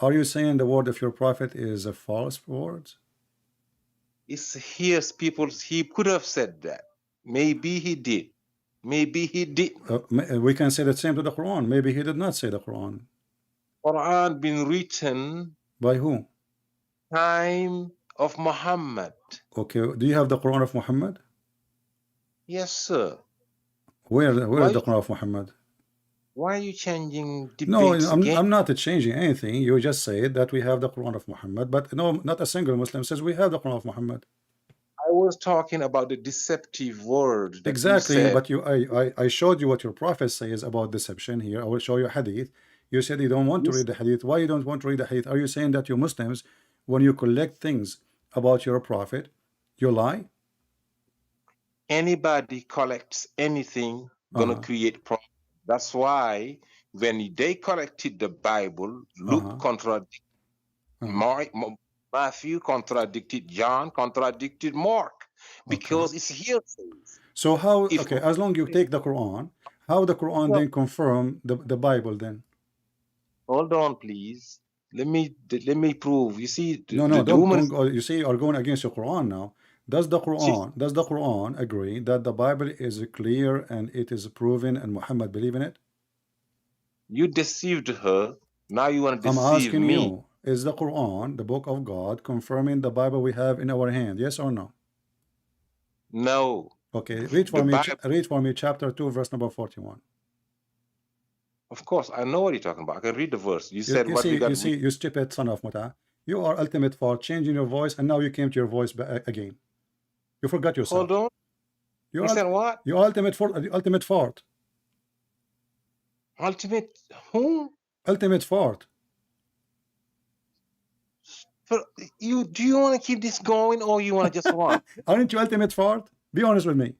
are you saying the word of your prophet is a false word? It's here, people. He could have said that. Maybe he did. Maybe he didn't. We can say the same to the Quran. Maybe he did not say the Quran. Quran been written by who? Time of Muhammad. Okay. Do you have the Quran of Muhammad? Yes, sir. Where is the Quran of Muhammad? Why are you changing debates? No, I'm not changing anything. You just said that we have the Quran of Muhammad, but no, not a single Muslim says we have the Quran of Muhammad. I was talking about the deceptive word. Exactly, but I showed you what your prophet says about deception here. I will show you hadith. You said you don't want to read the hadith. Why you don't want to read the hadith? Are you saying that you Muslims, when you collect things about your prophet, you lie? Anybody collects anything, gonna create problems. That's why when they collected the Bible, Luke contradicted Matthew, contradicted John, contradicted Mark, because it's hearsay. So how? Okay, as long you take the Quran, how the Quran then confirm the Bible then? Hold on, please. Let me prove. You see, don't go. You see, you are going against your Quran now. Does the Quran agree that the Bible is clear and it is proven and Muhammad believe in it? You deceived her. Now you want to deceive me. I'm asking you, is the Quran, the book of God, confirming the Bible we have in our hand? Yes or no? No. Okay, read for me chapter 2, verse number 41. Of course, I know what you're talking about. I can read the verse. You said you see, you stupid son of Muta. You are ultimate for changing your voice, and now you came to your voice again. You forgot yourself. Hold on. You said what? Your ultimate fart. Ultimate who? Ultimate fart. Do you want to keep this going, or you want to just what? Aren't you ultimate fart? Be honest with me.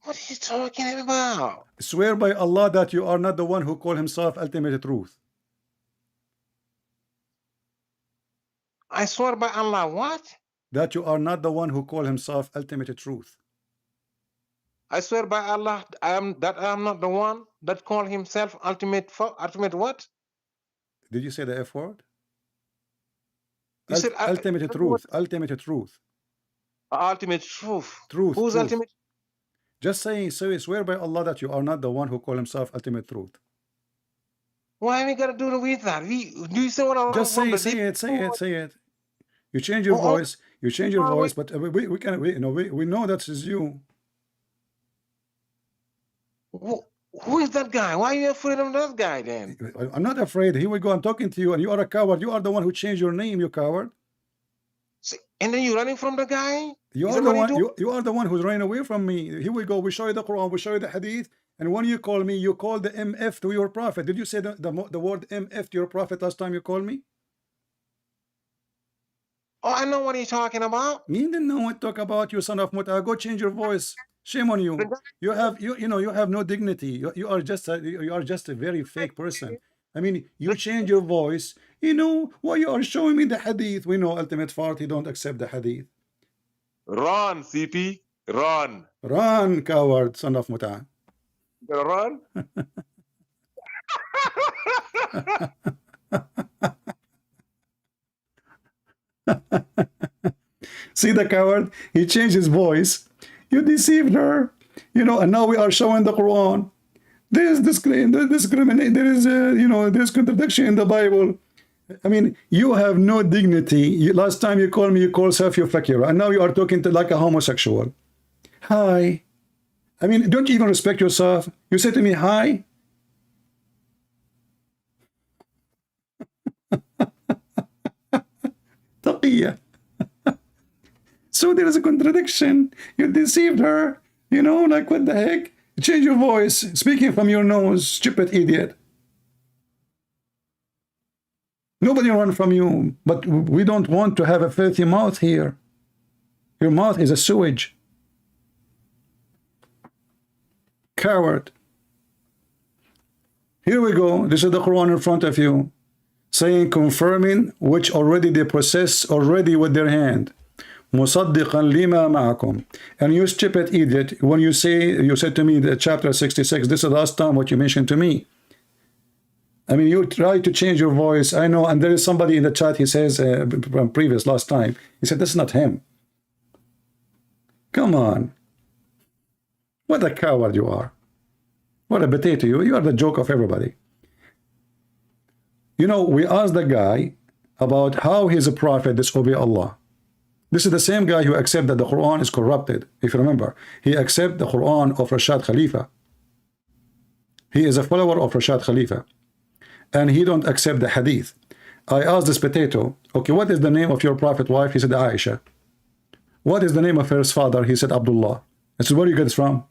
What are you talking about? Swear by Allah that you are not the one who call himself ultimate truth. I swear by Allah, what? That you are not the one who call himself ultimate truth. I swear by Allah, I am not the one that call himself ultimate what? Did you say the F word? You said ultimate truth. Ultimate truth. Ultimate truth. Truth. Who's truth. ultimate? Just say, swear by Allah that you are not the one who call himself ultimate truth. Why we gotta do with that? Do you say what I want? Just say it. You change your voice. You change your voice, but we know that is you. Who is that guy? Why are you afraid of that guy then? I'm not afraid. Here we go. I'm talking to you, and you are a coward. You are the one who changed your name, you coward. And then you're running from the guy? You are the one. You are the one who's running away from me. Here we go. We show you the Quran. We show you the Hadith. And when you call me, you call the MF to your prophet. Did you say the word MF to your prophet last time you called me? Oh, I know what you're talking about. You didn't know what to talk about, you son of Muta. Go change your voice. Shame on you. You have no dignity. You are just a very fake person. I mean, you change your voice. You know why you are showing me the Hadith. We know ultimate fart. You don't accept the Hadith. Run, CP. Run. Run, coward, son of Muta. You gonna run? See the coward? He changed his voice. You deceived her. And now we are showing the Quran. There's discrimination. There is there's contradiction in the Bible. I mean, you have no dignity. Last time you called me, you called SOFYA Fakira, and now you are talking to like a homosexual. Hi. I mean, don't you even respect yourself? You say to me, hi. Taqiyya. So there is a contradiction. You deceived her. Like what the heck? Change your voice. Speaking from your nose, stupid idiot. Nobody run from you, but we don't want to have a filthy mouth here. Your mouth is a sewage. Coward. Here we go. This is the Quran in front of you, saying, confirming which already they possess already with their hand. مُصَدِّقًا لِمَا مَعَكُمْ. And you stupid idiot, when you said to me that chapter 66, this is the last time what you mentioned to me. I mean, you try to change your voice. I know, and there is somebody in the chat, he says, from previous last time, he said, this is not him. Come on. What a coward you are. What a potato you are the joke of everybody. We asked the guy about how he's a prophet, disobey Allah. This is the same guy who accepts that the Quran is corrupted. If you remember, he accepts the Quran of Rashad Khalifa. He is a follower of Rashad Khalifa. And he don't accept the Hadith. I asked this potato, okay, what is the name of your prophet wife? He said, Aisha. What is the name of her father? He said, Abdullah. I said, where do you get this from?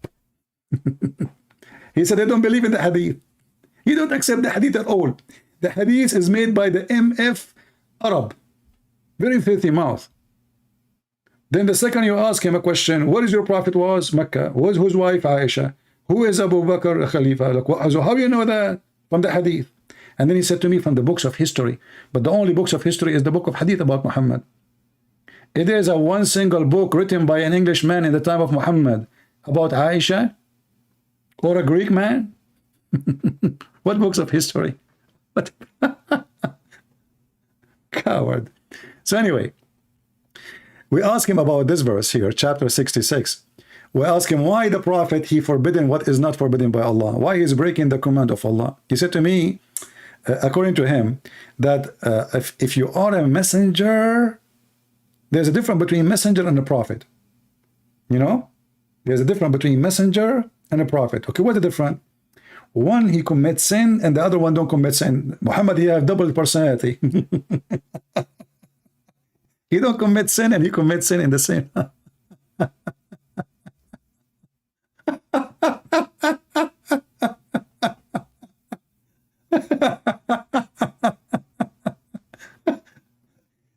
He said, I don't believe in the Hadith. You don't accept the Hadith at all. The Hadith is made by the MF Arab. Very filthy mouth. Then the second you ask him a question, what is your prophet was? Mecca. Whose wife? Aisha. Who is Abu Bakr Khalifa? So how do you know that? From the Hadith. And then he said to me, from the books of history. But the only books of history is the book of Hadith about Muhammad. It is a one single book written by an Englishman in the time of Muhammad about Aisha or a Greek man. What books of history? What? Coward. So anyway, we ask him about this verse here, chapter 66. We ask him why the prophet, he forbidden what is not forbidden by Allah. Why he is breaking the command of Allah. He said to me, according to him, that if you are a messenger, there's a difference between messenger and a prophet. There's a difference between messenger and a prophet. Okay, what's the difference? One, he commits sin, and the other one don't commit sin. Muhammad, he have double personality. He don't commit sin, and he commits sin in the same.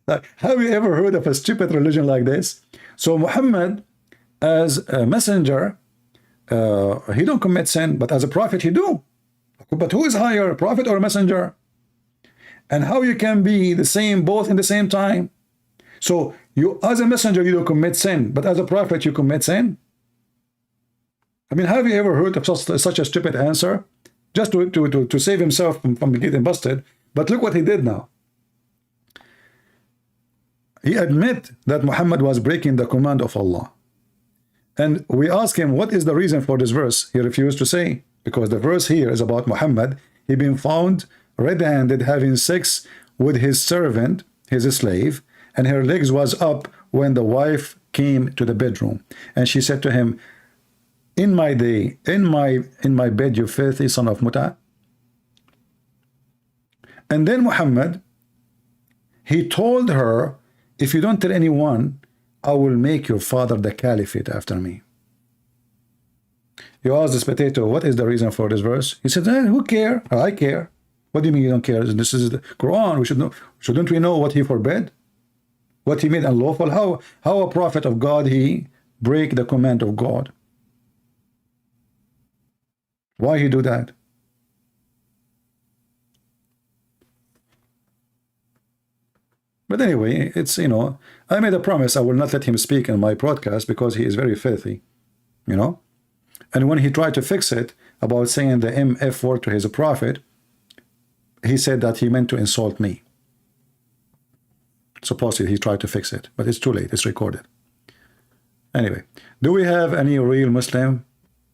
Like, have you ever heard of a stupid religion like this? So Muhammad, as a messenger, he don't commit sin, but as a prophet he do. But who is higher, a prophet or a messenger? And how you can be the same both in the same time? So you, as a messenger, you don't commit sin, but as a prophet you commit sin? I mean, have you ever heard of such a stupid answer? Just to save himself from getting busted. But look what he did now. He admit that Muhammad was breaking the command of Allah. And we ask him, what is the reason for this verse? He refused to say, because the verse here is about Muhammad. He been found red-handed having sex with his servant, his slave, and her legs was up when the wife came to the bedroom. And she said to him, in my day, in my bed, you filthy son of Muta. And then Muhammad, he told her, if you don't tell anyone, I will make your father the caliphate after me. You ask this potato, what is the reason for this verse? He said, who care? I care. What do you mean you don't care? This is the Quran. We should know. Shouldn't we know what he forbade? What he made unlawful? How a prophet of God he break the command of God? Why he do that? But anyway, it's, you know, I made a promise I will not let him speak in my podcast because he is very filthy, you know. And when he tried to fix it about saying the MF word to his prophet, he said that he meant to insult me. Supposedly he tried to fix it, but it's too late. It's recorded. Anyway, do we have any real Muslim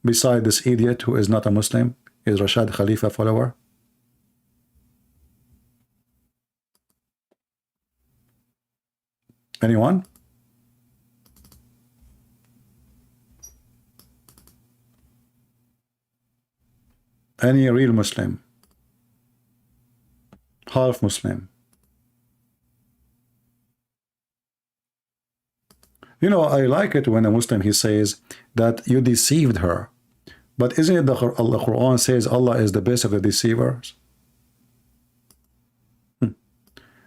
beside this idiot who is not a Muslim? Is Rashad Khalifa follower? Anyone? Any real Muslim? Half Muslim? You know, I like it when a Muslim he says that you deceived her. But isn't it the Quran says Allah is the best of the deceivers?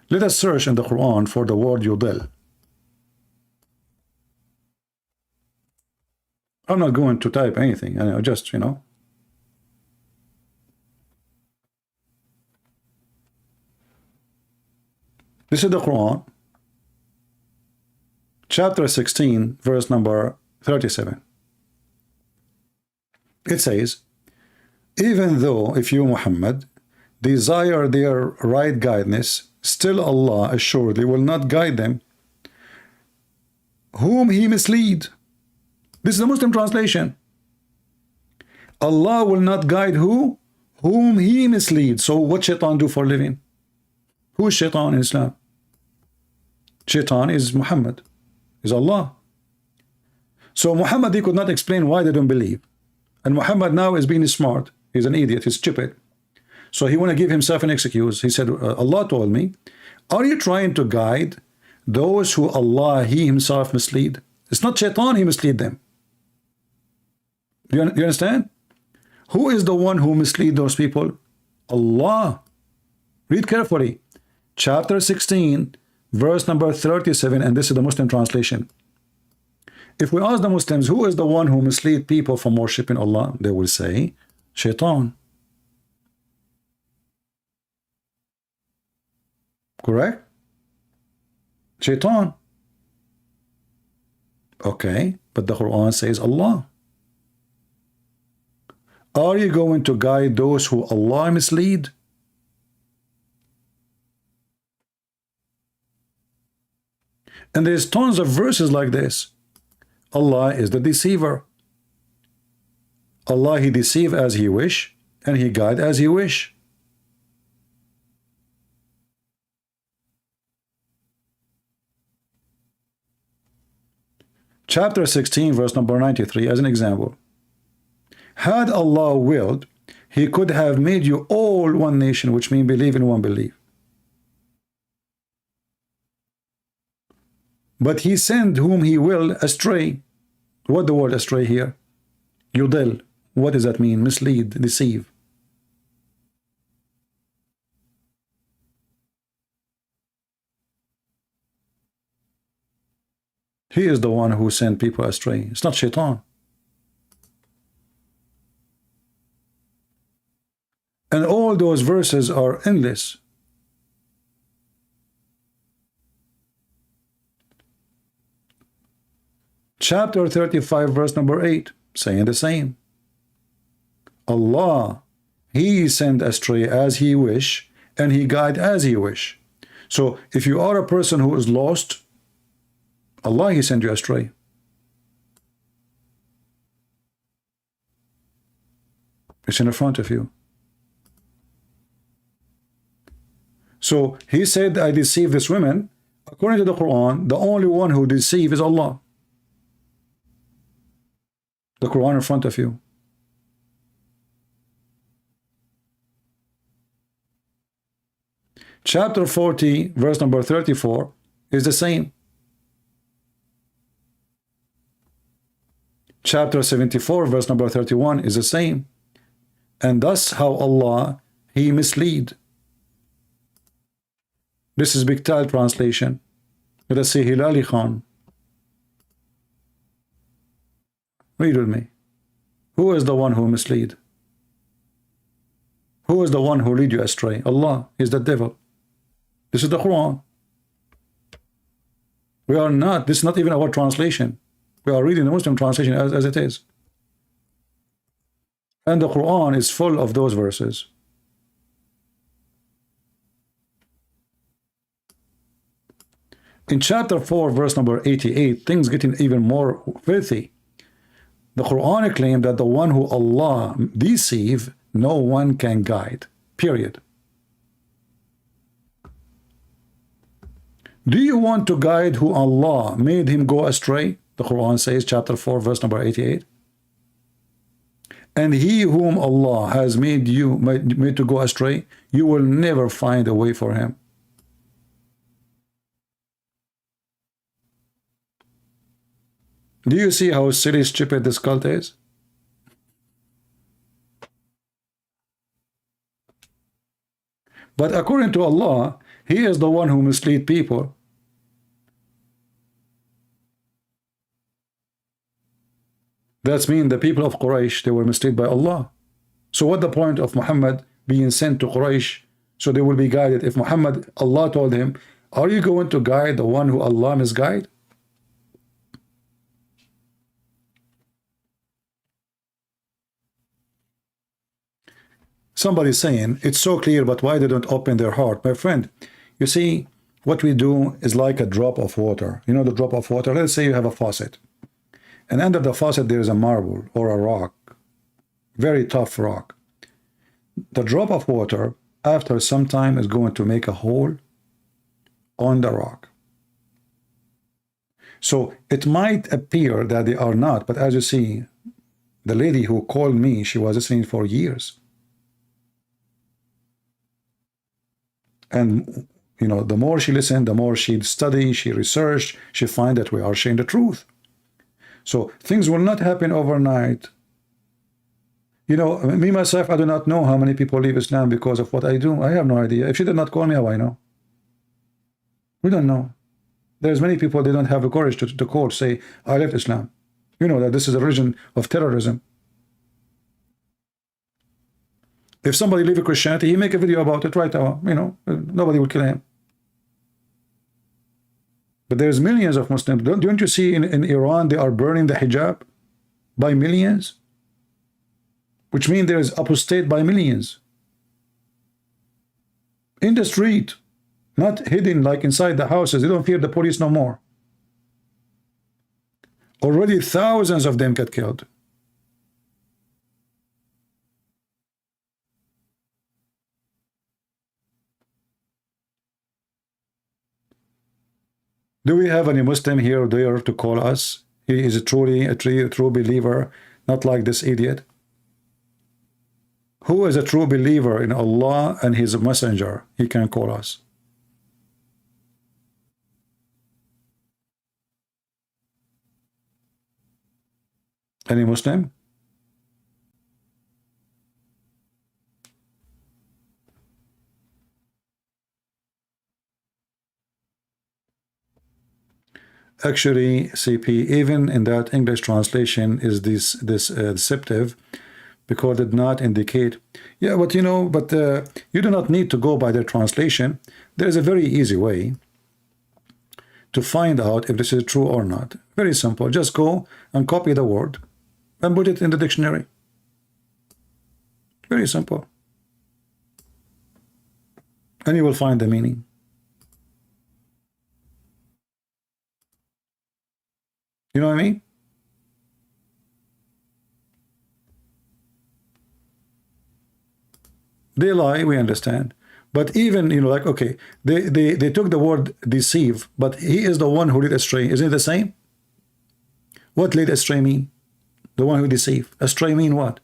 Let us search in the Quran for the word yudil. I'm not going to type anything, I know, just, you know. This is the Quran, chapter 16, verse number 37. It says, even though if you, Muhammad, desire their right guidance, still Allah assuredly will not guide them whom he mislead. This is the Muslim translation. Allah will not guide who? Whom he misleads. So what shaitan do for a living? Who is shaitan in Islam? Shaitan is Muhammad, is Allah. So Muhammad, he could not explain why they don't believe. And Muhammad now is being smart. He's an idiot, he's stupid. So he want to give himself an excuse. He said, Allah told me, are you trying to guide those who Allah, he himself mislead? It's not shaitan, he mislead them. You understand? Who is the one who mislead those people? Allah. Read carefully. Chapter 16, verse number 37, and this is the Muslim translation. If we ask the Muslims, who is the one who mislead people from worshiping Allah? They will say, shaitan. Correct? Shaitan. Okay, but the Quran says Allah. Are you going to guide those who Allah mislead? And there's tons of verses like this. Allah is the deceiver. Allah, he deceive as he wish, and he guide as he wish. Chapter 16, verse number 93, as an example. Had Allah willed, he could have made you all one nation, which means believe in one belief. But he sent whom he will astray. What the word astray here? Yudil. What does that mean? Mislead, deceive. He is the one who sent people astray. It's not Shaitan. And all those verses are endless. Chapter 35, verse number 8, saying the same. Allah, He send astray as He wish, and He guide as He wish. So if you are a person who is lost, Allah, He send you astray. It's in front of you. So He said, I deceive this women. According to the Quran, the only one who deceive is Allah. The Quran in front of you. Chapter 40, verse number 34 is the same. Chapter 74, verse number 31 is the same. And thus how Allah, He mislead. This is Biktal translation. Let us see Hilali Khan. Read with me. Who is the one who mislead? Who is the one who lead you astray? Allah is the devil. This is the Quran. We are not, this is not even our translation. We are reading the Muslim translation as it is. And the Quran is full of those verses. In chapter 4, verse number 88, things getting even more filthy. The Quran claims that the one who Allah deceive, no one can guide. Period. Do you want to guide who Allah made him go astray? The Quran says, chapter 4, verse number 88. And he whom Allah has made to go astray, you will never find a way for him. Do you see how silly, stupid this cult is? But according to Allah, He is the one who mislead people. That's mean the people of Quraysh, they were misled by Allah. So what the point of Muhammad being sent to Quraysh so they will be guided? If Muhammad, Allah told him, are you going to guide the one who Allah misguide? Somebody's saying, it's so clear, but why they don't open their heart? My friend, you see, what we do is like a drop of water. You know the drop of water? Let's say you have a faucet. And under the faucet, there is a marble or a rock. Very tough rock. The drop of water, after some time, is going to make a hole on the rock. So it might appear that they are not, but as you see, the lady who called me, she was listening for years. And, you know, the more she listened, the more she studied, she researched, she find that we are sharing the truth. So things will not happen overnight. You know, me, myself, I do not know how many people leave Islam because of what I do. I have no idea. If she did not call me, how I know? We don't know. There's many people, they don't have the courage to call, say, I left Islam. You know that this is a religion of terrorism. If somebody leave Christianity, he make a video about it right now. You know, nobody will kill him. But there's millions of Muslims. Don't you see in Iran, they are burning the hijab by millions? Which means there is apostate by millions. In the street, not hidden like inside the houses. They don't fear the police no more. Already thousands of them get killed. Do we have any Muslim here or there to call us? He is truly a true believer, not like this idiot. Who is a true believer in Allah and His messenger? He can call us. Any Muslim? Actually, CP, even in that English translation is this deceptive, because it did not indicate. Yeah, but you know, but you do not need to go by their translation. There is a very easy way to find out if this is true or not. Very simple. Just go and copy the word and put it in the dictionary. Very simple. And you will find the meaning. You know what I mean? They lie, we understand. But even, you know, like, okay, they took the word deceive, but he is the one who led astray. Isn't it the same? What led astray mean? The one who deceive. Astray mean what?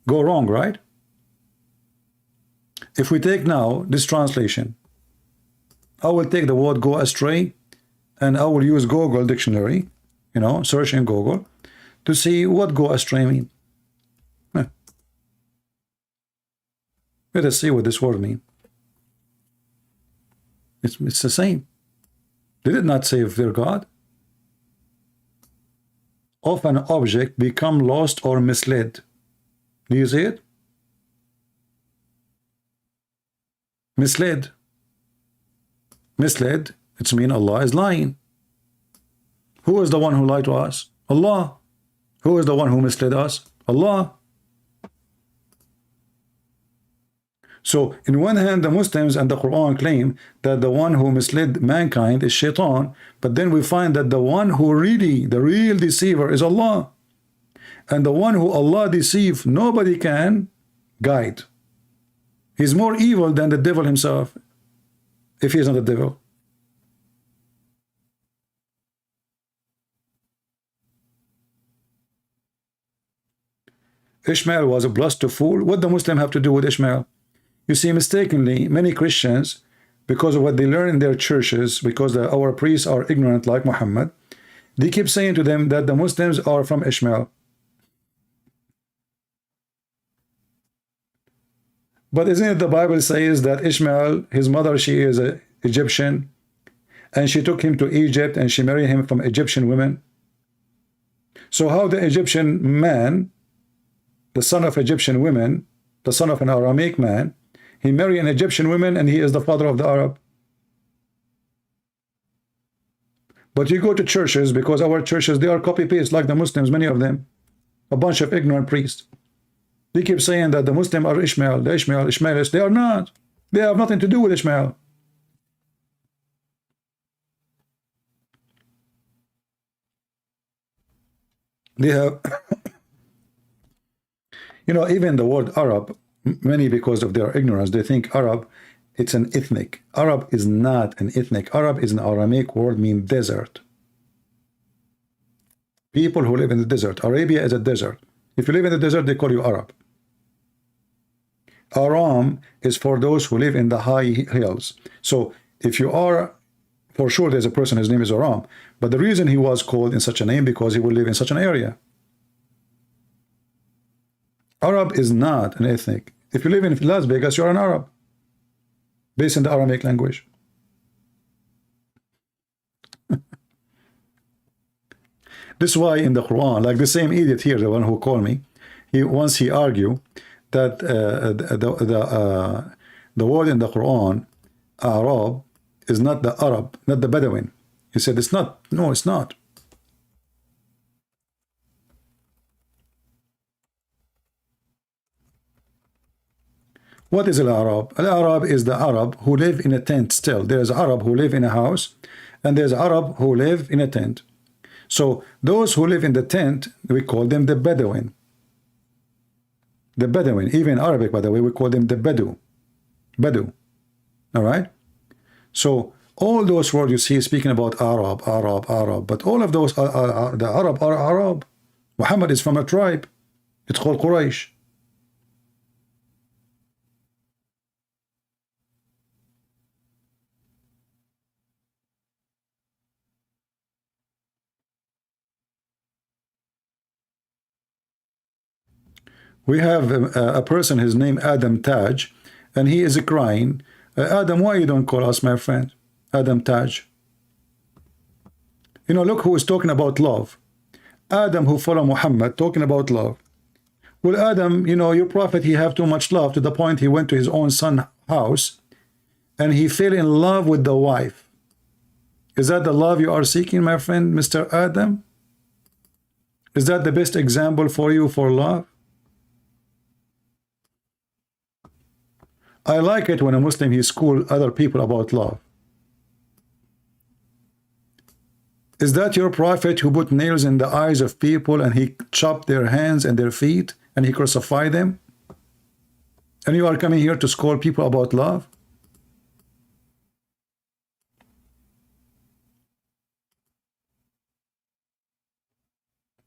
Go wrong, right? If we take now this translation, I will take the word go astray and I will use Google dictionary, you know, search in Google to see what go astray mean. Let us see what this word mean. It's the same. They did not save their God. Of an object become lost or misled. Do you see it? Misled. Misled, it's mean Allah is lying. Who is the one who lied to us? Allah. Who is the one who misled us? Allah. So, in one hand, the Muslims and the Quran claim that the one who misled mankind is Shaitan, but then we find that the one who really, the real deceiver is Allah. And the one who Allah deceive, nobody can guide. He's more evil than the devil himself, if he is not the devil. Ishmael was a blessed to fool. What the Muslim have to do with Ishmael? You see, mistakenly, many Christians, because of what they learn in their churches, because our priests are ignorant like Muhammad, they keep saying to them that the Muslims are from Ishmael. But isn't it the Bible says that Ishmael, his mother, she is an Egyptian, and she took him to Egypt and she married him from Egyptian women? So how the Egyptian man, the son of Egyptian women, the son of an Aramaic man, he married an Egyptian woman and he is the father of the Arab? But you go to churches, because our churches, they are copy-paste like the Muslims, many of them. A bunch of ignorant priests. They keep saying that the Muslims are Ishmael, the Ishmaelists. They are not. They have nothing to do with Ishmael. They have, you know, even the word Arab, many, because of their ignorance, they think Arab, it's an ethnic. Arab is not an ethnic. Arab is an Aramaic word, mean desert. People who live in the desert. Arabia is a desert. If you live in the desert, they call you Arab. Aram is for those who live in the high hills. So if you are, for sure there's a person, his name is Aram. But the reason he was called in such a name, because he will live in such an area. Arab is not an ethnic. If you live in Las Vegas, you're an Arab, based in the Aramaic language. This is why in the Quran, like the same idiot here, the one who called me, once he argued that the word in the Quran, Arab, is not the Arab, not the Bedouin. He said it's not. No, it's not. What is Al-Arab? Al-Arab is the Arab who live in a tent still. There's Arab who live in a house, and there's Arab who live in a tent. So those who live in the tent, we call them the Bedouin. The Bedouin, even Arabic, by the way, we call them the Bedu. Bedu. All right? So all those words you see speaking about Arab, Arab, Arab, but all of those the Arab are Arab. Muhammad is from a tribe. It's called Quraysh. We have a person, his name Adam Taj, and he is crying. Adam, why you don't call us, my friend? Adam Taj. You know, look who is talking about love. Adam, who follow Muhammad, talking about love. Well, Adam, you know, your prophet, he have too much love to the point he went to his own son's house and he fell in love with the wife. Is that the love you are seeking, my friend, Mr. Adam? Is that the best example for you for love? I like it when a Muslim, he school other people about love. Is that your prophet who put nails in the eyes of people and he chopped their hands and their feet and he crucified them? And you are coming here to school people about love?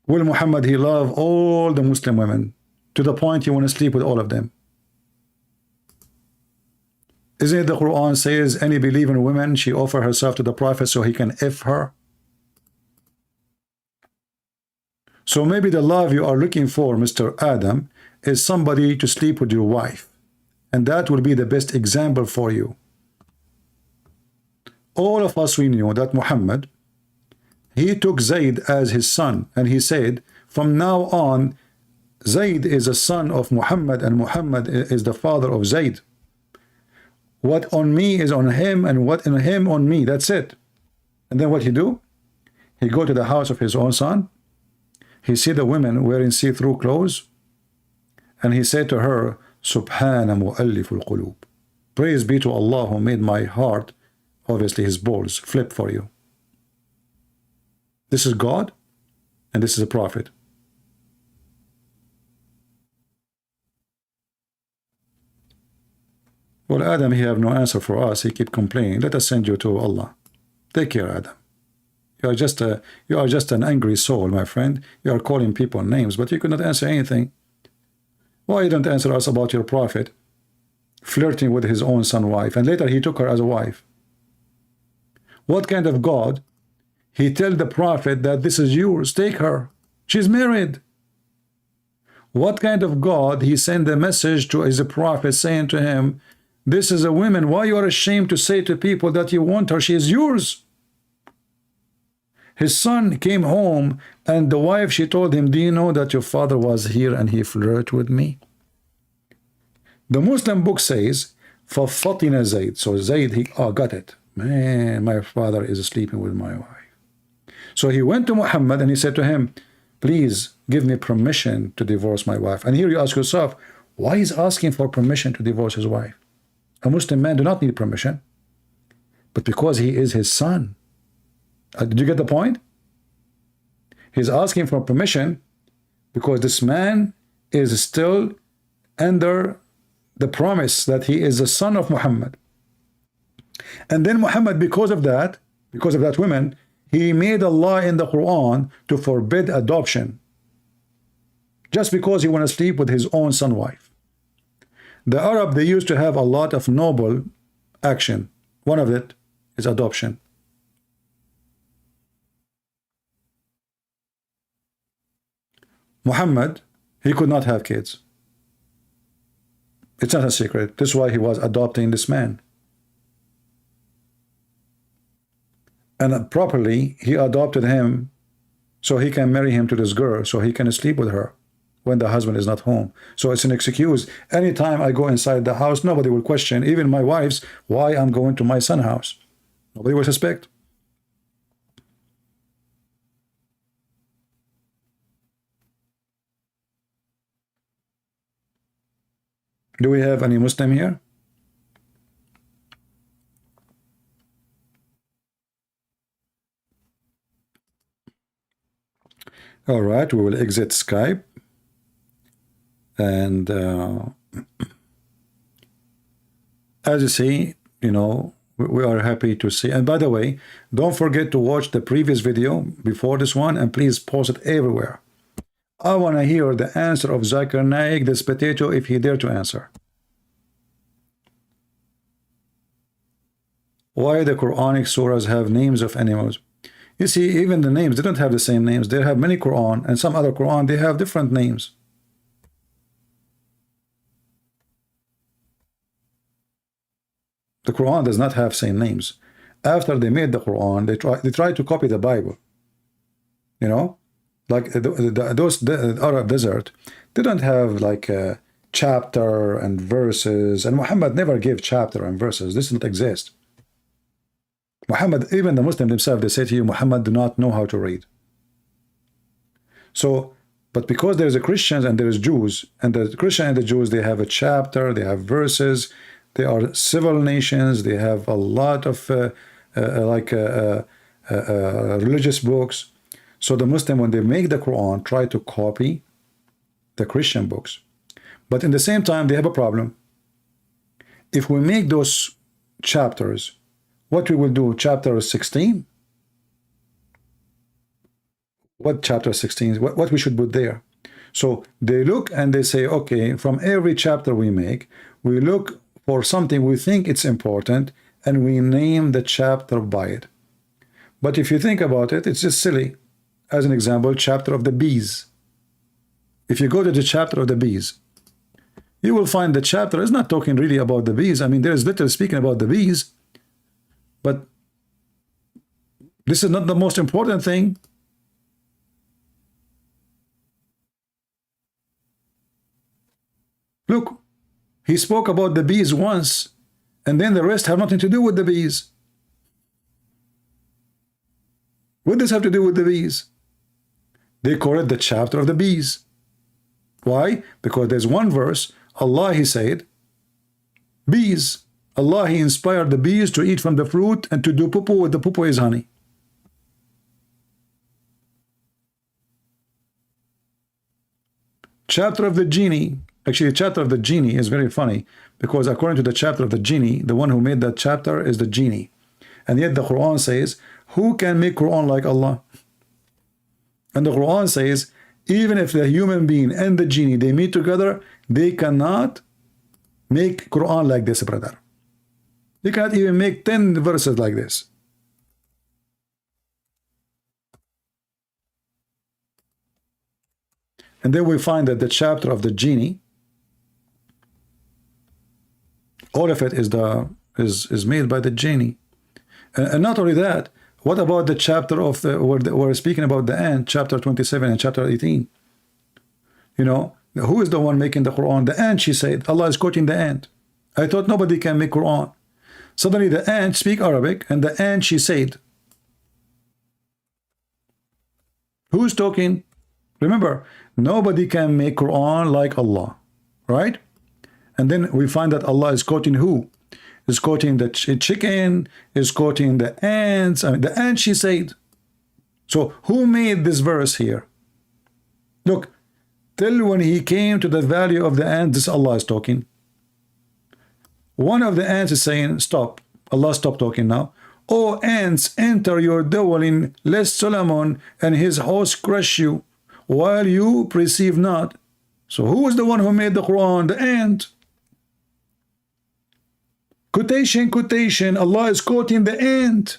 Will Muhammad, he loved all the Muslim women to the point he want to sleep with all of them. Isn't it the Quran says any believing woman, she offer herself to the prophet so he can F her? So maybe the love you are looking for, Mr. Adam, is somebody to sleep with your wife. And that will be the best example for you. All of us, we knew that Muhammad, he took Zayd as his son. And he said, from now on, Zayd is a son of Muhammad and Muhammad is the father of Zayd. What on me is on him and what in him on me. That's it. And then what he do? He go to the house of his own son. He see the women wearing see-through clothes, and he said to her, Subhana mu'alliful qulub. Praise be to Allah who made my heart, obviously his balls, flip for you. This is God, and this is a prophet. Well, Adam, he have no answer for us. He keep complaining. Let us send you to Allah. Take care, Adam. You are just an angry soul, my friend. You are calling people names, but you could not answer anything. Why you don't answer us about your prophet flirting with his own son's wife, and later he took her as a wife? What kind of God? He tell the prophet that this is yours, take her. She's married. What kind of God he send a message to his prophet saying to him, this is a woman, why you are ashamed to say to people that you want her, she is yours? His son came home and the wife, she told him, do you know that your father was here and he flirted with me? The Muslim book says, فَفَطِنَ Zayd. So Zayd, he got it. Man, my father is sleeping with my wife. So he went to Muhammad and he said to him, please give me permission to divorce my wife. And here you ask yourself, why is asking for permission to divorce his wife? A Muslim man do not need permission, but because he is his son. Did you get the point? He's asking for permission because this man is still under the promise that he is the son of Muhammad. And then Muhammad, because of that woman, he made a law in the Quran to forbid adoption just because he want to sleep with his own son's wife. The Arab, they used to have a lot of noble action. One of it is adoption. Muhammad, he could not have kids. It's not a secret. This is why he was adopting this man. And properly, he adopted him so he can marry him to this girl, so he can sleep with her when the husband is not home. So it's an excuse. Anytime I go inside the house, nobody will question, even my wives, why I'm going to my son's house. Nobody will suspect. Do we have any Muslim here? All right, we will exit Skype. And as you see, you know, we are happy to see. And by the way, don't forget to watch the previous video before this one, and please post it everywhere. I want to hear the answer of Zakir Naik, this potato, if he dare to answer. Why the Quranic surahs have names of animals? You see, even the names, they don't have the same names. They have many Quran, and some other Quran, they have different names. The Quran does not have same names. After they made the Quran, they tried to copy the Bible. You know, like the Arab desert, they don't have like a chapter and verses, and Muhammad never gave chapter and verses. This doesn't exist. Muhammad, even the Muslims themselves, they say to you, Muhammad do not know how to read. So, but because there is a Christians and there is Jews, and the Christian and the Jews, they have a chapter, they have verses, they are civil nations, they have a lot of religious books. So the Muslim, when they make the Quran, try to copy the Christian books. But in the same time, they have a problem. If we make those chapters, what we will do, chapter 16? What chapter 16? What we should put there? So they look and they say, okay, from every chapter we make, we look for something we think it's important, and we name the chapter by it. But if you think about it, it's just silly. As an example, chapter of the bees. If you go to the chapter of the bees, you will find the chapter is not talking really about the bees. I mean, there is little speaking about the bees, but this is not the most important thing. Look, he spoke about the bees once, and then the rest have nothing to do with the bees. What does this have to do with the bees? They call it the chapter of the bees. Why? Because there's one verse, Allah, he said, bees. Allah, he inspired the bees to eat from the fruit and to do poo-poo, with the poo-poo is honey. Chapter of the genie. Actually, the chapter of the genie is very funny, because according to the chapter of the genie, the one who made that chapter is the genie. And yet the Quran says, who can make Quran like Allah? And the Quran says, even if the human being and the genie, they meet together, they cannot make Quran like this, brother. They cannot even make 10 verses like this. And then we find that the chapter of the genie, all of it is made by the genie. And not only that, what about the chapter of where we're speaking about the ant, chapter 27 and chapter 18? You know, who is the one making the Quran? The ant, she said. Allah is quoting the ant. I thought nobody can make Quran. Suddenly the ant speak Arabic, and the ant, she said. Who's talking? Remember, nobody can make Quran like Allah, right? And then we find that Allah is quoting who? Is quoting the chicken, is quoting the ants. I mean, the ant, she said. So who made this verse here? Look, till when he came to the value of the ant, this Allah is talking. One of the ants is saying, stop. Allah, stop talking now. Oh, ants, enter your dwelling, lest Solomon and his host crush you, while you perceive not. So who is the one who made the Quran? The ant. Quotation, quotation, Allah is quoting the ant.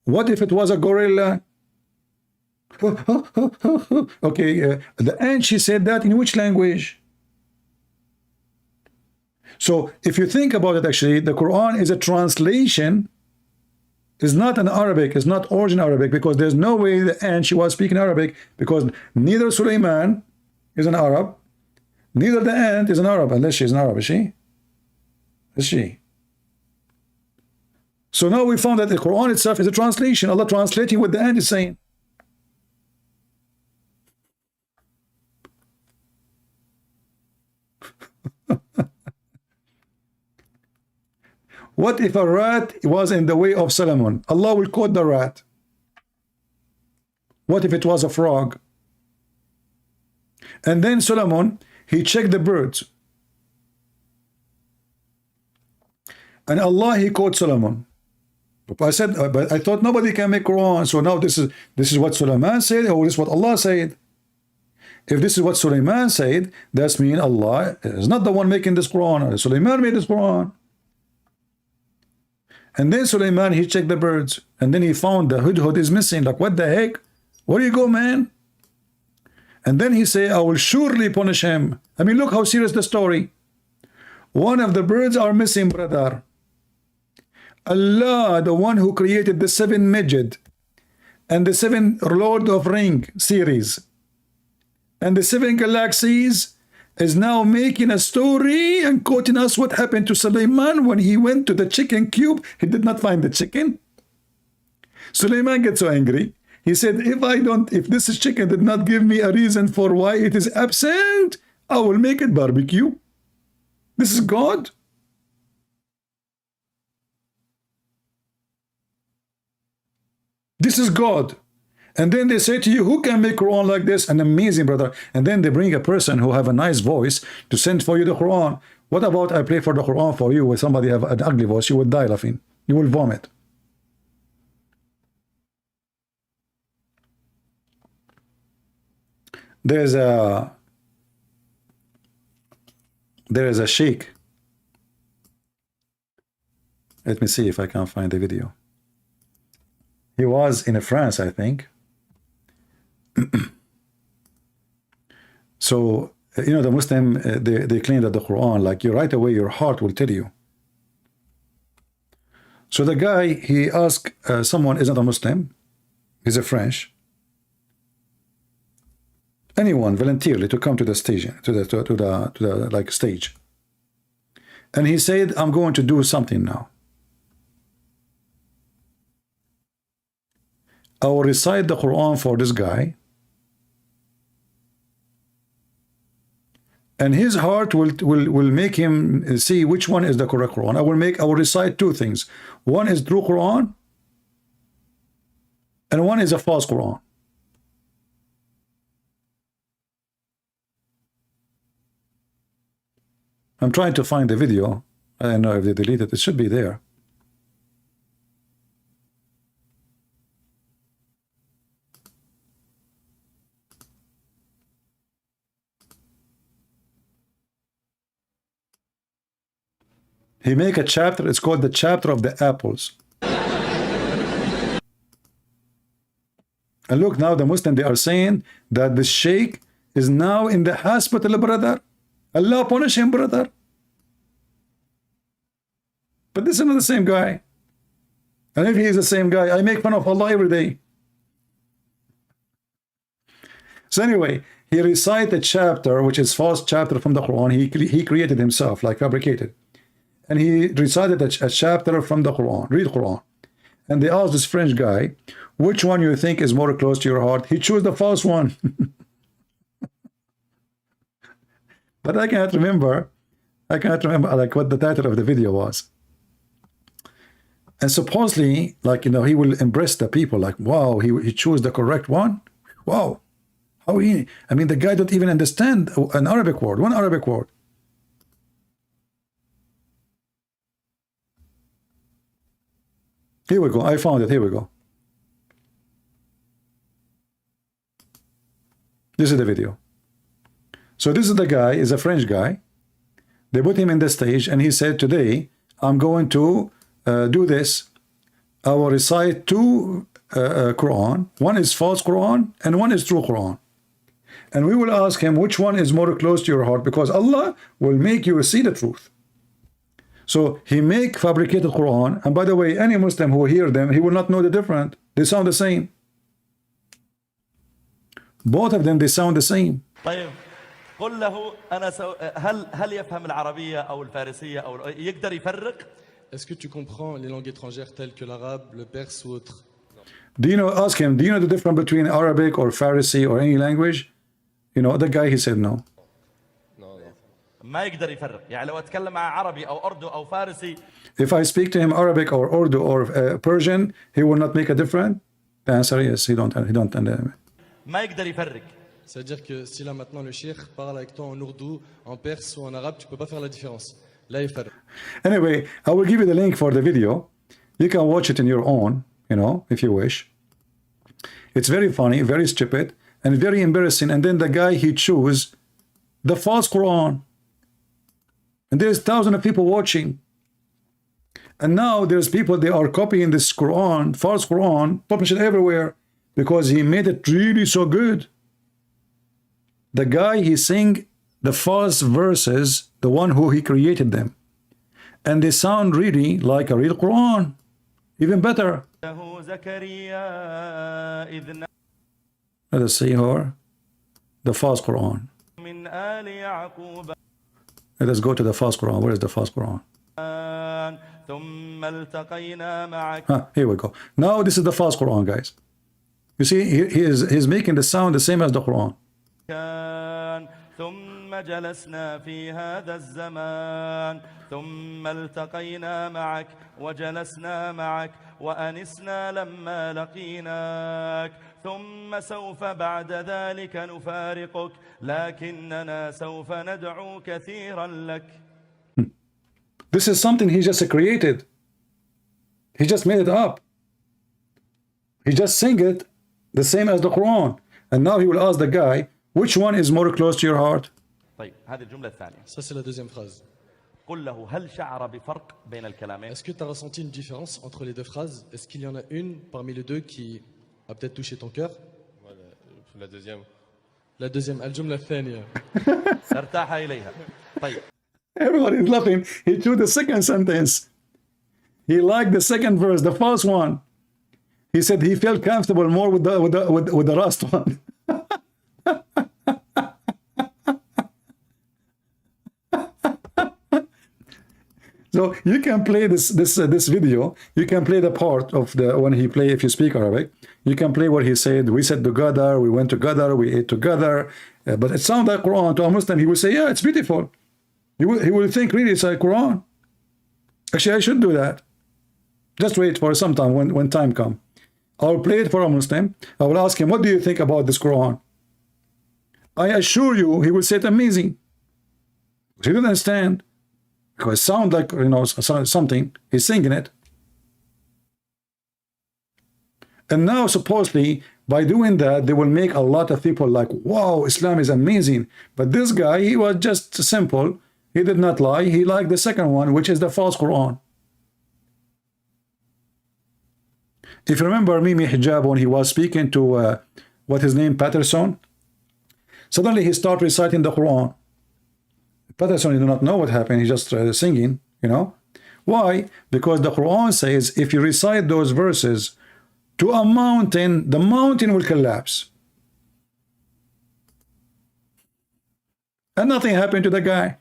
What if it was a gorilla? Okay, the ant, she said that in which language? So if you think about it, actually, the Quran is a translation. It's not an Arabic, it's not original Arabic, because there's no way the ant, she was speaking Arabic, because neither Sulaiman is an Arab, neither the ant is an Arab, unless she's an Arab, is she? Is she? So now we found that the Quran itself is a translation. Allah translating what the ant is saying. What if a rat was in the way of Solomon? Allah will quote the rat. What if it was a frog? And then Solomon, he checked the birds. And Allah, he quote Solomon. I said, but I thought nobody can make Quran. So now this is what Solomon said, or this is what Allah said. If this is what Solomon said, that means Allah is not the one making this Quran. Solomon made this Quran. And then Sulaiman, he checked the birds, and then he found the hudhud is missing. Like, what the heck? Where you go, man? And then he say, I will surely punish him. I mean, look how serious the story. One of the birds are missing, brother. Allah, the one who created the 7 Majid and the 7 Lord of Ring series and the 7 galaxies, is now making a story and quoting us what happened to Suleiman when he went to the chicken cube. He did not find the chicken. Suleiman gets so angry. He said, if this chicken did not give me a reason for why it is absent, I will make it barbecue. This is God. This is God. And then they say to you, who can make Quran like this? An amazing brother. And then they bring a person who have a nice voice to send for you the Quran. What about I play for the Quran for you with somebody have an ugly voice? You will die laughing. You will vomit. There is a sheikh. Let me see if I can find the video. He was in France, I think. So, you know, the Muslim, they claim that the Quran, like you right away, your heart will tell you. So the guy, he asked someone is not a Muslim, he's a French. Anyone voluntarily to come to the stage, to the like stage. And he said, I'm going to do something now. I will recite the Quran for this guy, and his heart will make him see which one is the correct Quran. I will recite 2 things. One is true Quran, and one is a false Quran. I'm trying to find the video. I don't know if they deleted it. It should be there. He make a chapter, it's called the chapter of the apples. And look, now the Muslim, they are saying that the sheikh is now in the hospital, brother. Allah punish him, brother. But this is not the same guy. And if he is the same guy, I make fun of Allah every day. So anyway, he recite a chapter, which is false chapter from the Quran. He created himself, like fabricated. And he recited a chapter from the Quran. Read Quran. And they asked this French guy, which one you think is more close to your heart? He chose the false one. But I cannot remember like what the title of the video was. And supposedly, like, you know, he will impress the people, like, wow, he chose the correct one. Wow. How I mean, the guy don't even understand an Arabic word, one Arabic word. Here we go. I found it. Here we go. This is the video. So this is the guy, is a French guy. They put him in the stage and he said, today I'm going to do this. I will recite 2 Quran. One is false Quran and one is true Quran. And we will ask him which one is more close to your heart, because Allah will make you see the truth. So he make fabricated Quran, and by the way, any Muslim who hear them, he will not know the difference. They sound the same. Both of them, they sound the same. طيب قل له أنا هل يفهم العربية أو الفارسية أو يقدر يفرق؟ Est-ce que tu comprends les langues étrangères telles que l'arabe, le perse ou autre? Do you know? Ask him. Do you know the difference between Arabic or Farsi or any language? You know, the guy, he said no. ما يقدر يفرق. يعني لو أتكلم مع عربي أو أردو أو فارسي. If I speak to him Arabic or Urdu or Persian, he will not make a difference. The answer is he don't. ما يقدر يفرق. C'est-à-dire que si là maintenant le cheikh parle avec toi en ourdou, en perse ou en arabe, tu peux pas faire la différence. Là il fait. Anyway, I will give you the link for the video. You can watch it in your own, you know, if you wish. It's very funny, very stupid, and very embarrassing. And then the guy, he chose the false Quran. And there's thousands of people watching. And now there's people, they are copying this Quran, false Quran, publish it everywhere, because he made it really so good. The guy, he sing the false verses, the one who he created them. And they sound really like a real Quran. Even better. Let us see here. The false Quran. Let us go to the false Quran. Where is the false Quran? Here we go. Now this is the false Quran, guys. You see, he's making the sound the same as the Quran. ثم جلسنا في هذا الزمان ثم التقينا معك وجلسنا معك وأنسنا لما لقيناك ثم سوف بعد ذلك نفارقك لكننا سوف ندعو كثيرا لك. This is something he just created. He just made it up. He just sing it the same as the Quran. And now he will ask the guy, which one is more close to your heart? طيب هذه الجملة الثانية. Ça c'est la deuxième phrase. قل له هل شعر بفرق بين الكلامين؟ Est-ce que tu as ressenti une différence entre les deux phrases? Est-ce qu'il y en a une parmi les deux qui a peut-être touché ton cœur? Voilà, la deuxième. La deuxième, الجملة الثانية. ارتاح إليها. طيب. Everybody is laughing. He threw the second sentence. He liked the second verse, the first one. He said he felt comfortable more with the last one. So you can play this video. You can play the part of the when he play. If you speak Arabic, you can play what he said. We said together. We went together. We ate together. But it sounds like Quran to a Muslim. He will say, "Yeah, it's beautiful." He will think really it's like Quran. Actually, I should do that. Just wait for some time when time comes. I will play it for a Muslim. I will ask him, "What do you think about this Quran?" I assure you, he will say it's amazing. He didn't understand. Because it sounds like, you know, something. He's singing it. And now, supposedly, by doing that, they will make a lot of people like, wow, Islam is amazing. But this guy, he was just simple. He did not lie. He liked the second one, which is the false Quran. If you remember Mimi Hijab, when he was speaking to, what his name, Patterson, suddenly he started reciting the Quran. Patterson did not know what happened. He's just singing, you know. Why? Because the Quran says if you recite those verses to a mountain, the mountain will collapse. And nothing happened to the guy.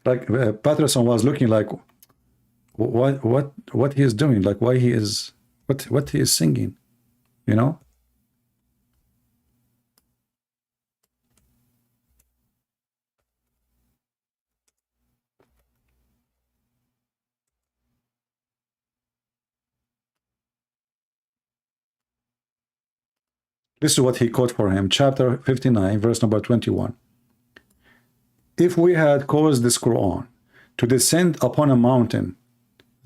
Like Patterson was looking like what he is doing, like why he is what he is singing, you know. This is what he quote for him, chapter 59, verse number 21. If we had caused this Quran to descend upon a mountain,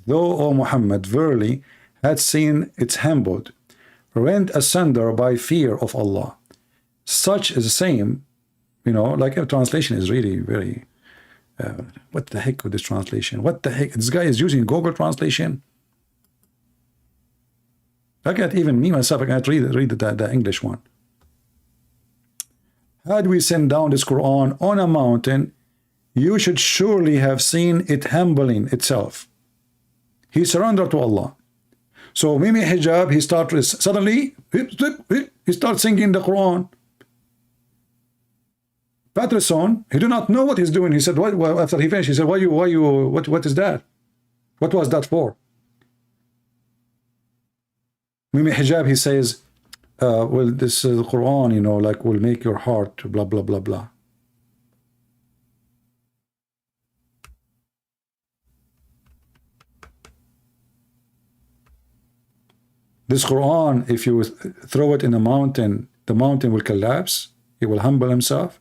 though, O Muhammad, verily had seen it humbled, rent asunder by fear of Allah. Such is the same, you know, like a translation is really very, what the heck with this translation? What the heck? This guy is using Google translation. I can't even, me myself, I can't read the English one. Had we sent down this Quran on a mountain, you should surely have seen it humbling itself. He surrendered to Allah. So Mimi Hijab, he started suddenly, he starts singing the Quran. Patterson, he did not know what he's doing. He said, what, after he finished, he said, what is that? What was that for? Mimi Hijab, he says, well, this Quran, you know, like will make your heart blah, blah, blah, blah. This Quran, if you throw it in a mountain, the mountain will collapse. He will humble himself.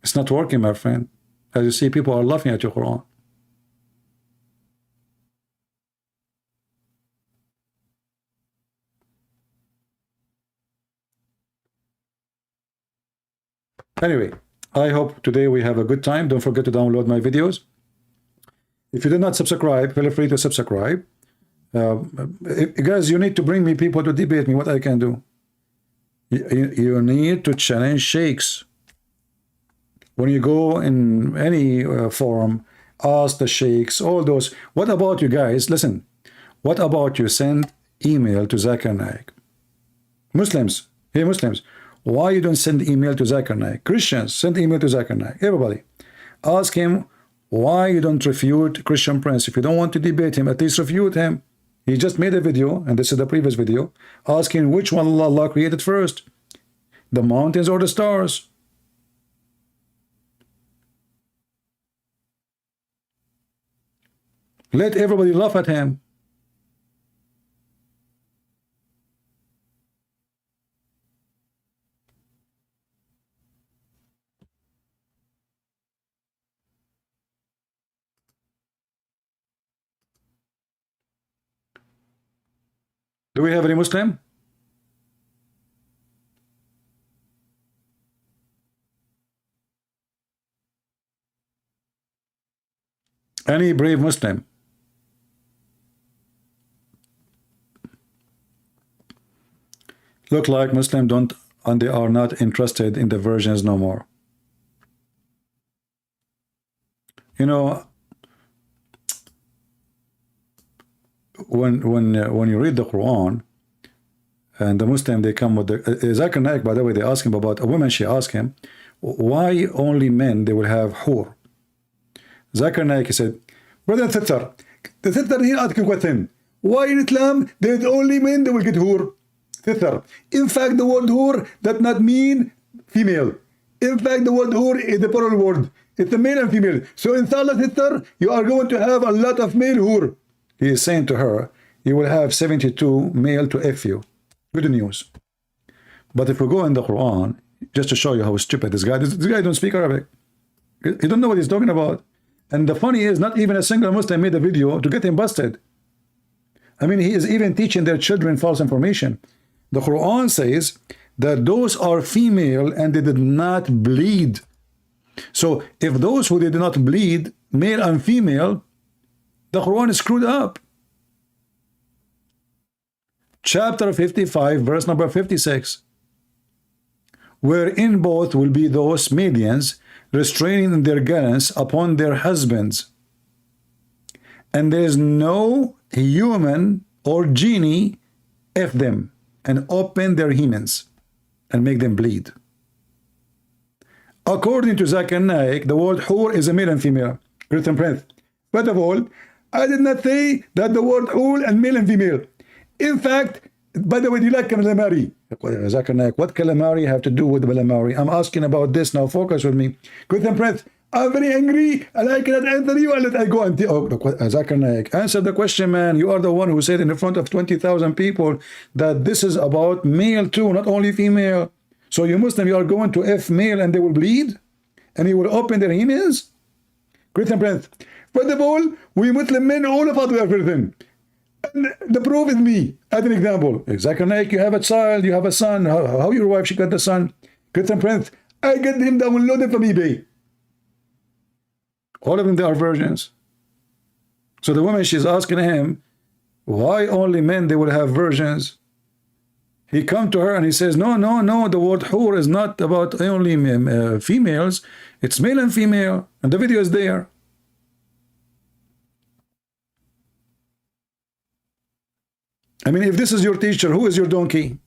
It's not working, my friend. As you see, people are laughing at your Quran. Anyway, I hope today we have a good time. Don't forget to download my videos. If you did not subscribe, feel free to subscribe. Guys, you need to bring me people to debate me what I can do. You need to challenge sheikhs. When you go in any forum, ask the sheikhs, all those. What about you guys? Listen, what about you send email to Zakir Naik? Muslims, hey Muslims, why you don't send email to Zakir Naik? Christians, send email to Zakir Naik. Everybody, ask him why you don't refute Christian Prince. If you don't want to debate him, at least refute him. He just made a video, and this is the previous video, asking which one Allah created first, the mountains or the stars. Let everybody laugh at him. Do we have any Muslim? Any brave Muslim? Look like Muslim don't, and they are not interested in the versions no more. You know, when you read the Quran and the Muslim, they come with the Zakir Naik, by the way, they ask him about a woman. She asked him, why only men they will have hur? Zakir Naik, he said, brother sister, the sister here asking question, why in Islam there's only men they will get hur? Sister, in fact the word hur does not mean female. In fact the word hur is a plural word. It's a male and female. So inshallah sister, you are going to have a lot of male hur. He is saying to her, you will have 72 male to F you. Good news. But if we go in the Quran, just to show you how stupid this guy don't speak Arabic. He don't know what he's talking about. And the funny is, not even a single Muslim made a video to get him busted. I mean, he is even teaching their children false information. The Quran says that those are female and they did not bleed. So if those who did not bleed, male and female, the Quran is screwed up. Chapter 55, verse number 56. Wherein both will be those maidens restraining their gallants upon their husbands. And there is no human or genie F them and open their hymens and make them bleed. According to Zakir Naik, the word hur is a male and female. Christian Prince. First of all, I did not say that the word hur and male and female. In fact, by the way, do you like calamari? Zakir Naik, what calamari have to do with calamari? I'm asking about this now. Focus with me. Christian Prince, I'm very angry and I cannot answer you unless I go and Zakir Naik, answer the question, man. You are the one who said in front of 20,000 people that this is about male too, not only female. So you Muslim, you are going to F male and they will bleed? And you will open their hymens? Christian Prince, first of all, we Muslim men, all of us we are Christian. And the proof is me, as an example. Zakir Naik, you have a child, you have a son. How your wife, she got the son? Christian Prince, I get him downloaded from eBay. All of them, they are virgins. So the woman, she's asking him, why only men, they will have virgins? He come to her and he says, no, no, no, the word hur is not about only females. It's male and female. And the video is there. I mean, if this is your teacher, who is your donkey?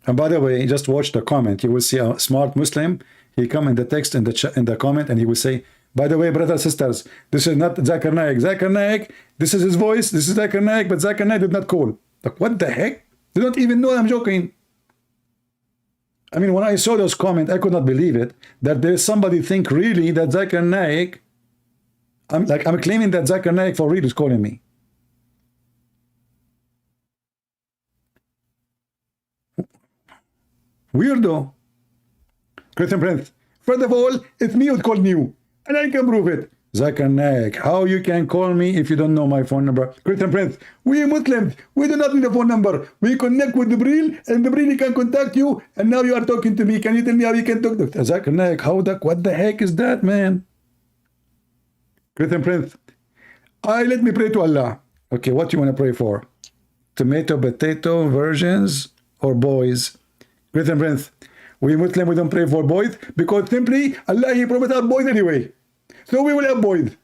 And by the way, just watch the comment. You will see a smart Muslim. He come in the text in the comment and he will say, by the way, brothers, sisters, this is not Zakir Naik. Zakir Naik, this is his voice. This is Zakir Naik, but Zakir Naik did not call. Like, what the heck? They don't even know I'm joking. I mean, when I saw those comments, I could not believe it, that there's somebody think really that Zakir Naik, I'm claiming that Zakir Naik for real is calling me. Weirdo. Christian Prince, first of all, it's me who called you, and I can prove it. Zakir Naik, how you can call me if you don't know my phone number? Christian Prince, we Muslims, we do not need a phone number. We connect with Jibril, and Jibril can contact you, and now you are talking to me. Can you tell me how you can talk to Zakir Naik? What the heck is that, man? Christian Prince, let me pray to Allah. Okay, what you want to pray for? Tomato, potato versions or boys? Christian Prince, we Muslim, we don't pray for boys because simply Allah, He promised us boys anyway. So we will have boys.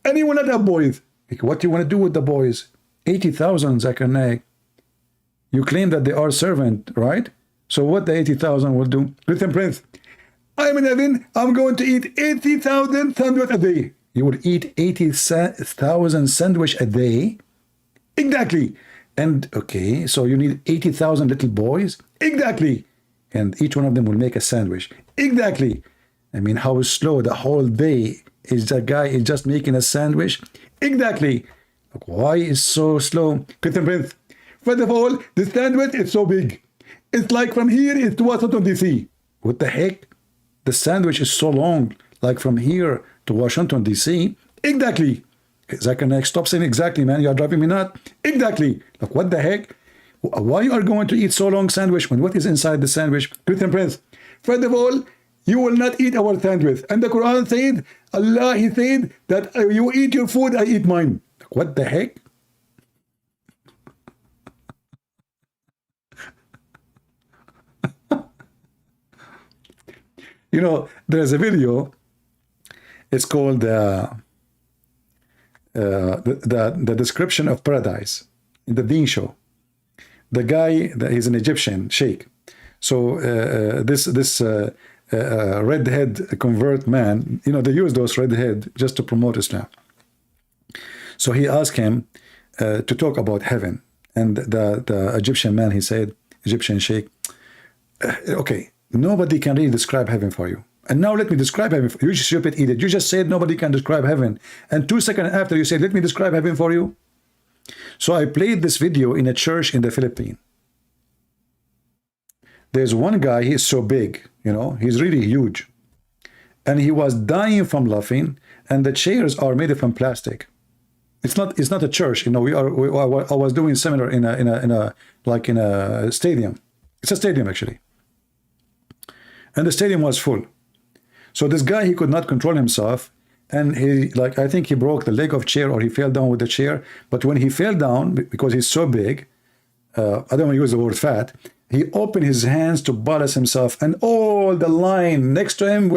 And He will not have boys. What do you want to do with the boys? 80,000, Zakir Naik. You claim that they are servant, right? So what the 80,000 will do? Christian Prince, I'm in heaven. I'm going to eat 80,000 sandwich a day. You will eat 80,000 sandwich a day? Exactly. And okay, so you need 80,000 little boys? Exactly. And each one of them will make a sandwich. Exactly. I mean, how slow the whole day is that guy is just making a sandwich? Exactly. Why is so slow? Christian Prince, first of all, the sandwich is so big. It's like from here is to Washington, D.C. What the heck? The sandwich is so long, like from here to Washington, D.C. Exactly. Zakir Naik, stop saying exactly, man. You are driving me nuts. Exactly. Like, what the heck? Why you are going to eat so long sandwich when what is inside the sandwich? Christian Prince, first of all, you will not eat our sandwich. And the Quran said, Allah, He said that you eat your food, I eat mine. What the heck? You know, there's a video. It's called the description of paradise in the Deen show. The guy, he's an Egyptian sheikh. So this redhead convert man, you know, they use those redhead just to promote Islam. So he asked him to talk about heaven, and the Egyptian man, he said, Egyptian sheikh, okay, nobody can really describe heaven for you. And now let me describe heaven for you. You stupid idiot. You just said nobody can describe heaven. And 2 seconds after you said, let me describe heaven for you. So I played this video in a church in the Philippines. There's one guy, he's so big, you know, he's really huge. And he was dying from laughing, and the chairs are made from plastic. It's not a church, you know. I was doing a seminar in a stadium. It's a stadium actually. And the stadium was full. So this guy, he could not control himself, and he, like, I think he broke the leg of chair, or he fell down with the chair. But when he fell down, because he's so big, I don't want to use the word fat, he opened his hands to balance himself, and all the line next to him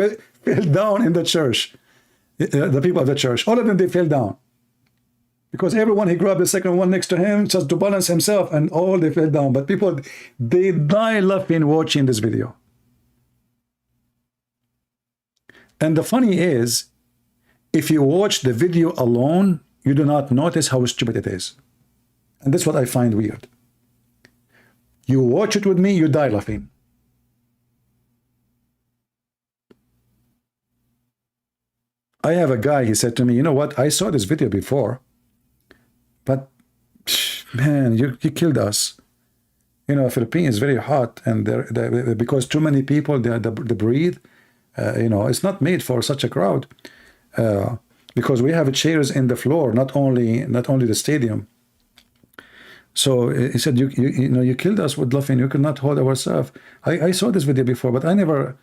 fell down in the church. The people of the church, all of them, they fell down. Because everyone, he grabbed the second one next to him just to balance himself, and all they fell down. But people, they die laughing watching this video. And the funny is, if you watch the video alone, you do not notice how stupid it is. And that's what I find weird. You watch it with me, you die laughing. I have a guy, he said to me, you know what, I saw this video before, but man, you killed us. You know, Philippines is very hot, and because too many people, they breathe. You know, it's not made for such a crowd, because we have chairs in the floor, not only the stadium. So he said, you know, you killed us with laughing. You could not hold ourselves. I saw this video before, but I never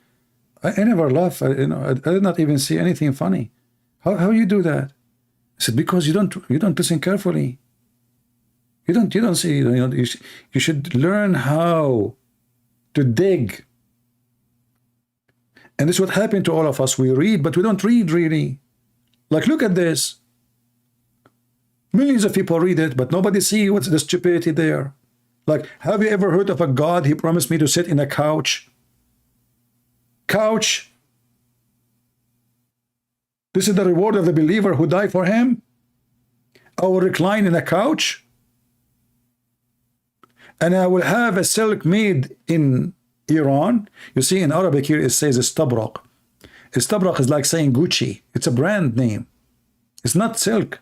laugh. You know, I did not even see anything funny. How you do that? I said, because you don't listen carefully. You don't see. You know, you should learn how to dig. And this is what happened to all of us. We read, but we don't read really. Like, look at this. Millions of people read it, but nobody see what's the stupidity there. Like, have you ever heard of a God? He promised me to sit in a couch. Couch. This is the reward of the believer who died for him. I will recline in a couch, and I will have a silk made in Iran. You see, in Arabic here it says istabraq. Istabraq is like saying Gucci. It's a brand name. It's not silk.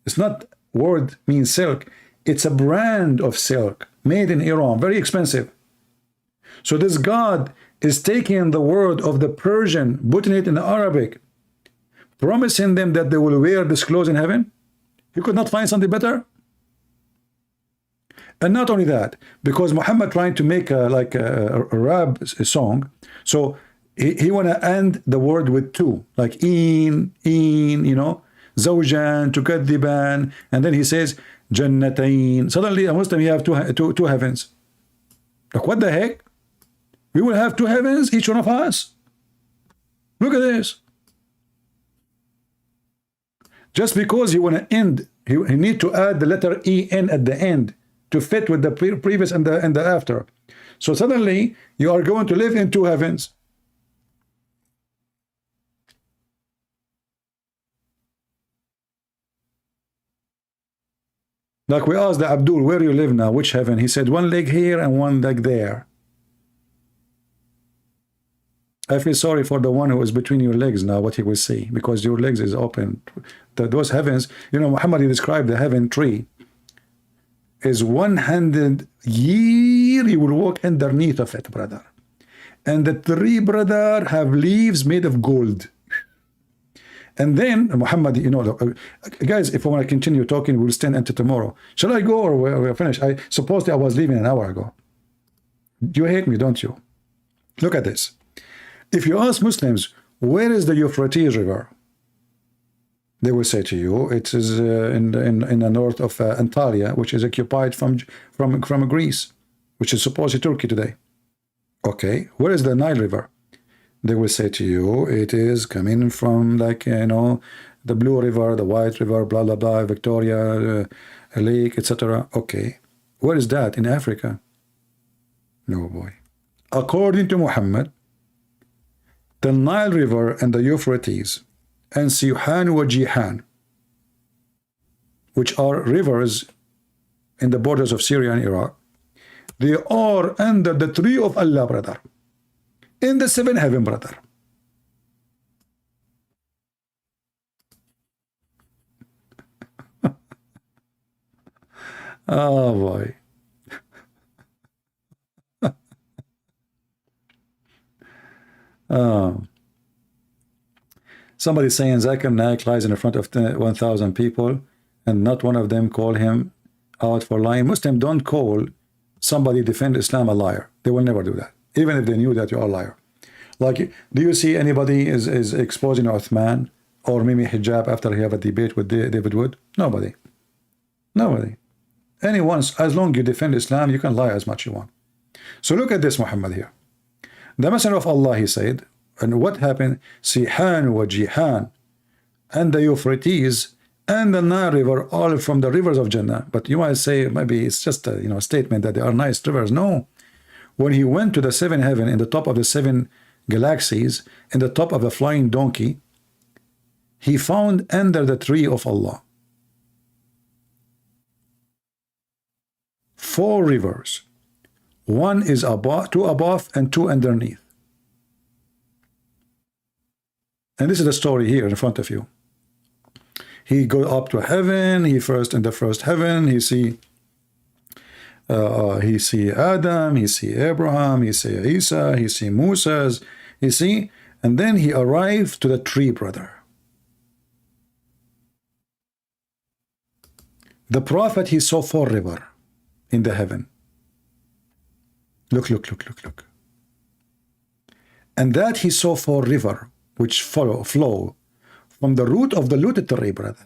It's not word means silk. It's a brand of silk made in Iran, very expensive. So this God is taking the word of the Persian, putting it in Arabic, promising them that they will wear this clothes in heaven? He could not find something better. And not only that, because Muhammad trying to make a rap song, so he want to end the word with two, like in, you know, zawjan, tukadiban, and then he says jannatain. Suddenly a Muslim, you have two heavens. Like, what the heck? We will have two heavens, each one of us. Look at this. Just because you want to end, you need to add the letter en at the end to fit with the previous and the after. So suddenly you are going to live in two heavens. Like we asked the Abdul, where you live now, which heaven? He said one leg here and one leg there. I feel sorry for the one who is between your legs now, what he will see, because your legs is open. Those heavens, you know, Muhammad described the heaven tree is 100 years he will walk underneath of it, brother. And the tree, brother, have leaves made of gold. And then Muhammad, you know, guys, if I want to continue talking, we'll stand until tomorrow. Shall I go or we're finished? I supposedly I was leaving an hour ago. You hate me, don't you? Look at this. If you ask Muslims, where is the Euphrates River? They will say to you, it is in the north of Antalya, which is occupied from Greece, which is supposedly Turkey today. Okay, where is the Nile River? They will say to you, it is coming from, like, you know, the Blue River, the White River, blah, blah, blah, Victoria, Lake, etc. Okay, where is that? In Africa? No, boy. According to Muhammad, the Nile River and the Euphrates and Siyuhan wa Jihan, which are rivers in the borders of Syria and Iraq, they are under the tree of Allah, brother, in the seventh heaven, brother. Oh boy. Somebody saying Zakir Naik lies in front of 1,000 people and not one of them call him out for lying. Muslims don't call somebody defend Islam a liar. They will never do that, even if they knew that you are a liar. Like, do you see anybody is exposing Uthman or Mimi Hijab after he have a debate with David Wood? Nobody. Nobody. Anyone, as long as you defend Islam, you can lie as much as you want. So look at this, Muhammad here. The Messenger of Allah, he said, and what happened? Sihan wa Jihan and the Euphrates and the Nile River, all from the rivers of Jannah. But you might say maybe it's just a, you know, statement that they are nice rivers. No. When he went to the seventh heaven, in the top of the seven galaxies, in the top of a flying donkey, he found under the tree of Allah 4 rivers. One is above, 2 above, and 2 underneath. And this is the story here in front of you. He go up to heaven. He first in the first heaven. He see Adam. He see Abraham. He see Isa. He see Moses. You see, and then he arrived to the tree, brother. The prophet, he saw 4 rivers in the heaven. Look, look, look, look, look. And that he saw 4 rivers which flow from the root of the lotus tree, brother.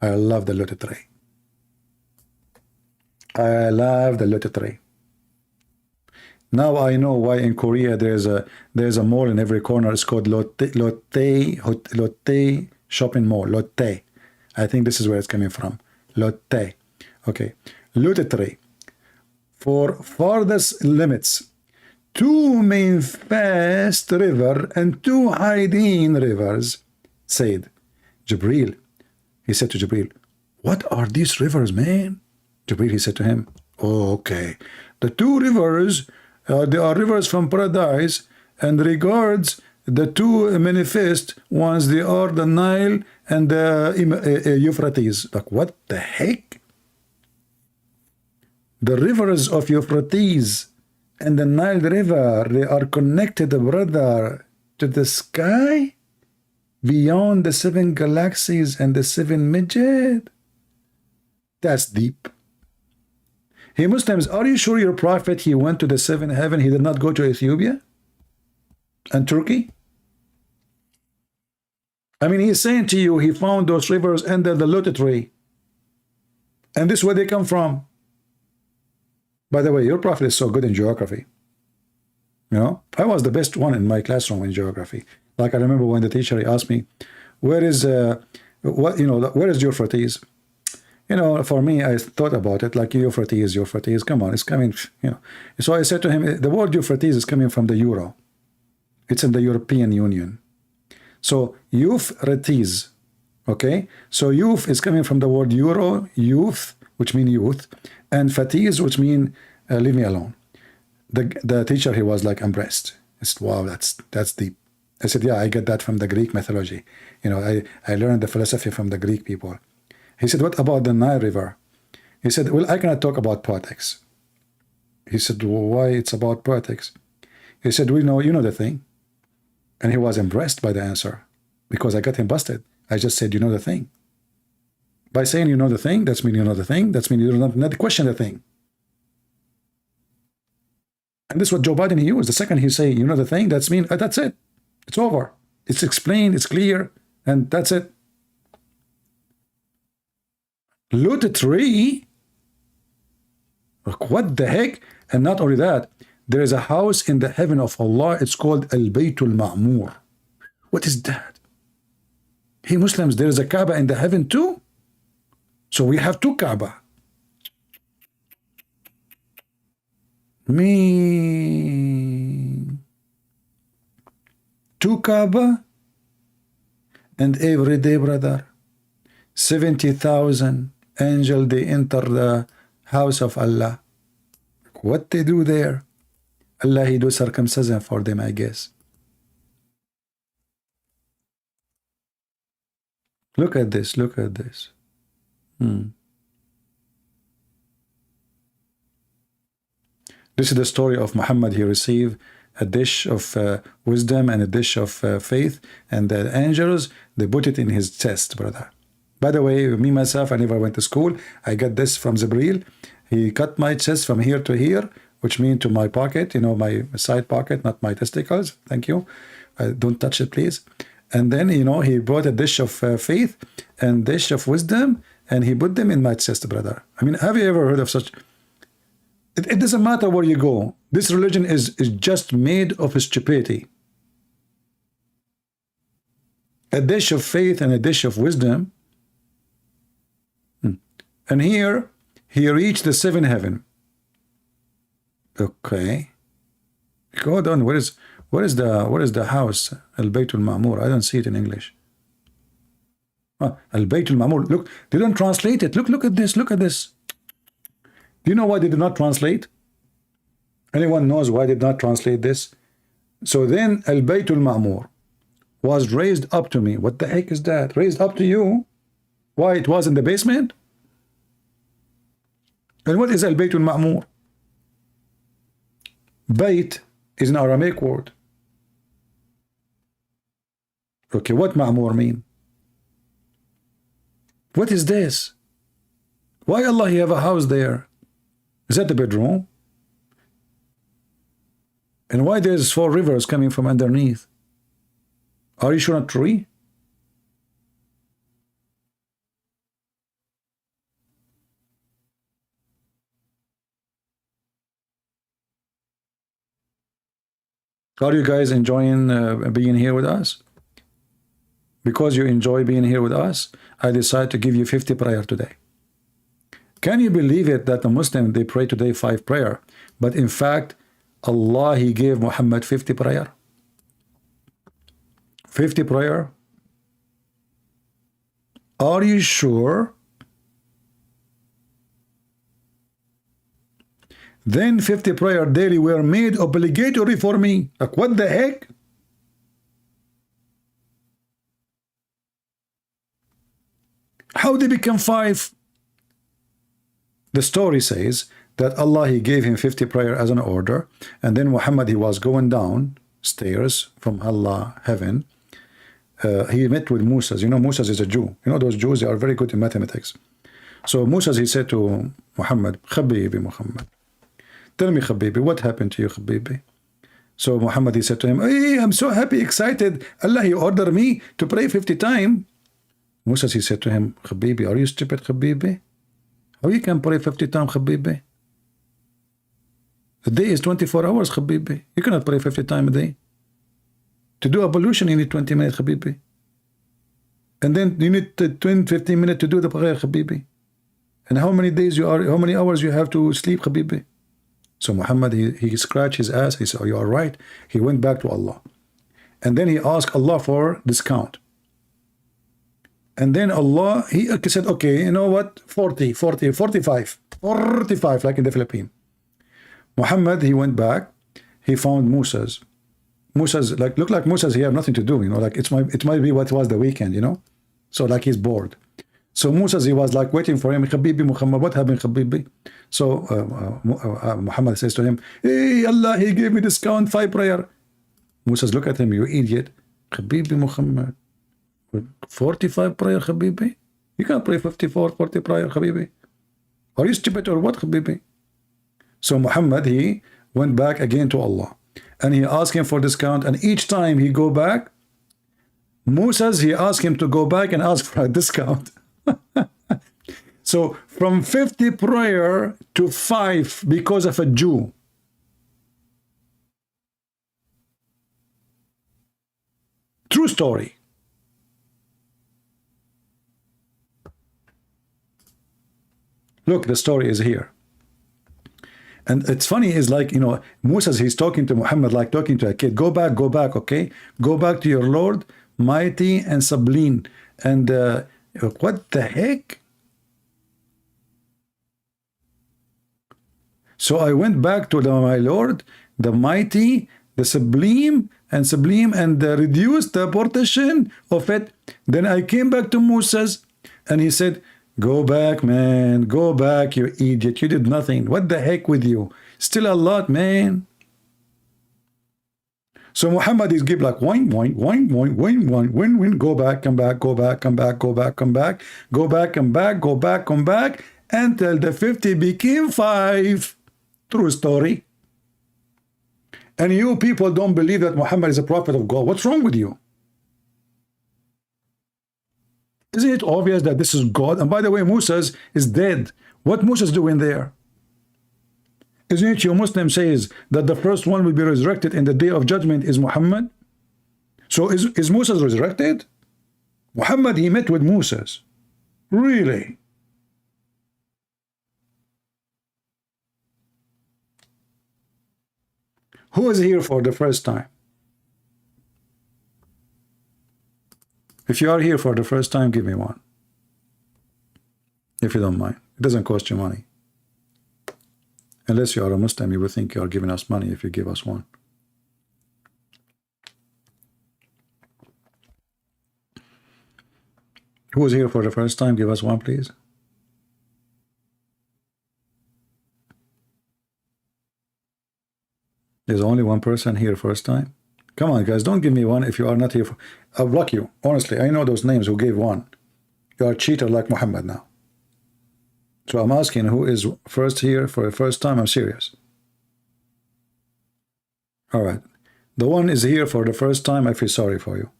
I love the lotus tree. I love the lotus tree. Now I know why in Korea there's a mall in every corner. It's called Lotte shopping mall. Lotte. I think this is where it's coming from. Lotte. Okay. Lotus tree. For farthest limits, 2 main fast river and 2 hiding rivers, said Jibril. He said to Jibril, what are these rivers, man? Jibril, he said to him, oh, okay. The 2 rivers, they are rivers from paradise, and regards the 2 manifest ones, they are the Nile and the Euphrates. Like, what the heck? The rivers of Euphrates and the Nile River, they are connected, brother, to the sky? beyond the 7 galaxies and the 7 midget. That's deep. Hey Muslims, are you sure your prophet, he went to the 7th heaven, he did not go to Ethiopia and Turkey? I mean, he's saying to you, he found those rivers under the lotus tree. And this is where they come from. By the way, your prophet is so good in geography. You know, I was the best one in my classroom in geography. Like I remember when the teacher, he asked me, where is, where is Euphrates? You know, for me, I thought about it like Euphrates, come on, it's coming, you know. So I said to him, the word Euphrates is coming from the euro. It's in the European Union. So Euphrates, okay? So youth is coming from the word euro, youth, which mean youth, and fatis, which mean leave me alone. The teacher, he was like impressed. I said, wow, that's deep. I said, yeah, I get that from the Greek mythology. You know, I learned the philosophy from the Greek people. He said, what about the Nile River? He said, well, I cannot talk about politics. He said, well, why it's about politics? He said, you know the thing. And he was impressed by the answer because I got him busted. I just said, you know the thing. By saying you know the thing, that's mean you know the thing. That's mean you do not question the thing. And this is what Joe Biden he used. The second he say, you know the thing, that's mean, that's it. It's over. It's explained, it's clear, and that's it. Loot tree? What the heck? And not only that, there is a house in the heaven of Allah. It's called Al-Baytul Ma'mur. What is that? Hey Muslims, there is a Kaaba in the heaven too? So we have 2 Kaaba. Me 2 Kaaba, and every day, brother, 70,000 angels, they enter the house of Allah. What they do there? Allah, he do circumcision for them, I guess. Look at this, look at this. This is the story of Muhammad. He received a dish of wisdom and a dish of faith, and the angels, they put it in his chest, brother. By the way, me, myself, I never went to school. I got this from Jibril. He cut my chest from here to here, which means to my pocket, you know, my side pocket, not my testicles. Thank you. Don't touch it, please. And then, you know, he brought a dish of faith and dish of wisdom, and he put them in my chest, brother. I mean, have you ever heard of such? It doesn't matter where you go. This religion is just made of stupidity. A dish of faith and a dish of wisdom. And here, he reached the 7th heaven. Okay. Hold on. What is the house? Al-Baytul Ma'mur. I don't see it in English. Al-Baytul Ma'mur. Look, they don't translate it. Look at this. Look at this. Do you know why they did not translate? Anyone knows why they did not translate this? So then Al-Baytul Ma'mur was raised up to me. What the heck is that? Raised up to you? Why, it was in the basement? And what is Al-Baytul Ma'mur? Bayt is an Aramaic word. Okay, what Ma'mur mean? What is this? Why Allah he have a house there? Is that the bedroom? And why there's 4 rivers coming from underneath? Are you sure not tree? Are you guys enjoying being here with us? Because you enjoy being here with us, I decide to give you 50 prayer today. Can you believe it that the Muslim, they pray today 5 prayer, but in fact, Allah, he gave Muhammad 50 prayer? 50 prayer? Are you sure? Then 50 prayer daily were made obligatory for me. Like, what the heck? How did it become 5? The story says that Allah, he gave him 50 prayer as an order, and then Muhammad, he was going down stairs from Allah, heaven, he met with Musa. You know, Musa is a Jew. You know, those Jews, they are very good in mathematics. So Musa, he said to Muhammad, Habibi Muhammad, tell me, Habibi, what happened to you, Habibi? So Muhammad, he said to him, hey, I'm so happy, excited. Allah, he ordered me to pray 50 times. Musa, he said to him, Habibi, are you stupid, Habibi? How you can pray 50 times, Habibi? The day is 24 hours, Habibi. You cannot pray 50 times a day. To do ablution, you need 20 minutes, Habibi. And then you need 15 minutes to do the prayer, Habibi. And how many hours you have to sleep, Habibi? So Muhammad, he scratched his ass. He said, oh, you are right. He went back to Allah. And then he asked Allah for discount. And then Allah, he said, okay, you know what? 40, 45, like in the Philippines. Muhammad, he went back. He found Musa's, like, look like Musa's, he have nothing to do, you know, like it might be what was the weekend, you know? So like he's bored. So Musa's, he was like waiting for him. Habibi Muhammad, what happened, Habibi? So Muhammad says to him, hey, Allah, he gave me discount 5 prayer. Musa's, look at him, you idiot. Habibi Muhammad, 45 prayer, Habibi? You can't pray 40 prayer, Habibi. Are you stupid or what, Habibi? So Muhammad, he went back again to Allah. And he asked him for discount. And each time he go back, Musa's, he asked him to go back and ask for a discount. So from 50 prayer to 5 because of a Jew. True story. Look, the story is here. And it's funny, is like, you know, Musa, he's talking to Muhammad like talking to a kid. Go back, okay? Go back to your Lord, mighty and sublime. And what the heck? So I went back to my Lord, the mighty, the sublime, and reduced the portion of it. Then I came back to Musa's, and he said, go back, man. Go back, you idiot. You did nothing. What the heck with you? Still a lot, man. So Muhammad is give like wine. Go back, come back, go back, come back, go back, come back, go back, come back, go back, come back, until the 50 became 5. True story. And you people don't believe that Muhammad is a prophet of God. What's wrong with you? Isn't it obvious that this is God? And by the way, Musa is dead. What Musa is doing there? Isn't it your Muslim says that the first one will be resurrected in the day of judgment is Muhammad? So is Musa resurrected? Muhammad, he met with Musa. Really? Who is here for the first time? If you are here for the first time, give me one. If you don't mind. It doesn't cost you money. Unless you are a Muslim, you will think you are giving us money if you give us one. Who is here for the first time? Give us one, please. There's only one person here first time. Come on, guys, don't give me one if you are not here for... I'll block you. Honestly, I know those names who gave one. You are a cheater like Muhammad now. So I'm asking who is first here for the first time. I'm serious. All right. The one is here for the first time. I feel sorry for you.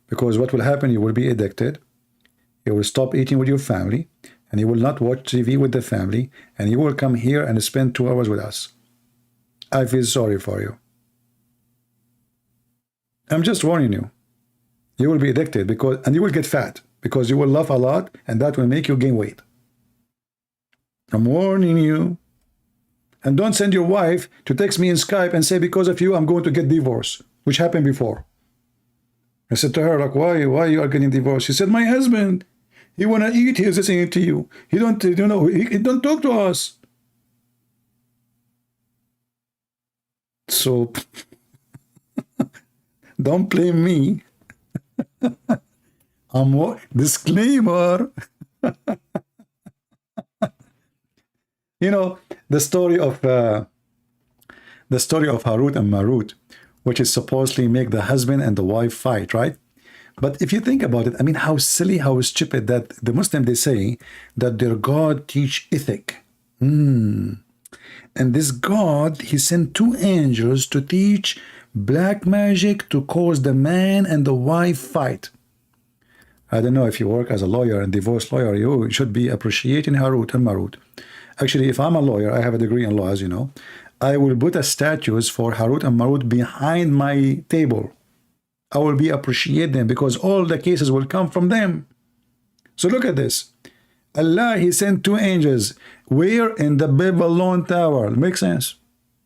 Because what will happen, you will be addicted. You will stop eating with your family. And you will not watch TV with the family. And you will come here and spend 2 hours with us. I feel sorry for you. I'm just warning you. You will be addicted and you will get fat because you will laugh a lot and that will make you gain weight. I'm warning you. And don't send your wife to text me in Skype and say, because of you, I'm going to get divorced, which happened before. I said to her, like, why you are getting divorced? She said, my husband, he want to eat, he is listening to you. He don't, you know, he don't talk to us. So, don't blame me. I'm disclaimer. You know, the story of Harut and Marut, which is supposedly make the husband and the wife fight, right? But if you think about it, I mean, how silly, how stupid that the Muslim, they say that their God teach ethic. And this God, he sent two angels to teach black magic to cause the man and the wife fight. I don't know if you work as a lawyer and divorce lawyer, you should be appreciating Harut and Marut. Actually, if I'm a lawyer, I have a degree in law, as you know, I will put a statues for Harut and Marut behind my table. I will be appreciate them because all the cases will come from them. So look at this. Allah, he sent two angels. Where? In the Babylon Tower. Makes sense.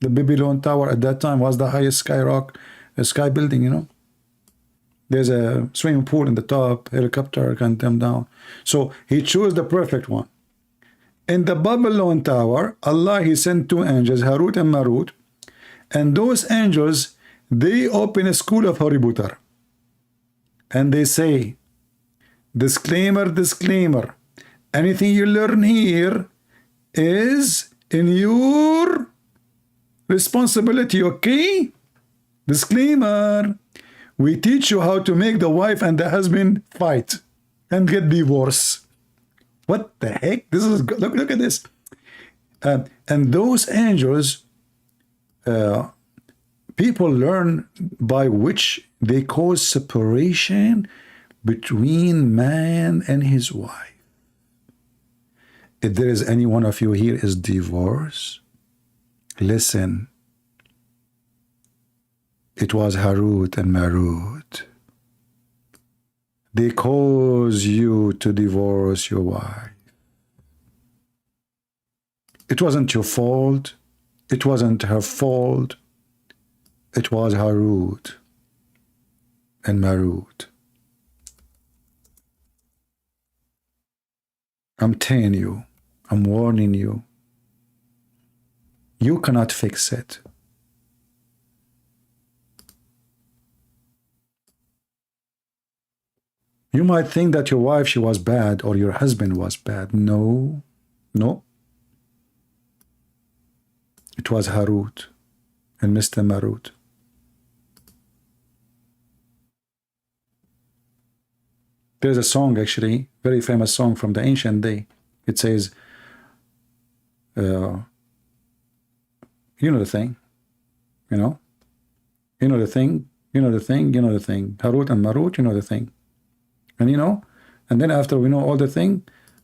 The Babylon Tower at that time was the highest sky building, you know. There's a swimming pool in the top, helicopter can come down. So he chose the perfect one. In the Babylon Tower, Allah, he sent two angels, Harut and Marut. And those angels, they open a school of Harry Potter. And they say, disclaimer, disclaimer. Anything you learn here is in your responsibility, okay? Disclaimer. We teach you how to make the wife and the husband fight and get divorced. What the heck? This is look at this. And those angels, people learn by which they cause separation between man and his wife. If there is any one of you here is divorced, listen. It was Harut and Marut. They cause you to divorce your wife. It wasn't your fault. It wasn't her fault. It was Harut and Marut. I'm telling you, I'm warning you. You cannot fix it. You might think that your wife, she was bad, or your husband was bad. No, no. It was Harut and Mr. Marut. There's a song, actually, very famous song from the ancient day. It says, you know the thing, you know? You know the thing, you know the thing, you know the thing. Harut and Marut, you know the thing. And you know, and then after we know all the thing,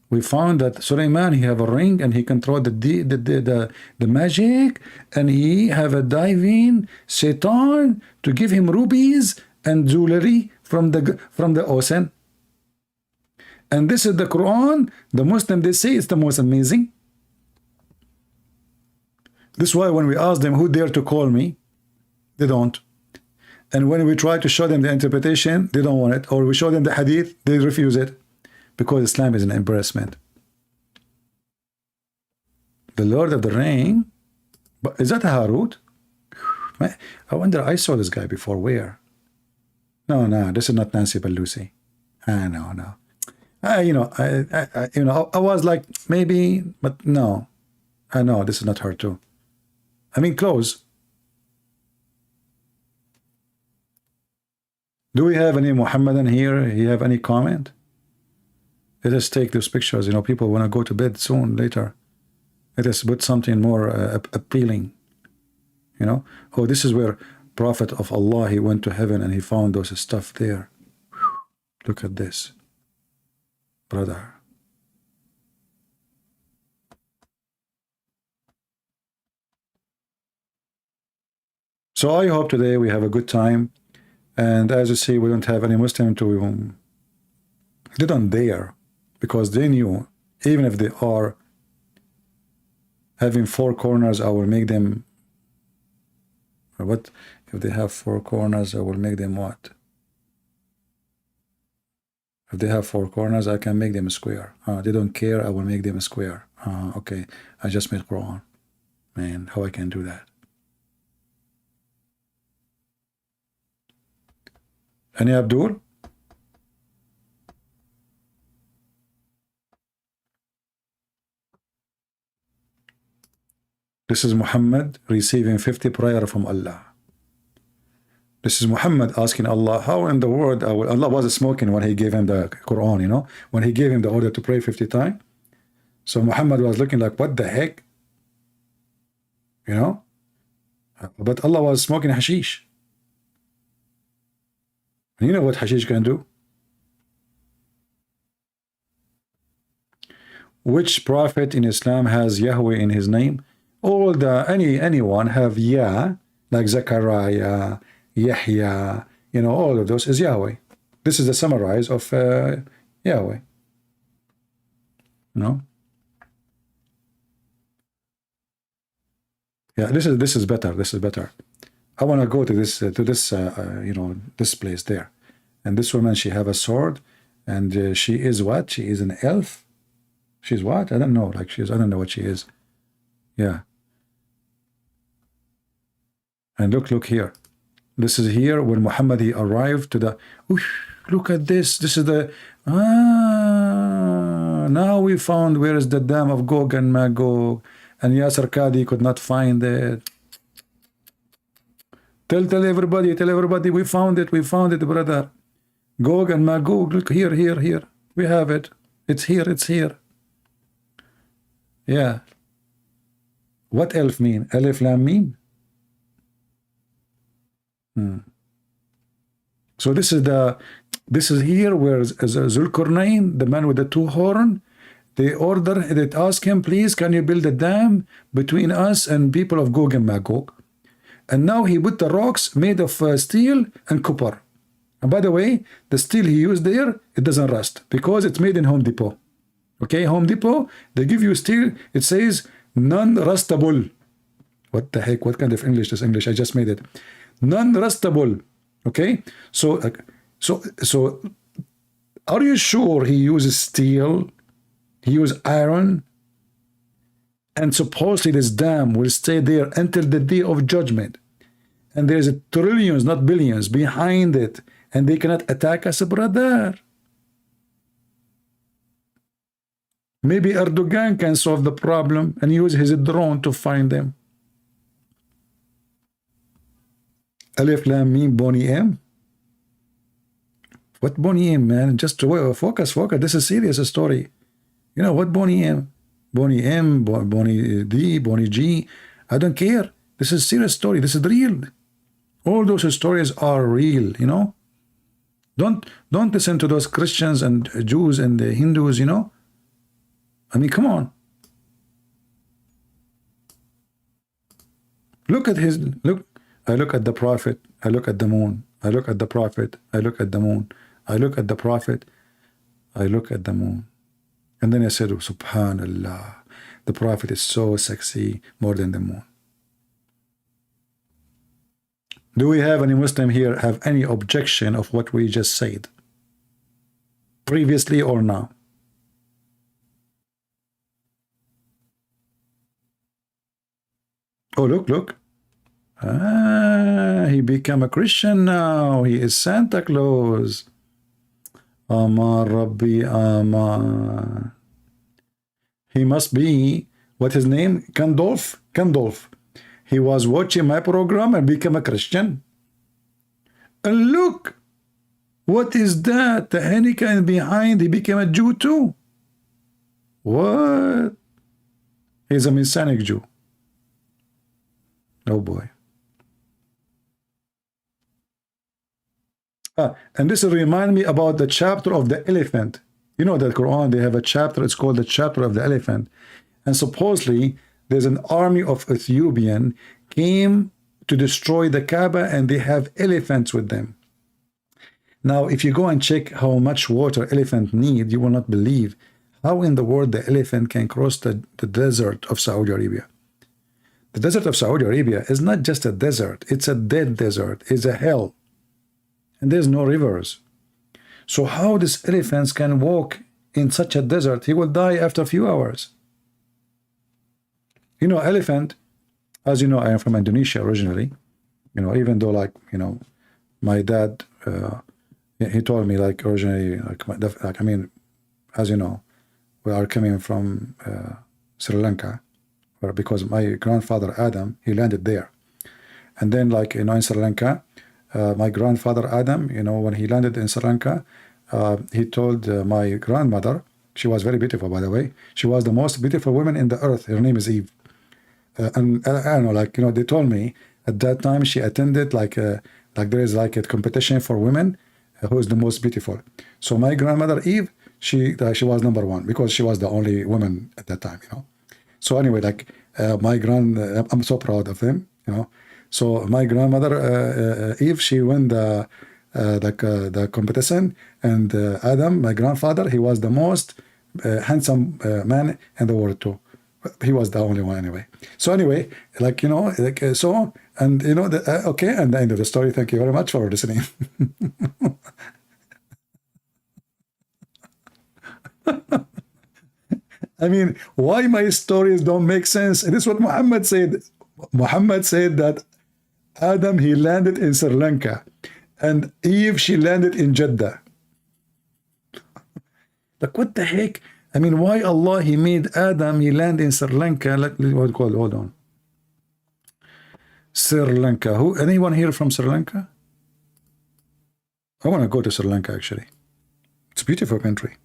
we found that Sulaiman, he have a ring and he controlled the magic, and he have a diving Satan to give him rubies and jewelry from the ocean. And this is the Quran. The Muslim, they say it's the most amazing. This is why when we ask them who dare to call me, they don't. And when we try to show them the interpretation, they don't want it. Or we show them the hadith, they refuse it. Because Islam is an embarrassment. The Lord of the Ring, but is that a Harut? I wonder, I saw this guy before. Where? No, this is not Nancy Pelosi. No. I was like, maybe, but no. I know, this is not her too. I mean, close. Do we have any Mohammedan here? You have any comment? Let us take those pictures. You know, people want to go to bed soon, later. Let us put something more appealing. You know? Oh, this is where Prophet of Allah, he went to heaven and he found those stuff there. Whew. Look at this. Brother. So I hope today we have a good time. And as you see, we don't have any Muslim to... They don't dare. Because they knew, even if they are having four corners, I will make them... What? If they have four corners, I will make them what? If they have four corners, I can make them a square. They don't care, I will make them a square. Okay, I just made Quran. Man, how I can do that? Any Abdul? This is Muhammad receiving 50 prayer from Allah. This is Muhammad asking Allah, how in the world Allah was smoking when he gave him the Quran, you know, when he gave him the order to pray 50 times. So Muhammad was looking like, what the heck? You know? But Allah was smoking hashish. And you know what hashish can do? Which prophet in Islam has Yahweh in his name? All the anyone have Yah, like Zechariah, Yahya, you know, all of those is Yahweh. This is the summarize of Yahweh. You know? Yeah, this is better. This is better. I want to go to this you know, this place there. And this woman, she have a sword, and she is what? She is an elf. She's what? I don't know. Like I don't know what she is. Yeah. And look here. This is here when Muhammad he arrived to the. Look at this. This is the. Now we found where is the dam of Gog and Magog, and Yasser Qadhi could not find it. Tell everybody, we found it, brother. Gog and Magog. Look here. We have it. It's here. Yeah. What elf mean? Alif Lam Mim? So this is here where Zulkarnain, the man with the two horn, they ask him, please, can you build a dam between us and people of Gog and Magog? And now he put the rocks made of steel and copper. And by the way, the steel he used there, it doesn't rust because it's made in Home Depot. Okay, Home Depot, they give you steel, it says non-rustable. What the heck? What kind of English is English? I just made it. Non-rustable. Okay, so are you sure he uses steel? He uses iron? And supposedly this dam will stay there until the day of judgment. And there's trillions, not billions, behind it. And they cannot attack us, brother. Maybe Erdogan can solve the problem and use his drone to find them. Alif Lam Mim Boni M. What Boni M, man? Just focus. This is serious story. You know what Boni M? Boni M, Boni D, Boni G. I don't care. This is serious story. This is real. All those stories are real, you know. Don't listen to those Christians and Jews and the Hindus, you know. I mean, come on. Look at his look. I look at the prophet. I look at the moon. I look at the prophet. I look at the moon. I look at the prophet. I look at the moon. And then I said, oh, Subhanallah, the prophet is so sexy more than the moon. Do we have any Muslim here have any objection of what we just said? Previously or now? Oh, look. He became a Christian now. He is Santa Claus. Amar Rabbi Amar. He must be, what his name? Gandolf. He was watching my program and became a Christian. And look, what is that? The Hanukkah behind, he became a Jew too. What? He's a Messianic Jew. Oh boy. And this remind me about the chapter of the elephant. You know that Quran, they have a chapter, it's called the chapter of the elephant. And supposedly there's an army of Ethiopian came to destroy the Kaaba, and they have elephants with them. Now, if you go and check how much water elephant need, you will not believe how in the world the elephant can cross the desert of Saudi Arabia. The desert of Saudi Arabia is not just a desert, it's a dead desert, it's a hell. And there's no rivers. So how these elephants can walk in such a desert? He will die after a few hours. You know, elephant, as you know, I am from Indonesia originally. You know, even though, like, you know, my dad, he told me, like, originally, like, I mean, as you know, we are coming from Sri Lanka, because my grandfather Adam, he landed there. And then, like, you know, in Sri Lanka, my grandfather Adam, you know, when he landed in Sri Lanka, he told my grandmother, she was very beautiful, by the way, she was the most beautiful woman in the earth, her name is Eve. And I don't know, like, you know, they told me at that time she attended like there is like a competition for women who is the most beautiful. So my grandmother Eve, she was number one because she was the only woman at that time, you know. So anyway, like I'm so proud of them, you know. So my grandmother Eve, she won the competition, and Adam, my grandfather, he was the most handsome man in the world too. He was the only one anyway. So anyway, like, you know, like so, and you know, okay, and the end of the story. Thank you very much for listening. I mean, why my stories don't make sense? And this is what Muhammad said. Muhammad said that Adam, he landed in Sri Lanka, and Eve, she landed in Jeddah. Like, what the heck? I mean, why Allah, he made Adam, he land in Sri Lanka? Let me, what called? Hold on. Sri Lanka. Who? Anyone here from Sri Lanka? I want to go to Sri Lanka, actually. It's a beautiful country.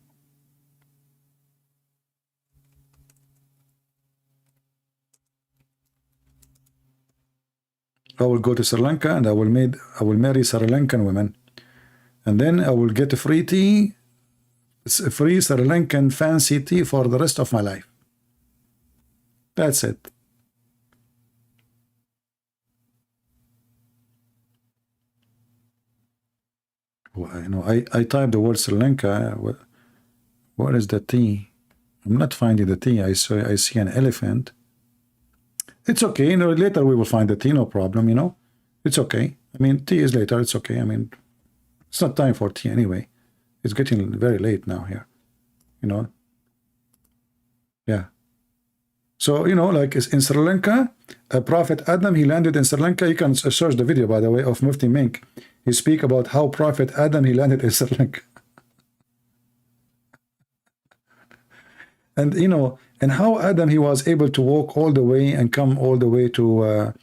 I will go to Sri Lanka and I will marry Sri Lankan women, and then I will get a free tea, free Sri Lankan fancy tea for the rest of my life. That's it. Well, you know, I typed the word Sri Lanka. What is the tea? I'm not finding the tea. I see an elephant. It's okay, you know, later we will find the tea, no problem, you know. It's okay. I mean, tea is later, it's okay. I mean, it's not time for tea anyway. It's getting very late now here, you know. Yeah. So, you know, like in Sri Lanka, Prophet Adam, he landed in Sri Lanka. You can search the video, by the way, of Mufti Menk. He speak about how Prophet Adam, he landed in Sri Lanka. And, you know, and how Adam, he was able to walk all the way and come all the way to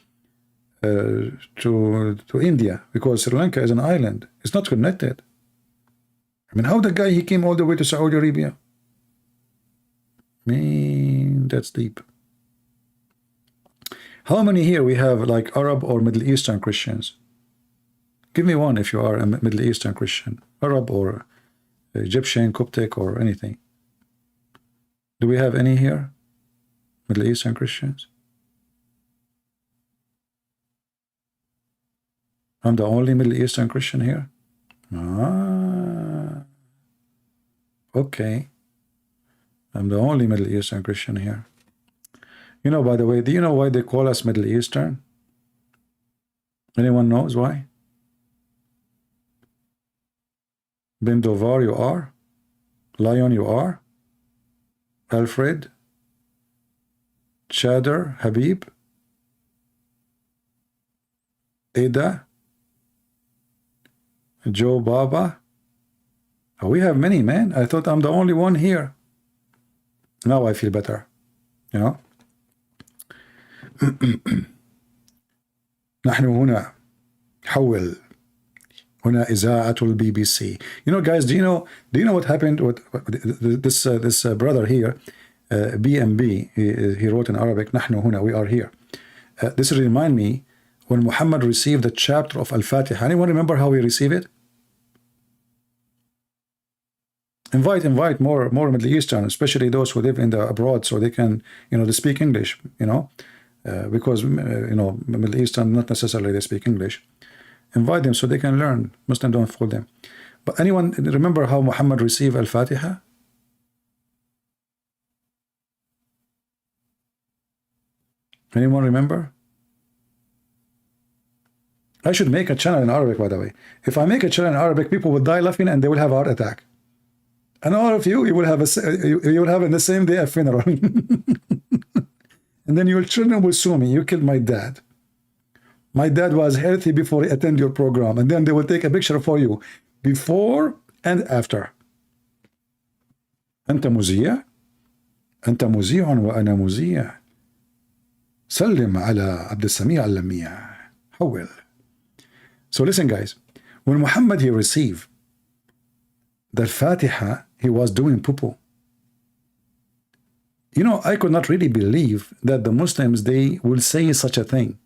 India, because Sri Lanka is an island. It's not connected. I mean, how the guy, he came all the way to Saudi Arabia? Man, that's deep. How many here we have like Arab or Middle Eastern Christians? Give me one if you are a Middle Eastern Christian, Arab or Egyptian, Coptic or anything. Do we have any here? Middle Eastern Christians? I'm the only Middle Eastern Christian here? Ah, okay. I'm the only Middle Eastern Christian here. You know, by the way, do you know why they call us Middle Eastern? Anyone knows why? Bindovar, you are? Lion, you are? Alfred, Chader, Habib, Ada, Joe Baba. Oh, we have many, man. I thought I'm the only one here. Now I feel better, you know. نحن هنا حول هنا إذاعة الBBC. You know, guys, do you know what happened with this brother here, BMB? He wrote in Arabic, نحن هنا, we are here. This remind me when Muhammad received the chapter of Al-Fatiha. Anyone remember how he received it? Invite more Middle Eastern, especially those who live in the abroad, so they can, you know, they speak English, you know, because you know, Middle Eastern, not necessarily they speak English. Invite them so they can learn. Muslim, don't fool them. But anyone remember how Muhammad received Al-Fatiha? Anyone remember? I should make a channel in Arabic, by the way. If I make a channel in Arabic, people will die laughing and they will have a heart attack. And all of you, you will have in the same day a funeral. And then your children will sue me. You killed my dad. My dad was healthy before he attended your program. And then they will take a picture for you before and after. أنت مذيع؟ أنت مذيع وأنا مذيع. سلم على عبد السميع اللميع. حول. So listen, guys. When Muhammad he received the Fatiha, he was doing poo-poo. You know, I could not really believe that the Muslims, they will say such a thing.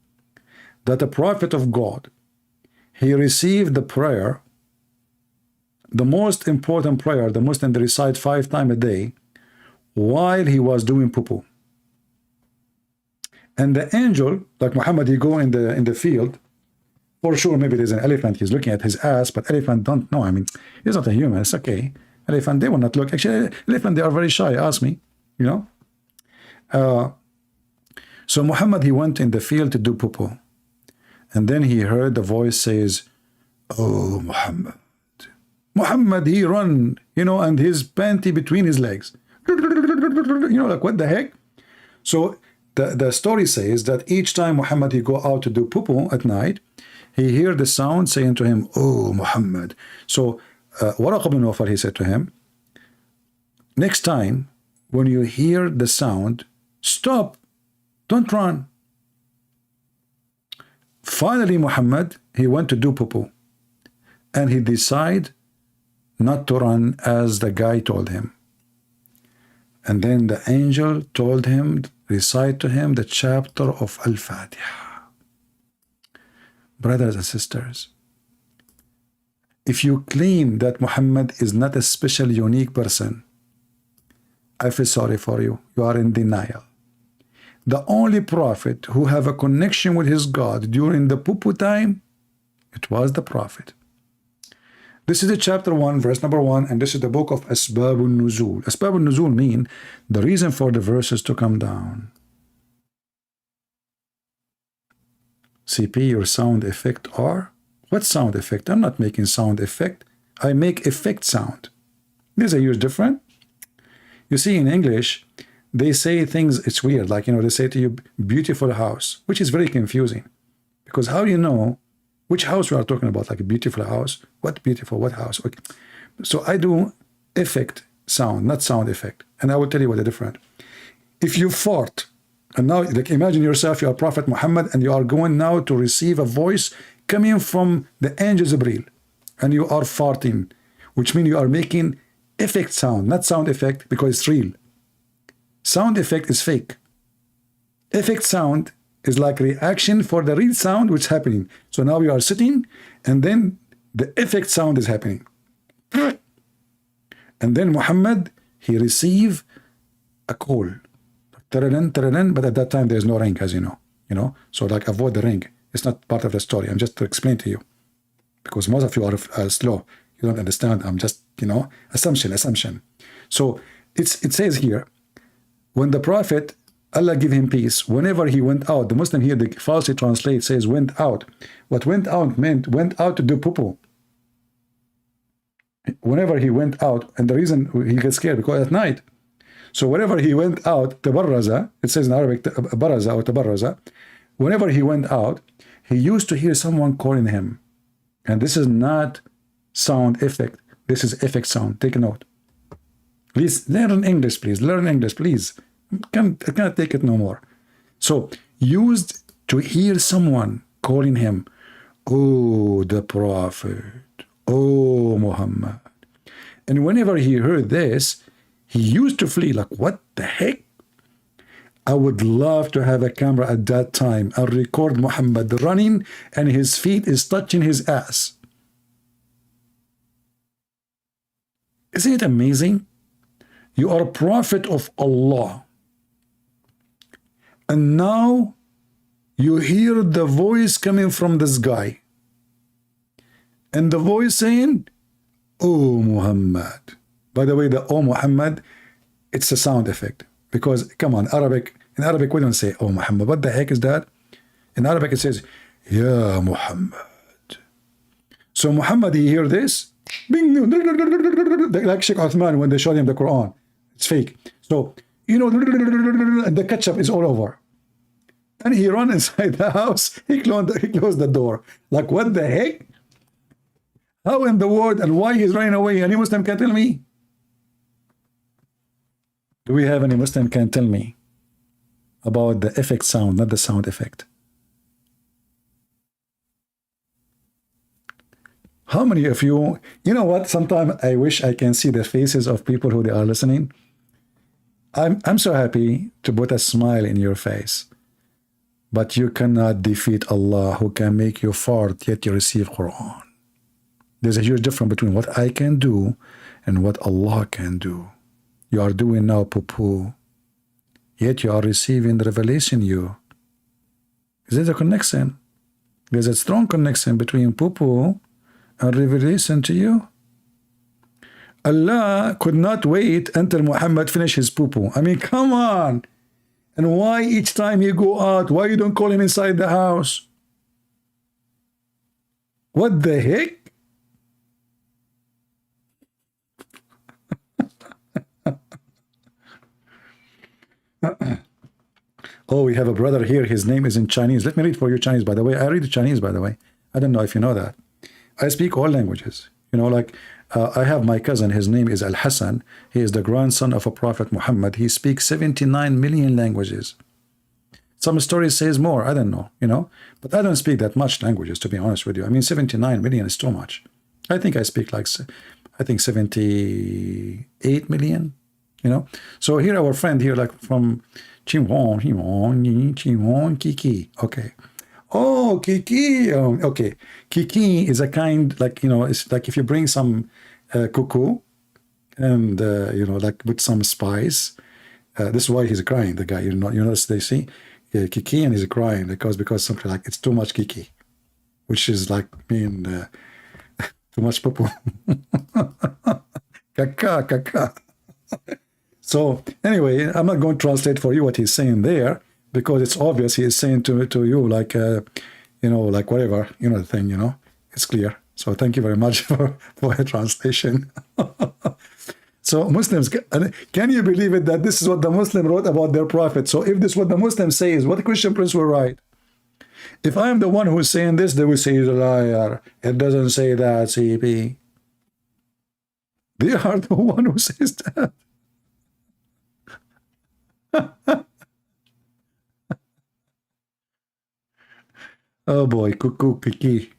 That the Prophet of God, he received the prayer, the most important prayer the Muslim recite 5 times a day, while he was doing poo-poo. And the angel, like Muhammad, he go in the field. For sure, maybe there's an elephant. He's looking at his ass, but elephant don't know. I mean, he's not a human. It's okay. Elephant, they will not look. Actually, elephant, they are very shy. Ask me, you know. So Muhammad, he went in the field to do poo-poo. And then he heard the voice says, "Oh, Muhammad." Muhammad, he run, you know, and his panty between his legs. You know, like what the heck? So the story says that each time Muhammad, he go out to do poo-poo at night, he hear the sound saying to him, "Oh, Muhammad." So Waraq ibn Nawfal, he said to him, next time when you hear the sound, stop, don't run. Finally, Muhammad, he went to do poo-poo, and he decided not to run as the guy told him. And then the angel told him, recite to him the chapter of Al-Fatiha. Brothers and sisters, if you claim that Muhammad is not a special, unique person, I feel sorry for you. You are in denial. The only prophet who have a connection with his God during the poo-poo time, it was the prophet. This is the chapter 1, verse number 1, and this is the book of Asbab al-Nuzul. Asbab al-Nuzul mean the reason for the verses to come down. CP, your sound effect are? What sound effect? I'm not making sound effect. I make effect sound. These are used different. You see, in English, they say things, it's weird. Like, you know, they say to you, beautiful house, which is very confusing. Because how do you know which house we are talking about? Like a beautiful house? What beautiful? What house? Okay. So I do effect sound, not sound effect. And I will tell you what the difference. If you fart, and now, like, imagine yourself, you are Prophet Muhammad, and you are going now to receive a voice coming from the angel Jibreel, and you are farting, which means you are making effect sound, not sound effect, because it's real. Sound effect is fake. Effect sound is like reaction for the real sound which is happening. So now you are sitting, and then the effect sound is happening. And then Muhammad, he received a call. But at that time there's no ring, as you know. So like avoid the ring. It's not part of the story. I'm just to explain to you. Because most of you are slow. You don't understand. I'm just, assumption. So it says here, when the Prophet, Allah give him peace, whenever he went out, the Muslim here, the falsely translate says went out. What went out meant went out to do poo-poo. Whenever he went out, and the reason he gets scared, because at night. So whenever he went out, tabarraza, it says in Arabic, baraza or tabarraza, whenever he went out, he used to hear someone calling him. And this is not sound effect. This is effect sound. Take a note. Please learn English, please. Learn English, please. I can't take it no more. So, used to hear someone calling him, "Oh, the Prophet. Oh, Muhammad." And whenever he heard this, he used to flee like, what the heck? I would love to have a camera at that time and record Muhammad running and his feet is touching his ass. Isn't it amazing? You are a prophet of Allah. And now you hear the voice coming from this guy. And the voice saying, "Oh, Muhammad." By the way, the "Oh, Muhammad," it's a sound effect. Because, come on, in Arabic, we don't say, "Oh, Muhammad." What the heck is that? In Arabic, it says, "Ya Muhammad." So Muhammad, he hear this, like Sheikh Uthman when they showed him the Quran. It's fake. So, and the ketchup is all over. And he run inside the house, he closed the door. Like, what the heck? How in the world, and why he's running away? Any Muslim can tell me? Do we have any Muslim can tell me about the effect sound, not the sound effect? How many of you, you know what? Sometimes I wish I can see the faces of people who they are listening. I'm so happy to put a smile in your face. But you cannot defeat Allah who can make you fart yet you receive Quran. There's a huge difference between what I can do and what Allah can do. You are doing now poo-poo, yet you are receiving the revelation you. Is there a connection? There's a strong connection between poo-poo and revelation to you. Allah could not wait until Muhammad finished his poo-poo. I mean, come on. And why each time you go out, why you don't call him inside the house? What the heck? Oh, we have a brother here. His name is in Chinese. Let me read for you Chinese, by the way. I read Chinese, by the way. I don't know if you know that. I speak all languages. You know, like I have my cousin. His name is Al-Hassan. He is the grandson of a Prophet Muhammad. He speaks 79 million languages. Some stories says more. I don't know, you know. But I don't speak that much languages, to be honest with you. I mean, 79 million is too much. I think I speak like, I think 78 million, you know. So here our friend here, like from Chimon, Kiki. Okay. Oh, Kiki. Okay. Kiki is a kind, like, you know, it's like if you bring some cuckoo and, you know, like with some spice. This is why he's crying, the guy. You notice they see Kiki and he's crying because something like it's too much Kiki, which is like mean too much poo-poo. Kaka. So anyway, I'm not going to translate for you what he's saying there, because it's obvious he is saying to you like, you know, like whatever, you know, the thing, you know, it's clear. So thank you very much for a translation. So Muslims, can you believe it that this is what the Muslim wrote about their prophet? So if this is what the Muslims say is what the Christian prince will write. If I am the one who is saying this, they will say he's a liar. It doesn't say that, CP. They are the one who says that. Oh boy, cuckoo, kiki.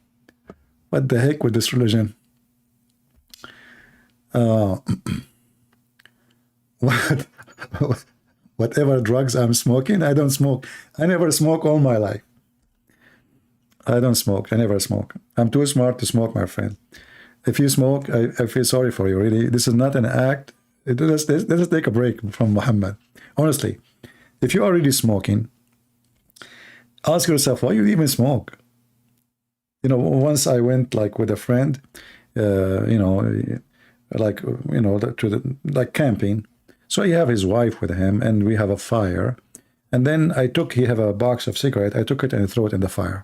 What the heck with this religion? Whatever drugs I'm smoking, I don't smoke. I never smoke all my life. I don't smoke. I never smoke. I'm too smart to smoke, my friend. If you smoke, I feel sorry for you, really. This is not an act. Let's take a break from Muhammad. Honestly, if you are really smoking, ask yourself, why you even smoke? You know, once I went like with a friend, you know, like, you know, to the, like camping. So he have his wife with him and we have a fire. And then he have a box of cigarette. I took it and threw it in the fire.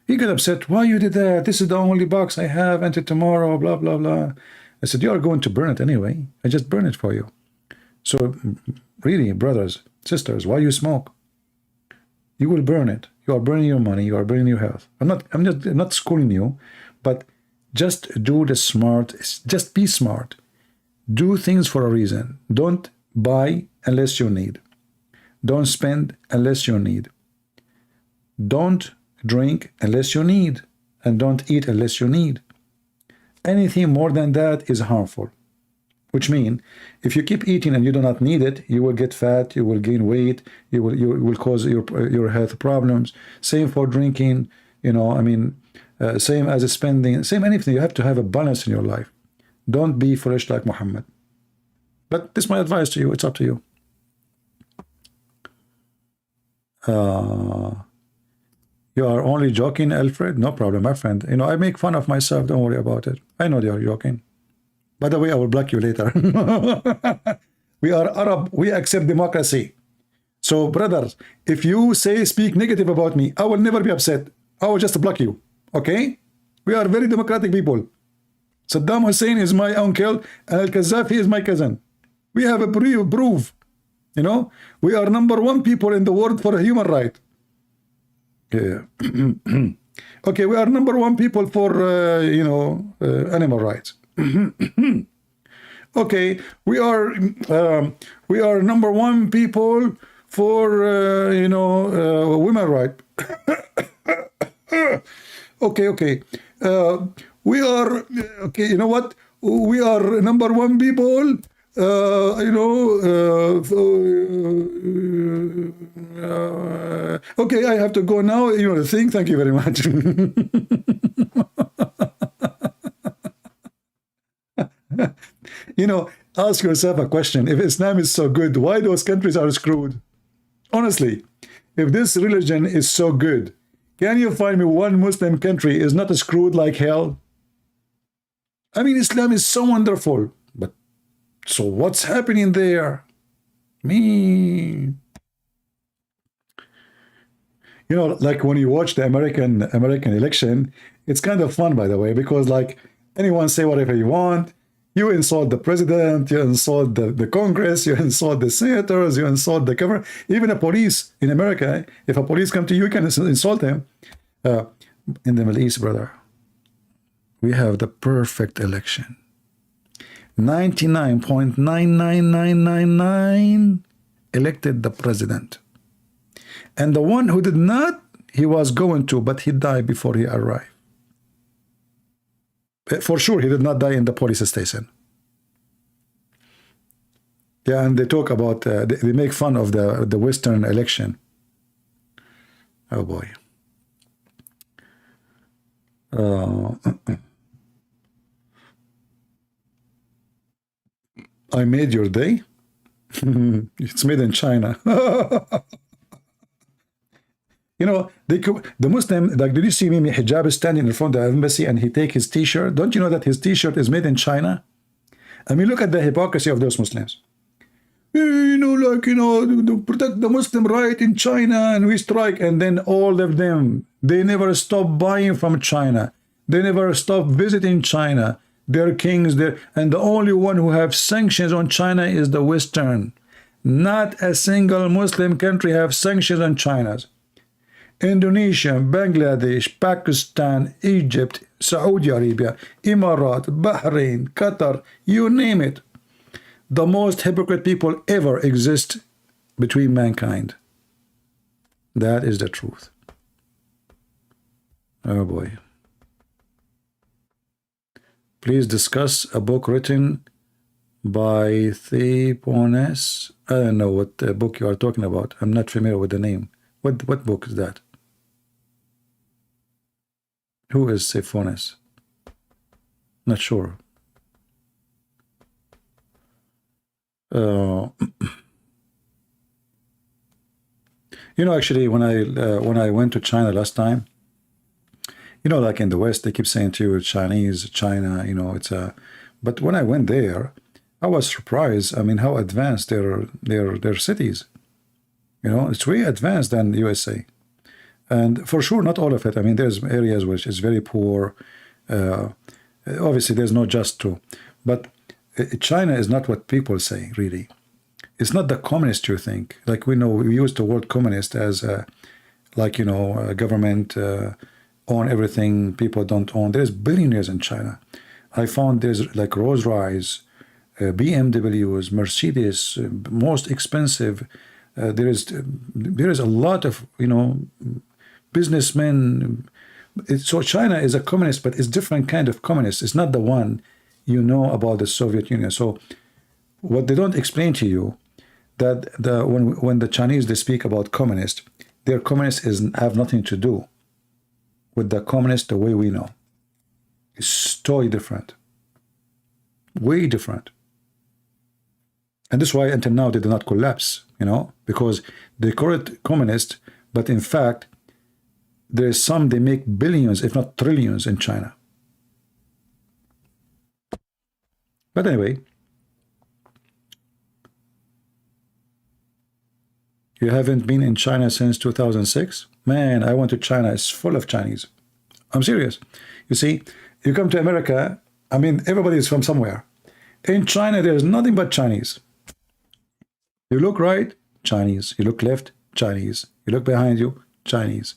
He got upset. Why you did that? This is the only box I have until tomorrow, blah, blah, blah. I said, you are going to burn it anyway. I just burn it for you. So really, brothers, sisters, why you smoke? You will burn it. You are burning your money. You are burning your health. I'm not schooling you, but just do the smart. Just be smart. Do things for a reason. Don't buy unless you need. Don't spend unless you need. Don't drink unless you need. And don't eat unless you need. Anything more than that is harmful. Which means, if you keep eating and you do not need it, you will get fat, you will gain weight, you will cause your health problems. Same for drinking, you know, I mean, same as spending, same anything. You have to have a balance in your life. Don't be foolish like Muhammad. But this is my advice to you. It's up to you. You are only joking, Alfred? No problem, my friend. You know, I make fun of myself. Don't worry about it. I know you are joking. By the way, I will block you later. We are Arab. We accept democracy. So, brothers, if you speak negative about me, I will never be upset. I will just block you. Okay? We are very democratic people. Saddam Hussein is my uncle, and Al-Qaddafi is my cousin. We have a proof. You know, we are #1 people in the world for a human right. Yeah. Okay, we are #1 people for you know, animal rights. Okay, we are #1 people for you know, women right. Okay. we are, okay, you know what? We are number one people. Okay, I have to go now. You know the thing. Thank you very much. You know, ask yourself a question. If Islam is so good, why those countries are screwed? Honestly, if this religion is so good, can you find me one Muslim country is not screwed like hell? I mean, Islam is so wonderful, but so what's happening there? Me. You know, like when you watch the American election, it's kind of fun, by the way, because like anyone say whatever you want. You insult the president, you insult the Congress, you insult the senators, you insult the government, even the police in America. If a police come to you, you can insult them. In the Middle East, brother, we have the perfect election. 99.99999 elected the president. And the one who did not, he was going to, but he died before he arrived. For sure, he did not die in the police station. Yeah, and they talk about, they make fun of the Western election. Oh boy. I made your day? It's made in China. You know, the Muslim, like, did you see me, Hijab is standing in front of the embassy and he take his t-shirt? Don't you know that his t-shirt is made in China? I mean, look at the hypocrisy of those Muslims. You know, like, you know, to protect the Muslim right in China and we strike. And then all of them, they never stop buying from China. They never stop visiting China. They're kings there. And the only one who have sanctions on China is the Western. Not a single Muslim country have sanctions on China. Indonesia, Bangladesh, Pakistan, Egypt, Saudi Arabia, Emirat, Bahrain, Qatar, you name it. The most hypocrite people ever exist between mankind. That is the truth. Oh boy. Please discuss a book written by Theopones. I don't know what book you are talking about. I'm not familiar with the name. What book is that? Who is Theopones? Not sure. You know, actually, when I went to China last time, you know, like in the West, they keep saying to you, Chinese, China, you know, it's a. But when I went there, I was surprised. I mean, how advanced their cities. You know, it's way advanced than the USA. And for sure, not all of it. I mean, there's areas which is very poor. Obviously, there's no just to. But China is not what people say, really. It's not the communist you think. Like we know, we use the word communist as like, you know, a government own everything, people don't own. There's billionaires in China. I found there's like Rolls-Royce, BMWs, Mercedes, most expensive. There is a lot of, you know, businessmen. So China is a communist, but it's different kind of communist. It's not the one you know about the Soviet Union. So what they don't explain to you, that when the Chinese, they speak about communist, their communist have nothing to do with the communist the way we know. It's totally different. Way different. And this is why until now they do not collapse, you know, because they call it communist, but in fact, there's some, they make billions, if not trillions in China. But anyway, you haven't been in China since 2006? Man, I went to China. It's full of Chinese. I'm serious. You see, you come to America, I mean, everybody is from somewhere. In China, there's nothing but Chinese. You look right, Chinese. You look left, Chinese. You look behind you, Chinese.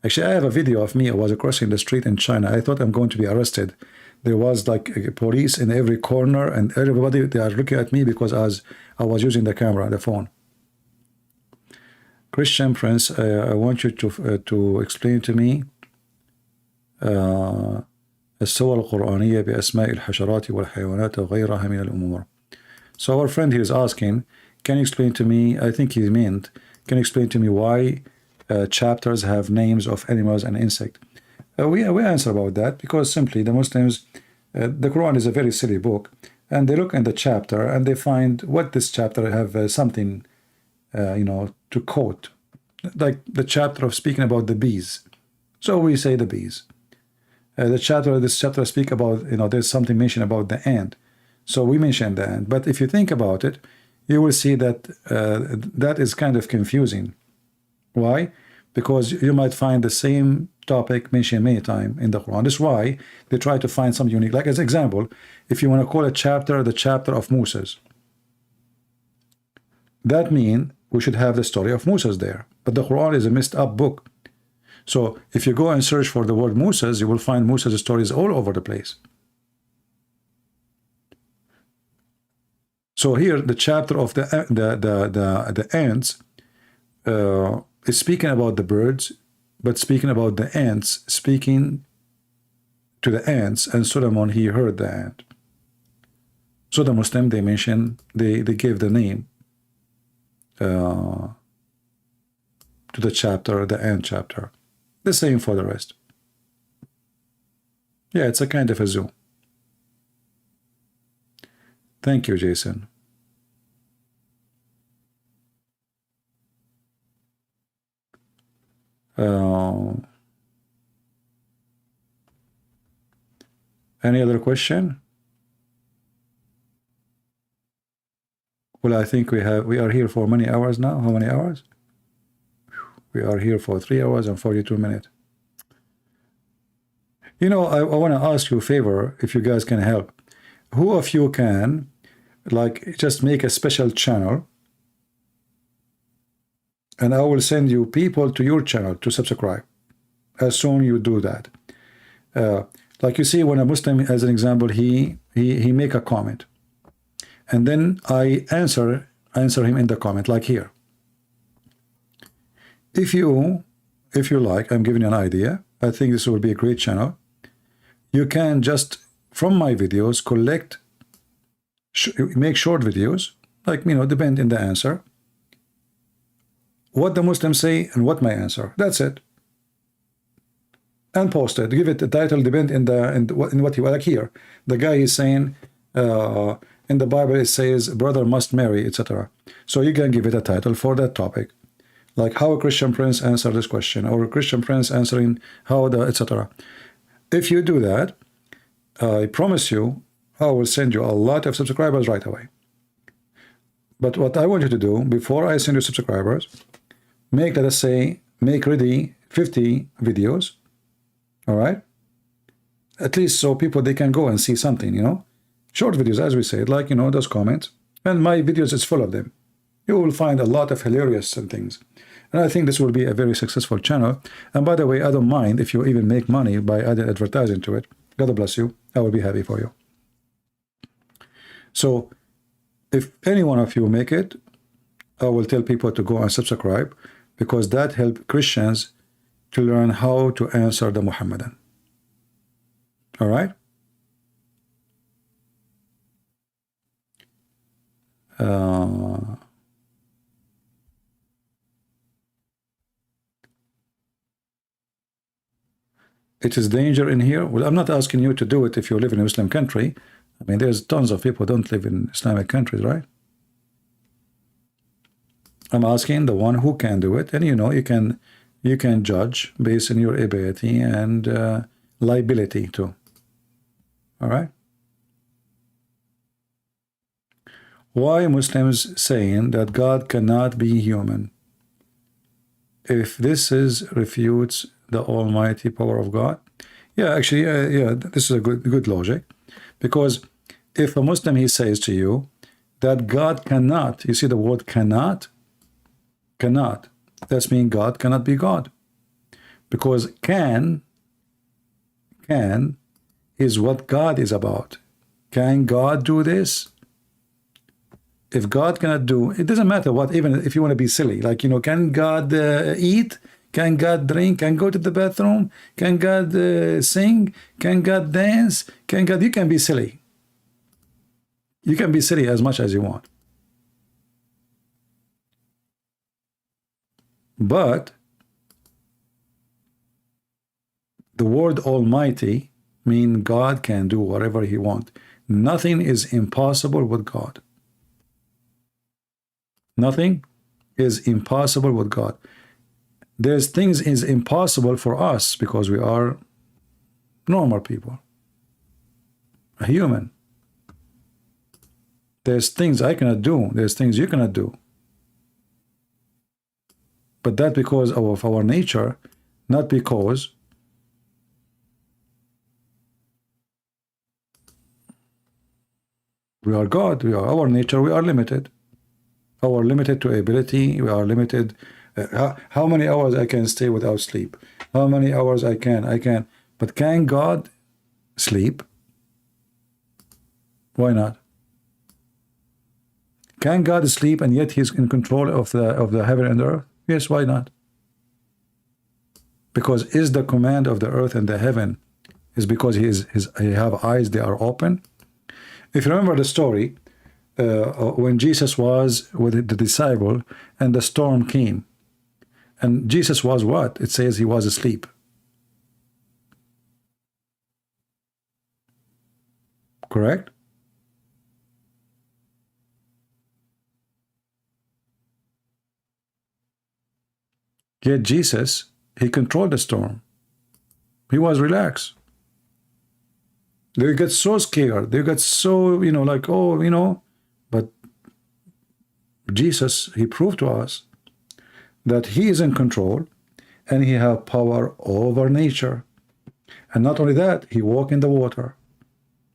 Actually, I have a video of me. I was crossing the street in China. I thought I'm going to be arrested. There was like a police in every corner, and everybody, they are looking at me because I was using the camera, the phone. Christian Prince, I want you to explain to me الصور القرآنية بأسماء الحشرات والحيوانات وغيرها من الأمور. So our friend here is asking, can you explain to me, I think he meant, can you explain to me why chapters have names of animals and insects? We answer about that because simply the Muslims, the Quran is a very silly book, and they look in the chapter and they find what this chapter have something, you know, to quote, like the chapter of speaking about the bees. So we say the bees. This chapter speak about, you know, there's something mentioned about the ant. So we mention the ant. But if you think about it, you will see that that is kind of confusing. Why? Because you might find the same topic mentioned many times in the Quran. That's why they try to find something unique. Like as an example, if you want to call a chapter the chapter of Moses, that means we should have the story of Moses there. But the Quran is a messed up book. So if you go and search for the word Moses, you will find Moses' stories all over the place. So here the chapter of the ants is speaking about the birds, but speaking about the ants, speaking to the ants, and Solomon, he heard the ant. So the Muslim, they mention, they gave the name to the chapter, the ant chapter. The same for the rest. Yeah, it's a kind of a zoo. Thank you, Jason. Any other question? Well, I think we are here for many hours now. How many hours? We are here for 3 hours and 42 minutes. You know, I want to ask you a favor, if you guys can help. Who of you can, like, just make a special channel, and I will send you people to your channel to subscribe as soon you do that. Like you see, when a Muslim, as an example, he make a comment, and then I answer him in the comment, like here. If you like, I'm giving you an idea. I think this will be a great channel. You can just, from my videos, collect, make short videos, like, you know, depend in the answer, what the Muslims say and what my answer. That's it. And post it. Give it the title, depend in what you like. Here, the guy is saying, in the Bible it says brother must marry, etc. So you can give it a title for that topic, like how a Christian prince answer this question, or a Christian prince answering how the etc. If you do that, I promise you, I will send you a lot of subscribers right away. But what I want you to do, before I send you subscribers, make, let us say, make ready 50 videos, all right? At least so people, they can go and see something, you know? Short videos, as we said, like, you know, those comments. And my videos is full of them. You will find a lot of hilarious and things. And I think this will be a very successful channel. And by the way, I don't mind if you even make money by adding advertising to it. God bless you. I will be happy for you. So if any one of you make it, I will tell people to go and subscribe, because that helps Christians to learn how to answer the Muhammadan. All right? It is danger in here. Well, I'm not asking you to do it if you live in a Muslim country. I mean, there's tons of people who don't live in Islamic countries, right? I'm asking the one who can do it, and you know, you can judge based on your ability and liability too. All right? Why Muslims saying that God cannot be human? If this refutes the almighty power of God? Yeah, actually, yeah, this is a good logic. Because if a Muslim, he says to you that God cannot, you see the word cannot? Cannot. That means God cannot be God. Because can is what God is about. Can God do this? If God cannot do, it doesn't matter what, even if you want to be silly, like, you know, can God eat? Can God drink? Can go to the bathroom? Can God sing? Can God dance? Can God? You can be silly. You can be silly as much as you want. But the word Almighty means God can do whatever He wants. Nothing is impossible with God. Nothing is impossible with God. There's things is impossible for us because we are normal people, a human. There's things I cannot do. There's things you cannot do. But that because of our nature, not because we are God. We are our nature. We are limited. We are limited to ability. We are limited. How many hours I can stay without sleep? How many hours I can. But can God sleep? Why not? Can God sleep and yet He's in control of the heaven and the earth? Yes, why not? Because is the command of the earth and the heaven is because he have eyes, they are open. If you remember the story, when Jesus was with the disciple and the storm came, and Jesus was what? It says he was asleep. Correct? Yet Jesus, he controlled the storm. He was relaxed. They got so scared. They got so, like, oh, but Jesus, he proved to us that he is in control and he has power over nature. And not only that, he walked in the water.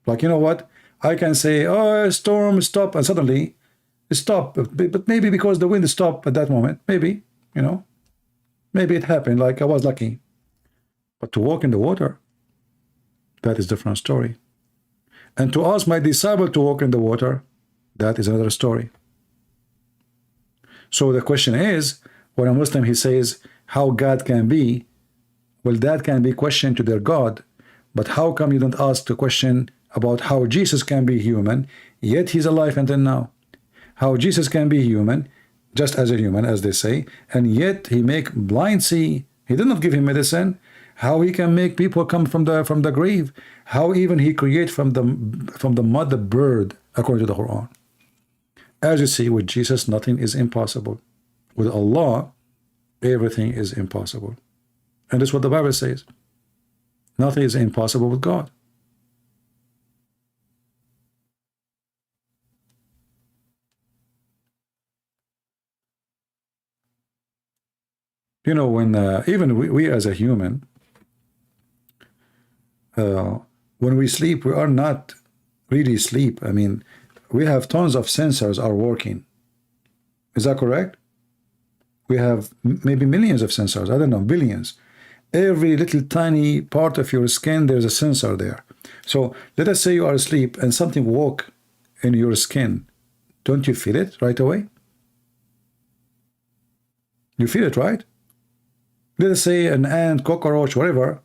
Like, you know what? I can say, oh, storm, stop, and suddenly it stopped. But maybe because the wind stopped at that moment. Maybe, maybe it happened, like I was lucky. But to walk in the water, that is a different story. And to ask my disciple to walk in the water, that is another story. So the question is, when a Muslim, he says, how God can be, well, that can be questioned to their God. But how come you don't ask the question about how Jesus can be human, yet he's alive until now? How Jesus can be human, just as a human, as they say, and yet he make blind see. He did not give him medicine. How he can make people come from the grave? How even he create from the mud the bird, according to the Quran. As you see, with Jesus, nothing is impossible. With Allah, everything is impossible. And that's what the Bible says. Nothing is impossible with God. When even we as a human, when we sleep, we are not really asleep. I mean, we have tons of sensors are working. Is that correct? We have maybe millions of sensors. I don't know, billions. Every little tiny part of your skin, there's a sensor there. So let us say you are asleep and something walk in your skin. Don't you feel it right away? You feel it, right? Let us say an ant, cockroach, whatever,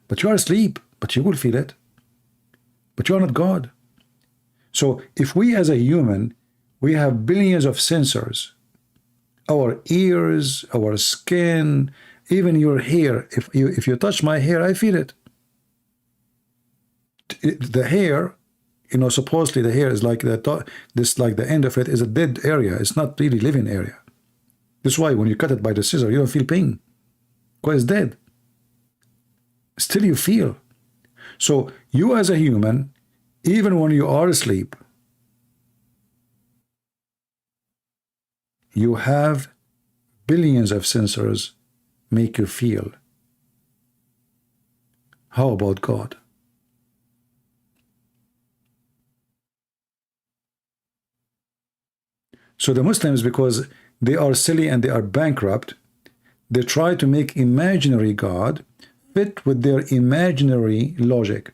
but you are asleep, but you will feel it. But you are not God. So if we as a human, we have billions of sensors, our ears, our skin, even your hair. If you touch my hair, I feel it. The hair, supposedly the hair is like the end of it is a dead area. It's not really living area. That's why when you cut it by the scissor, you don't feel pain. Because it's dead. Still you feel. So you as a human, even when you are asleep, you have billions of sensors make you feel. How about God? So the Muslims, because they are silly and they are bankrupt, they try to make imaginary God fit with their imaginary logic.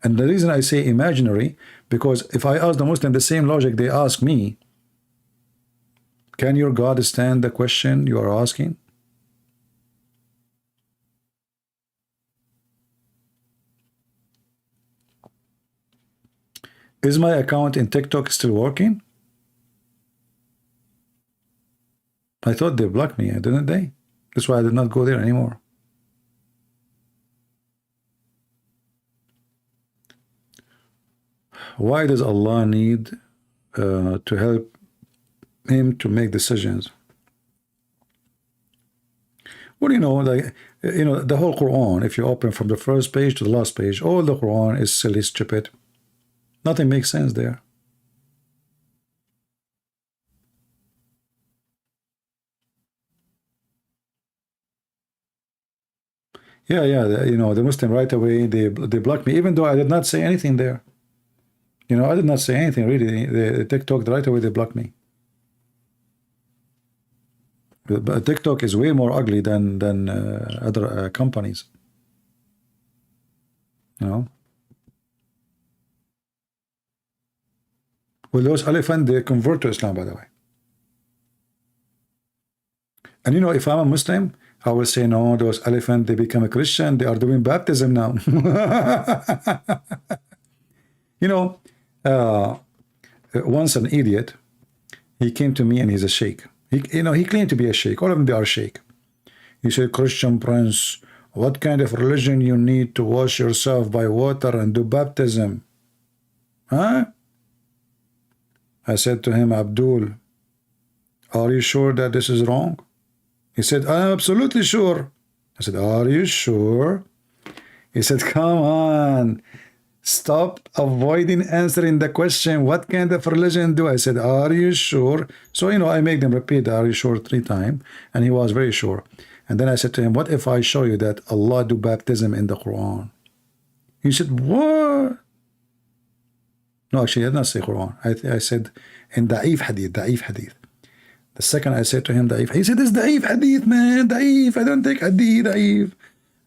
And the reason I say imaginary, because if I ask the Muslim the same logic they ask me, can your God stand the question you are asking? Is my account in TikTok still working? I thought they blocked me, didn't they? That's why I did not go there anymore. Why does Allah need to help him to make decisions? Well, you know, like, you know, the whole Quran, if you open from the first page to the last page, all the Quran is silly, stupid. Nothing makes sense there. Yeah, you know, the Muslim right away, they blocked me, even though I did not say anything there. You know, I did not say anything really. The TikTok, right away, they blocked me. But TikTok is way more ugly than other companies. You know. Well, those elephants, they convert to Islam, by the way. And you know, if I'm a Muslim, I will say, no, those elephants, they become a Christian. They are doing baptism now. You know, once an idiot, he came to me and he's a sheikh. You know, he claimed to be a sheikh. All of them, they are sheikh. He said, Christian prince, what kind of religion you need to wash yourself by water and do baptism? Huh? I said to him, Abdul, are you sure that this is wrong? He said, I'm absolutely sure. I said, are you sure? He said, come on. Stop avoiding answering the question. What kind of religion do I said, are you sure? So, you know, I make them repeat, are you sure 3 times? And he was very sure. And then I said to him, what if I show you that Allah do baptism in the Quran? He said, what? No, actually, I did not say Quran. I said in Da'if Hadith. The second I said to him, Da'if, he said, it's Da'if Hadith, man, Da'if. I don't take Hadith, Da'if.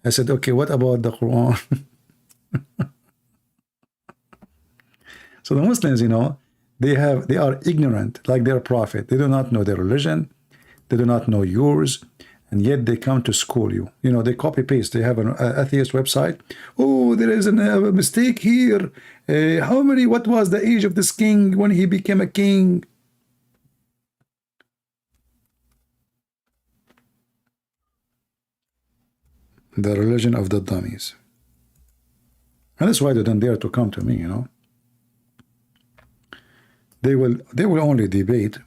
I said, okay, what about the Quran? So the Muslims, you know, they are ignorant, like their prophet. They do not know their religion. They do not know yours. And yet they come to school you. You know, they copy paste. They have an atheist website. Oh, there is a mistake here. What was the age of this king when he became a king? The religion of the dummies. And that's why they don't dare to come to me, you know. They will only debate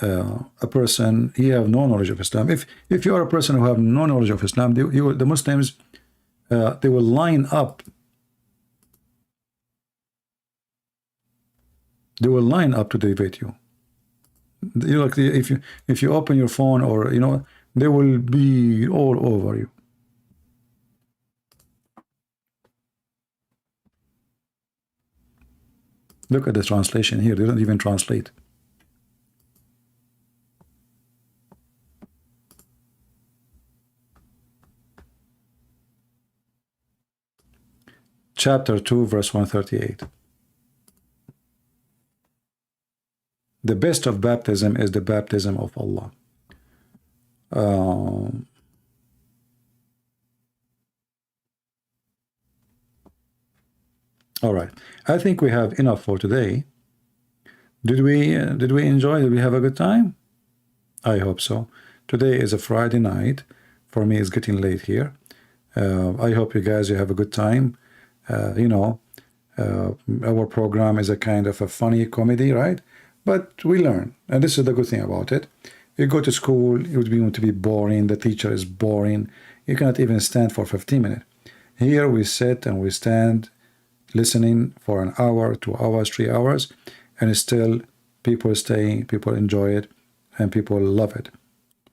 a person, he have no knowledge of Islam. If you are a person who have no knowledge of Islam, the Muslims, they will line up. They will line up to debate you. You know, like if you open your phone, or you know, they will be all over you. Look at the translation here. They don't even translate. Chapter 2, verse 138. The best of baptism is the baptism of Allah. All right. I think we have enough for today. Did we enjoy? Did we have a good time? I hope so. Today is a Friday night. For me, it's getting late here. I hope you guys have a good time. You know, our program is a kind of a funny comedy, right? But we learn, and this is the good thing about it. You go to school, it would be going to be boring. The teacher is boring. You cannot even stand for 15 minutes. Here we sit and we stand, listening for an hour, 2 hours, 3 hours, and still people stay, people enjoy it, and people love it.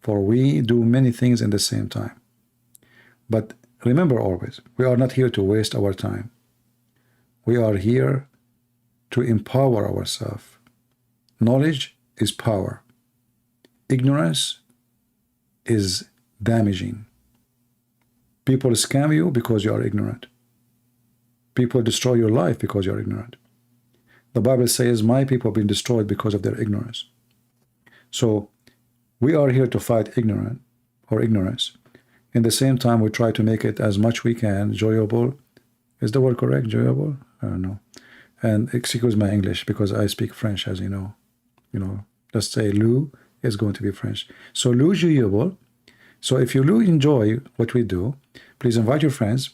For we do many things in the same time. But remember always, we are not here to waste our time. We are here to empower ourselves. Knowledge is power. Ignorance is damaging. People scam you because you are ignorant. People destroy your life because you are ignorant. The Bible says, my people have been destroyed because of their ignorance. So we are here to fight ignorance. In the same time, we try to make it as much we can enjoyable. Is the word correct? Enjoyable? I don't know. And excuse my English because I speak French, as you know. Let's say Lou is going to be French. So Lou jouable. So if you Lou enjoy what we do, please invite your friends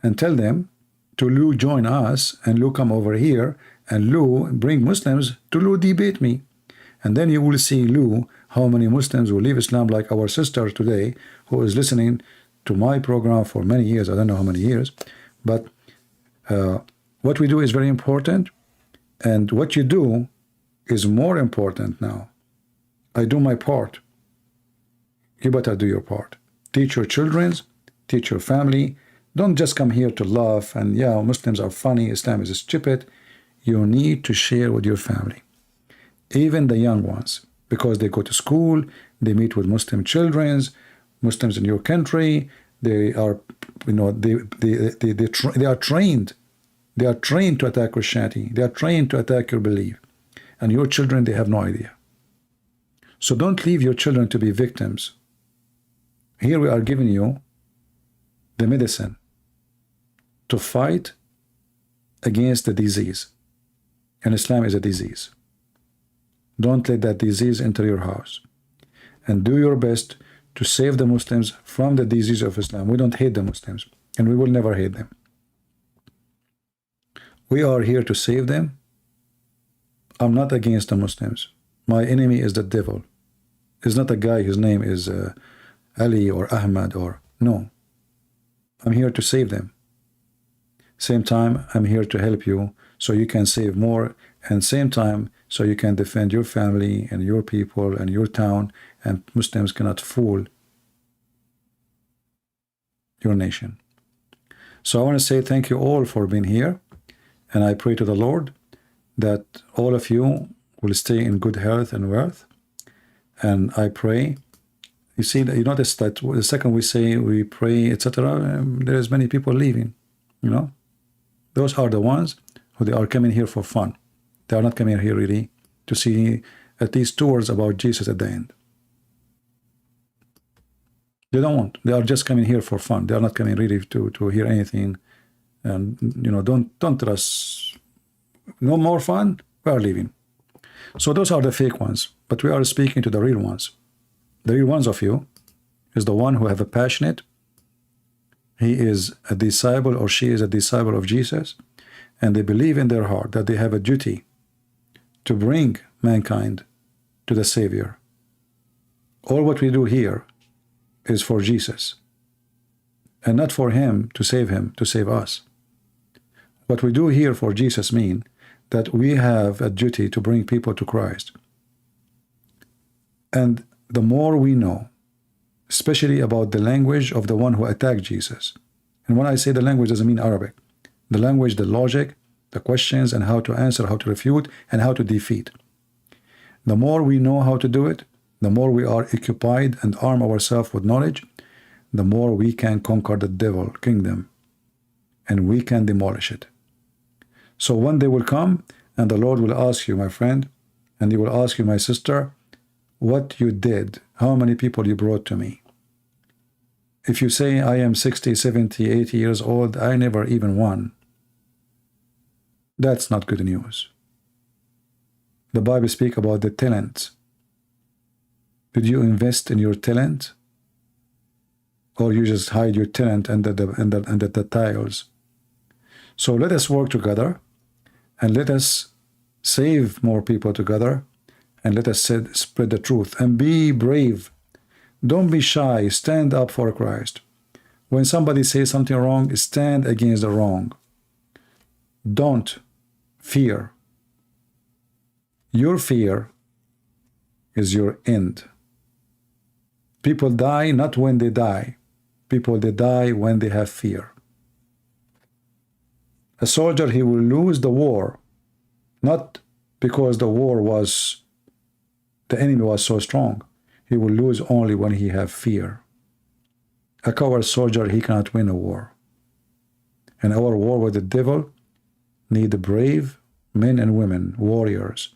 and tell them to Lou join us, and Lou come over here, and Lou bring Muslims to Lou debate me. And then you will see, Lou, how many Muslims will leave Islam, like our sister today, who is listening to my program for many years. I don't know how many years. But what we do is very important. And what you do is more important now. I do my part. You better do your part. Teach your children, teach your family. Don't just come here to laugh and, yeah, Muslims are funny, Islam is stupid. You need to share with your family. Even the young ones, because they go to school, they meet with Muslim children, Muslims in your country. They are, they are trained. They are trained to attack Christianity. They are trained to attack your belief. And your children, they have no idea. So don't leave your children to be victims. Here we are giving you the medicine to fight against the disease. And Islam is a disease. Don't let that disease enter your house. And do your best to save the Muslims from the disease of Islam. We don't hate the Muslims, and we will never hate them. We are here to save them. I'm not against the Muslims. My enemy is the devil. It's not a guy whose name is Ali or Ahmed or... No. I'm here to save them. Same time, I'm here to help you so you can save more, and same time, so you can defend your family and your people and your town, and Muslims cannot fool your nation. So I want to say thank you all for being here, and I pray to the Lord that all of you will stay in good health and wealth. And I pray, you see, you notice that the second we say we pray, etc., there's many people leaving, Those are the ones who they are coming here for fun. They are not coming here really to see at least 2 words about Jesus at the end. They don't want. They are just coming here for fun. They are not coming really to hear anything. And don't trust. No more fun. We are leaving. So those are the fake ones. But we are speaking to the real ones. The real ones of you is the one who have a passionate. He is a disciple or she is a disciple of Jesus, and they believe in their heart that they have a duty to bring mankind to the Savior. All what we do here is for Jesus, and not for him, to save us. What we do here for Jesus means that we have a duty to bring people to Christ. And the more we know, especially about the language of the one who attacked Jesus. And when I say the language, doesn't mean Arabic. The language, the logic, the questions, and how to answer, how to refute, and how to defeat. The more we know how to do it, the more we are occupied and arm ourselves with knowledge, the more we can conquer the devil kingdom, and we can demolish it. So one day will come, and the Lord will ask you, my friend, and he will ask you, my sister, what you did, how many people you brought to me. If you say, I am 60, 70, 80 years old, I never even won, that's not good news. The Bible speaks about the talent. Did you invest in your talent? Or you just hide your talent under the tiles? So let us work together, and let us save more people together, and let us spread the truth, and be brave. Don't be shy. Stand up for Christ. When somebody says something wrong, stand against the wrong. Don't fear. Your fear is your end. People die not when they die. People, they die when they have fear. A soldier, he will lose the war, not because the enemy was so strong. He will lose only when he have fear. A coward soldier, he cannot win a war. And our war with the devil need brave men and women, warriors,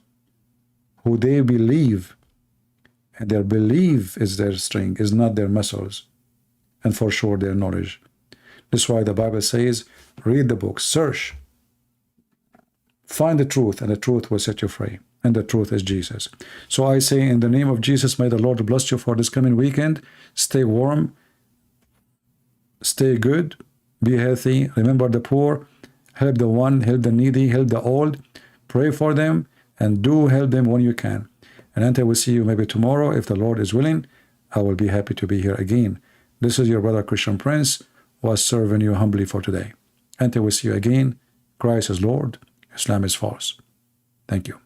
who they believe, and their belief is their strength, is not their muscles, and for sure their knowledge. That's why the Bible says, read the book, search Find the truth, and the truth will set you free. And the truth is Jesus. So I say, in the name of Jesus, may the Lord bless you for this coming weekend. Stay warm, stay good, be healthy, remember the poor, help the one, help the needy, help the old, pray for them, and do help them when you can. And until we see you maybe tomorrow, if the Lord is willing, I will be happy to be here again. This is your brother Christian Prince, was serving you humbly for today. Until we see you again, Christ is Lord, Islam is false. Thank you.